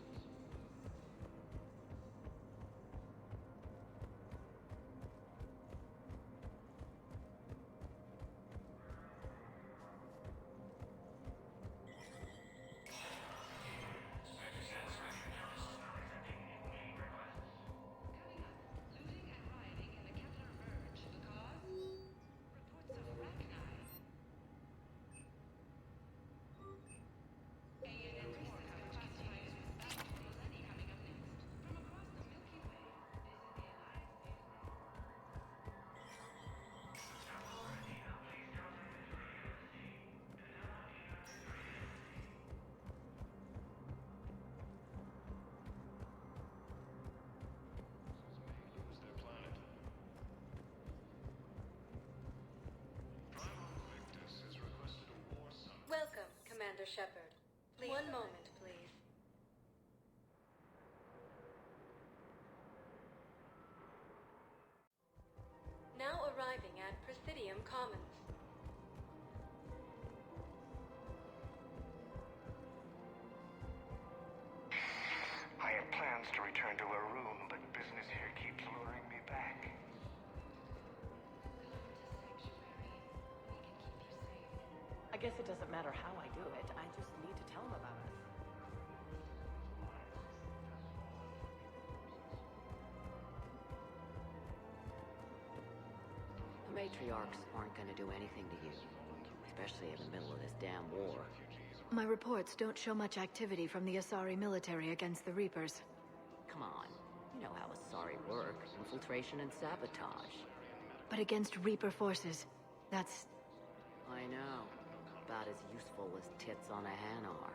Welcome, Commander Shepard. One moment, please. Now arriving at Presidium Commons. I had plans to return to a room, but business here keeps luring me back. I guess it doesn't matter how I do it. I just need to tell him about us. The matriarchs aren't gonna do anything to you, especially in the middle of this damn war. My reports don't show much activity from the Asari military against the Reapers. Come on, you know how Asari work. Infiltration and sabotage. But against Reaper forces, that's... I know. About as useful as tits on a hen are.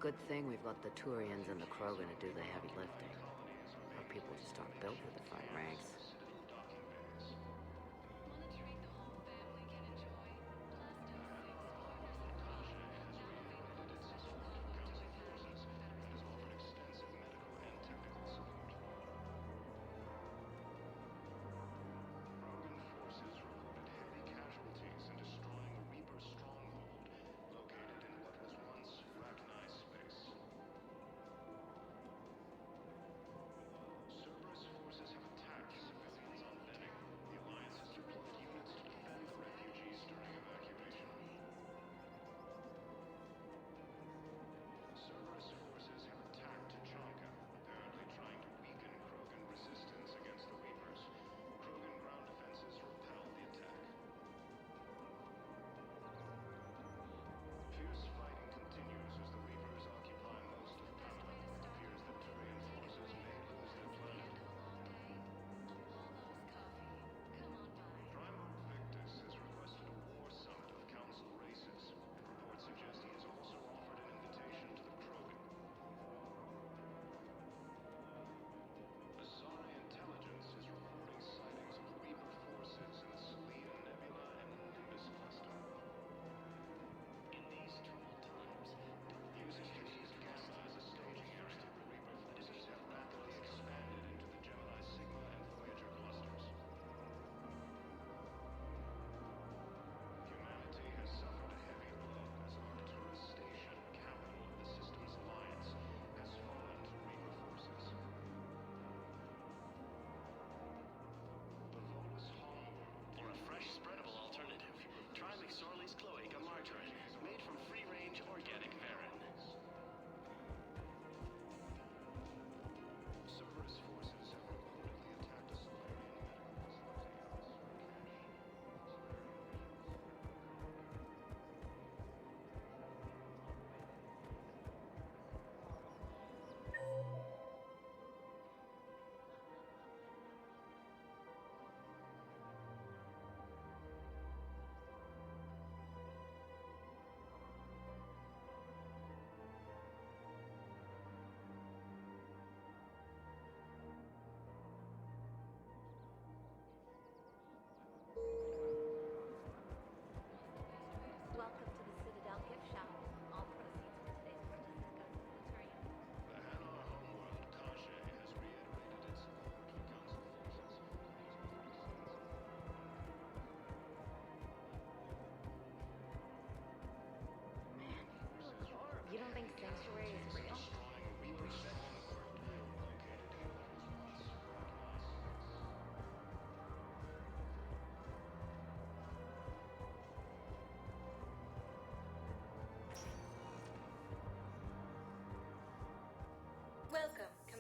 Good thing we've got the Turians and the Krogan to do the heavy lifting. Our people just aren't built for the front ranks.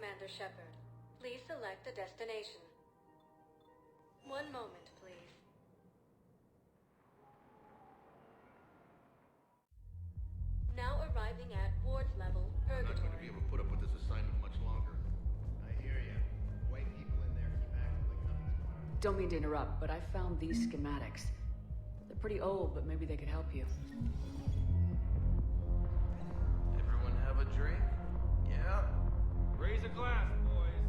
Commander Shepard. Please select a destination. One moment, please. Now arriving at ward level I'm not going to purgatory. be able to put up with this assignment much longer. I hear you. White people in there keep acting like nothing's. Don't mean to interrupt, but I found these schematics. They're pretty old, but maybe they could help you. Everyone have a drink? Yeah. Raise a glass, boys.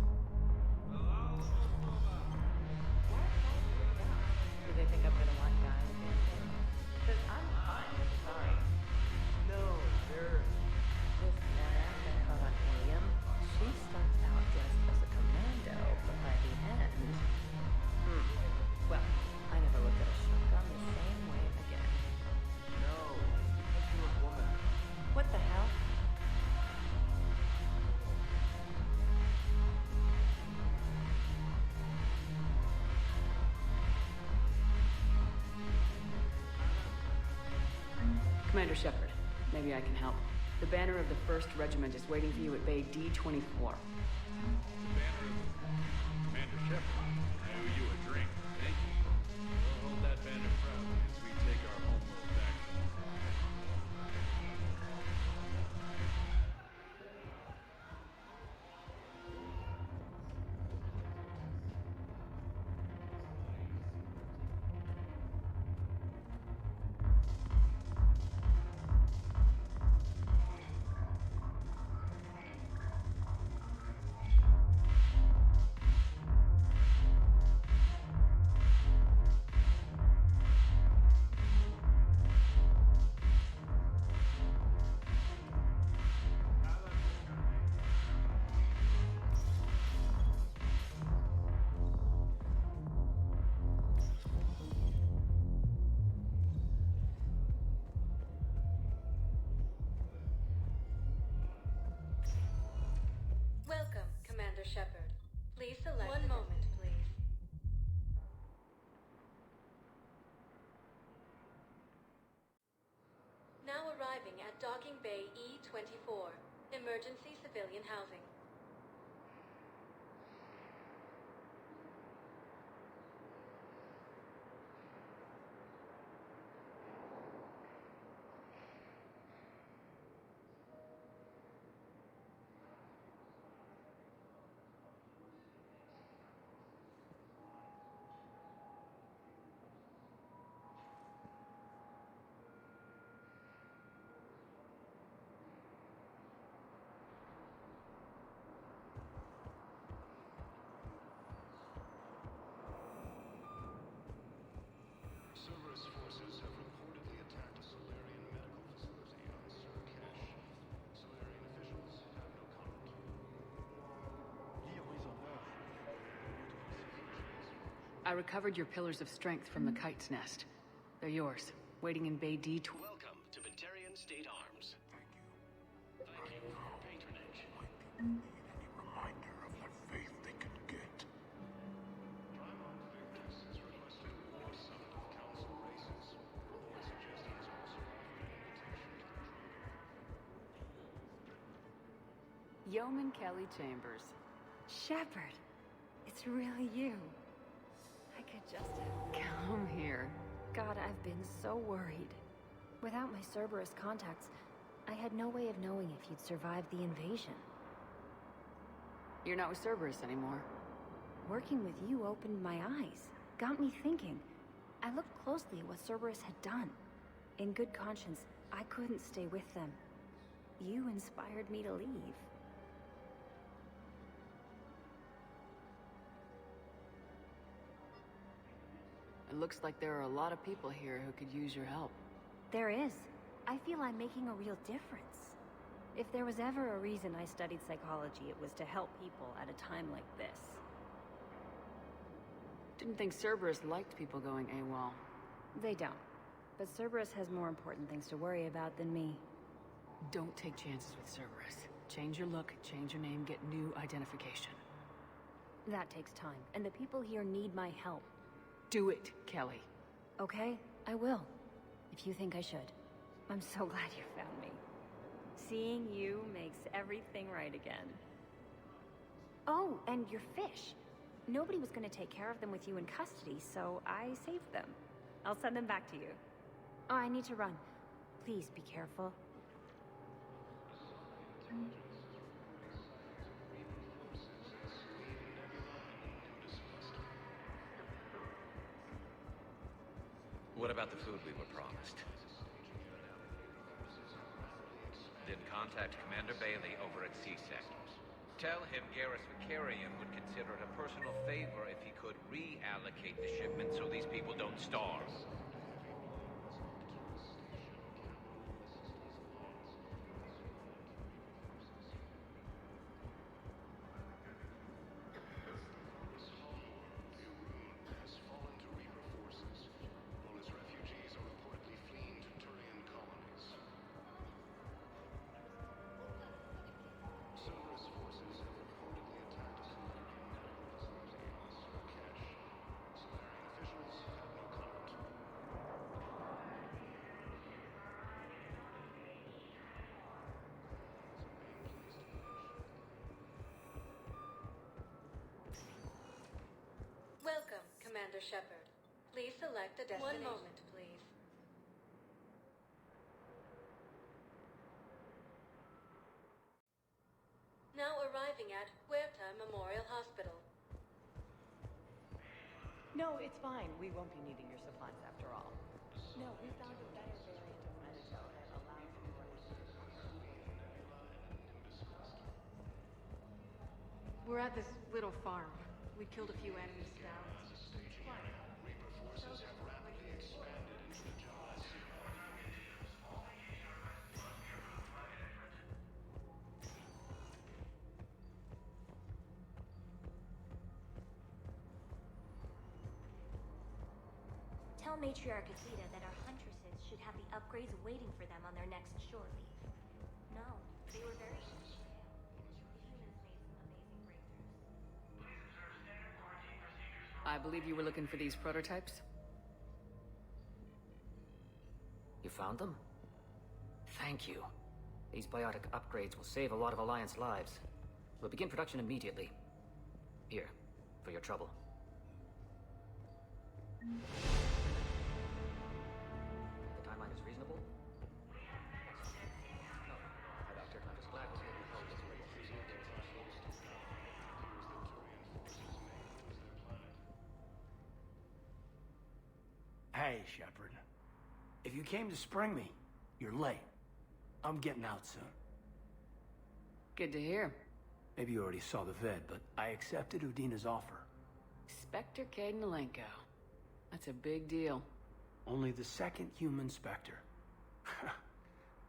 Do they think I'm gonna want guys dancing? Because I'm fine. Sorry. No, they're... This badass I caught on Helium, she starts out just as a commando, but by the end... Well, I never looked at a shotgun the same way again. No, because you're a woman. What the hell? Commander Shepard, maybe I can help. The banner of the 1st Regiment is waiting for you at Bay D-24. Commander Shep, I owe you a drink. Thank you. We'll hold that banner proudly as we take our homeworld back. Welcome, Commander Shepard. Please select. One moment, please. Now arriving at Docking Bay E-24, emergency civilian housing. Cerberus forces have reportedly attacked a Solarian medical facility on Surcash. Solarian officials have no comment. I recovered your pillars of strength from the kite's nest. They're yours, waiting in Bay D. Welcome to Batarian State Arms. Thank you for your patronage. Need any reminder of the faith they can get. Primarch Victus has requested a war summit of council races. He suggests he's also offered an invitation to the Krogan. Yeoman Kelly Chambers. Shepard, it's really you. I could just have Come here. God, I've been so worried. Without my Cerberus contacts, I had no way of knowing if you'd survived the invasion. You're not with Cerberus anymore. Working with you opened my eyes, got me thinking. I looked closely at what Cerberus had done. In good conscience, I couldn't stay with them. You inspired me to leave. It looks like there are a lot of people here who could use your help. There is. I feel I'm making a real difference. If there was ever a reason I studied psychology, it was to help people at a time like this. Didn't think Cerberus liked people going AWOL. They don't. But Cerberus has more important things to worry about than me. Don't take chances with Cerberus. Change your look, change your name, get new identification. That takes time, and the people here need my help. Do it, Kelly. Okay, I will. If you think I should. I'm so glad you found me. Seeing you makes everything right again. Oh, and your fish. Nobody was going to take care of them with you in custody, so I saved them. I'll send them back to you. Oh, I need to run. Please be careful. What about the food we were promised? Then contact Commander Bailey over at C-Sectors. Tell him Garrus Vicarian would consider it a personal favor if he could reallocate the shipment so these people don't starve. Welcome, Commander Shepard. Please select a destination. 1 moment, please. Now arriving at Huerta Memorial Hospital. No, it's fine. We won't be needing your supplies after all. No, we found a better variant of Manito that allows for... We're at this little farm. We killed a few enemy scouts. Tell Matriarch Akita that our huntresses should have the upgrades waiting for them on their next shore leave. No, they were very detailed. The humans made some amazing breakthroughs. I believe you were looking for these prototypes? You found them? Thank you. These biotic upgrades will save a lot of Alliance lives. We'll begin production immediately. Here, for your trouble. The timeline is reasonable? No, Hi, Doctor. I'm just glad we're able to help this Hey, Shepard. If you came to spring me, you're late. I'm getting out soon. Good to hear. Maybe you already saw the vid, but I accepted Udina's offer. Spectre Cadenalenko. That's a big deal. Only the second human Spectre.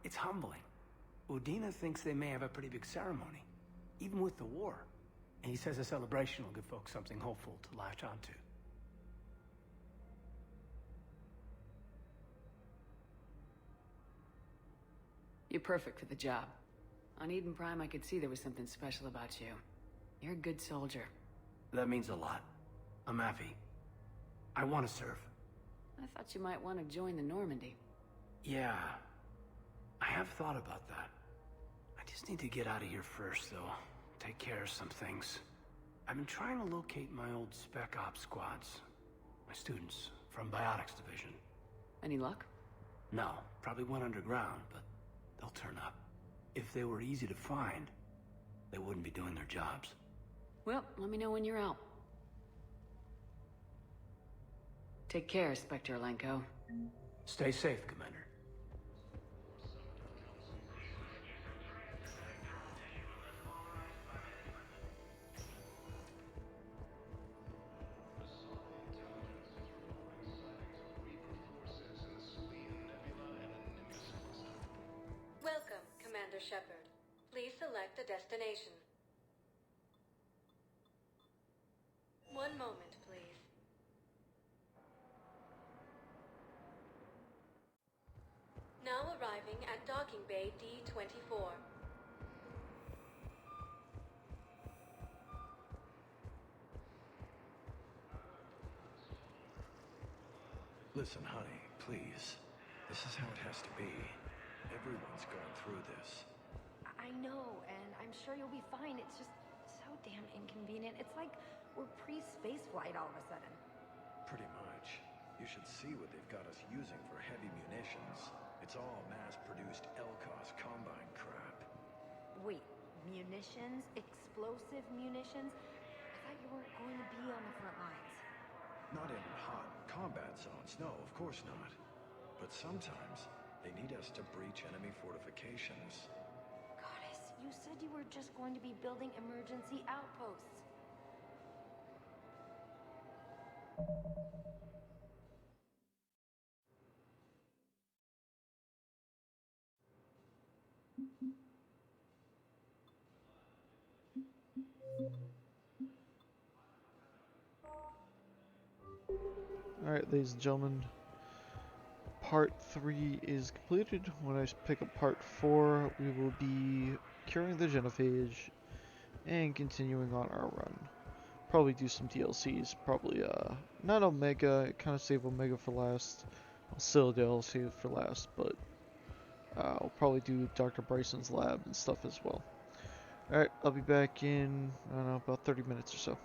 It's humbling. Udina thinks they may have a pretty big ceremony, even with the war. And he says a celebration will give folks something hopeful to latch onto. You're perfect for the job. On Eden Prime, I could see there was something special about you. You're a good soldier. That means a lot. I'm happy. I want to serve. I thought you might want to join the Normandy. Yeah, I have thought about that. I just need to get out of here first, though. Take care of some things. I've been trying to locate my old Spec Ops squads. My students from Biotics Division. Any luck? No, probably went underground, but they'll turn up. If they were easy to find, they wouldn't be doing their jobs. Well, let me know when you're out. Take care, Spectre Lenko. Stay safe, Commander. Welcome, Commander Shepard. Please select a destination. 1 moment, please. Now arriving at Docking Bay D-24. Listen, honey, please. This is how it has to be. Everyone's gone through this. I know, and I'm sure you'll be fine. It's just so so damn inconvenient. It's like we're pre-space flight all of a sudden. Pretty much. You should see what they've got us using for heavy munitions. It's all mass-produced LCOS Combine crap. Wait, munitions? Explosive munitions? I thought you weren't going to be on the front lines. Not in hot combat zones, no, of course not. But sometimes, they need us to breach enemy fortifications. Goddess, you said you were just going to be building emergency outposts. Alright, ladies and gentlemen, part 3 is completed. When I pick up part 4, we will be curing the genophage and continuing on our run. Probably do some DLCs, probably not Omega, kind of save Omega for last. I'll still DLC for last, but I'll probably do Dr. Bryson's lab and stuff as well. Alright, I'll be back in, I don't know, about 30 minutes or so.